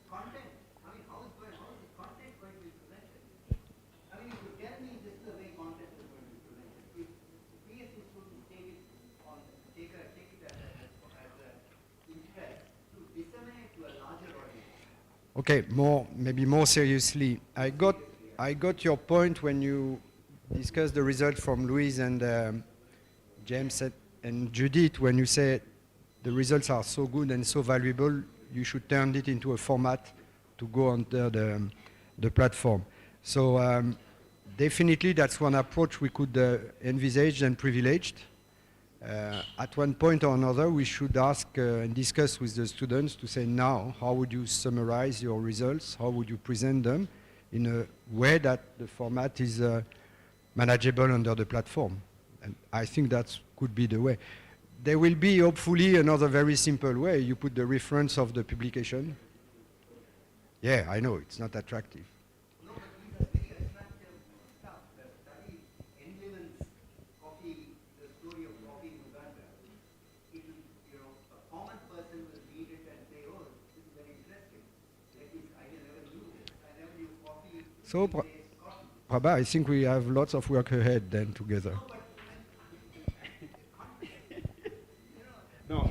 Content. I mean, how is the content going to be presented? I mean, you could tell me this is the way content is going to be presented. If PhD students take it as an interest to disseminate to a larger audience. Okay, maybe more seriously. I got your point when you discussed the result from Louise and James and Judith, when you say the results are so good and so valuable, you should turn it into a format to go under the platform. So definitely that's one approach we could envisage and privileged. At one point or another, we should ask and discuss with the students to say now, how would you summarize your results? How would you present them in a way that the format is manageable under the platform? And I think that could be the way. There will be hopefully another very simple way. You put the reference of the publication. Yeah, I know, it's not attractive. No, but these are very attractive stuff. The study enlivens coffee, the story of coffee in Uganda. It will, you know, a common person will read it and say, oh, this is very interesting. Like this, I never knew this. I never knew coffee. So, Prabha, I think we have lots of work ahead then together. No,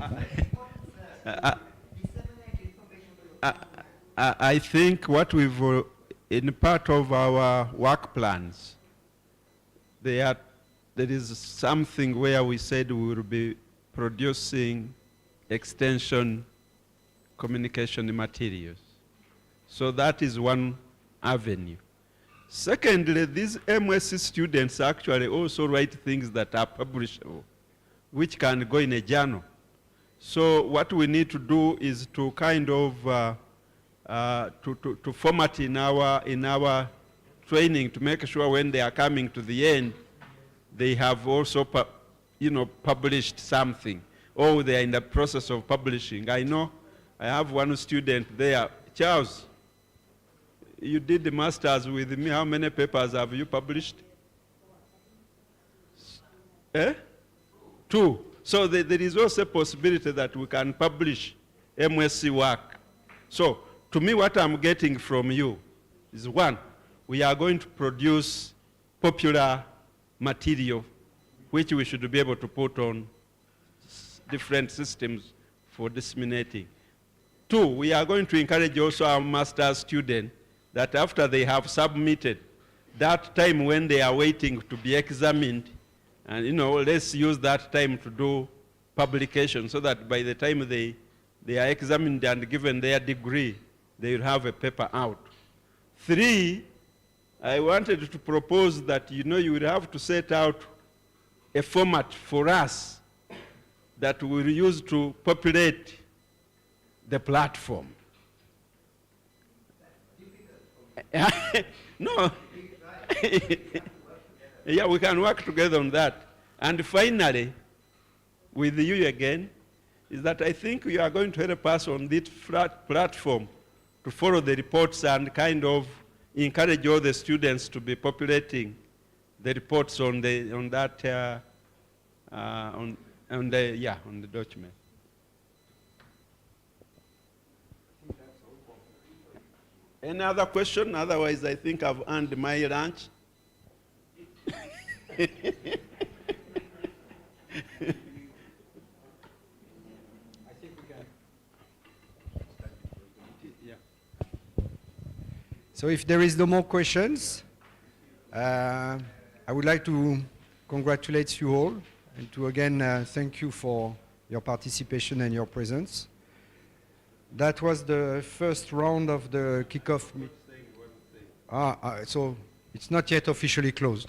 I think what we've, in part of our work plans, there is something where we said we will be producing extension communication materials. So that is one avenue. Secondly, these Msc students actually also write things that are publishable, which can go in a journal. So what we need to do is to kind of to format in our training to make sure when they are coming to the end, they have also published something, or they are in the process of publishing. I know I have one student there, Charles. You did the masters with me. How many papers have you published? 2. So there is also a possibility that we can publish MSc work. So to me, what I'm getting from you is, 1, we are going to produce popular material which we should be able to put on different systems for disseminating. 2, we are going to encourage also our master's students that after they have submitted, that time when they are waiting to be examined, and let's use that time to do publication so that by the time they are examined and given their degree, they will have a paper out. 3, I wanted to propose that you would have to set out a format for us that we will use to populate the platform. No. Yeah, we can work together on that. And finally, with you again, is that I think you are going to help us on this platform to follow the reports and kind of encourage all the students to be populating the reports on the document. Any other question? Otherwise, I think I've earned my lunch. So if there is no more questions, I would like to congratulate you all and to again thank you for your participation and your presence. That was the first round of the kickoff meeting. So it's not yet officially closed.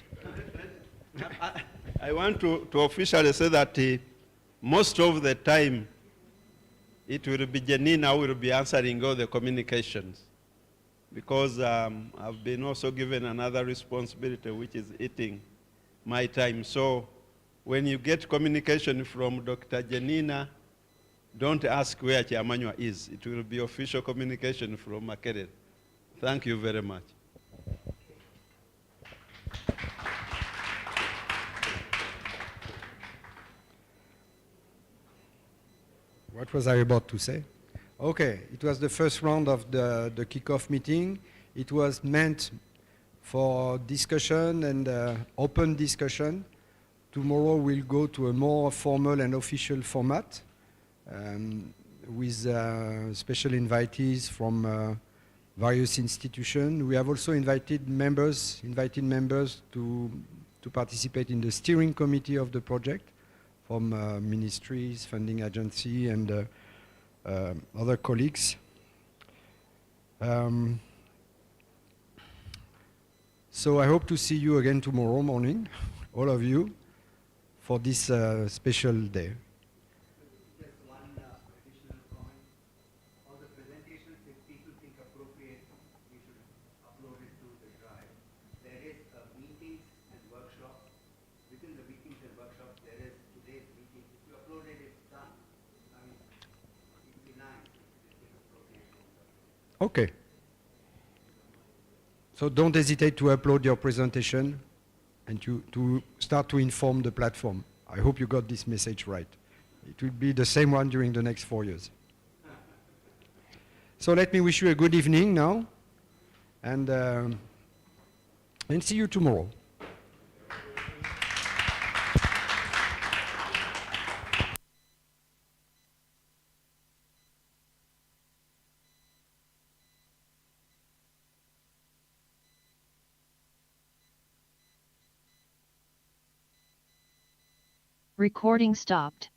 I want to officially say that most of the time it will be Janina who will be answering all the communications, because I've been also given another responsibility which is eating my time. So when you get communication from Dr. Janina, don't ask where Chiamanywa is. It will be official communication from Makerere. Thank you very much. What was I about to say? Okay, it was the first round of the kickoff meeting. It was meant for discussion and open discussion. Tomorrow we'll go to a more formal and official format with special invitees from various institutions. We have also invited members to participate in the steering committee of the project from ministries, funding agency, and other colleagues. So I hope to see you again tomorrow morning, all of you, for this special day. Just one additional comment. All the presentations, if people think appropriate, we should upload it to the drive. There is meetings and workshops. Within the meetings and workshops, there is today's meeting. If you upload it, it's done. I mean, it would be nice if you think appropriate. Okay. So don't hesitate to upload your presentation and to start to inform the platform. I hope you got this message right. It will be the same one during the next 4 years. So let me wish you a good evening now, and see you tomorrow. Recording stopped.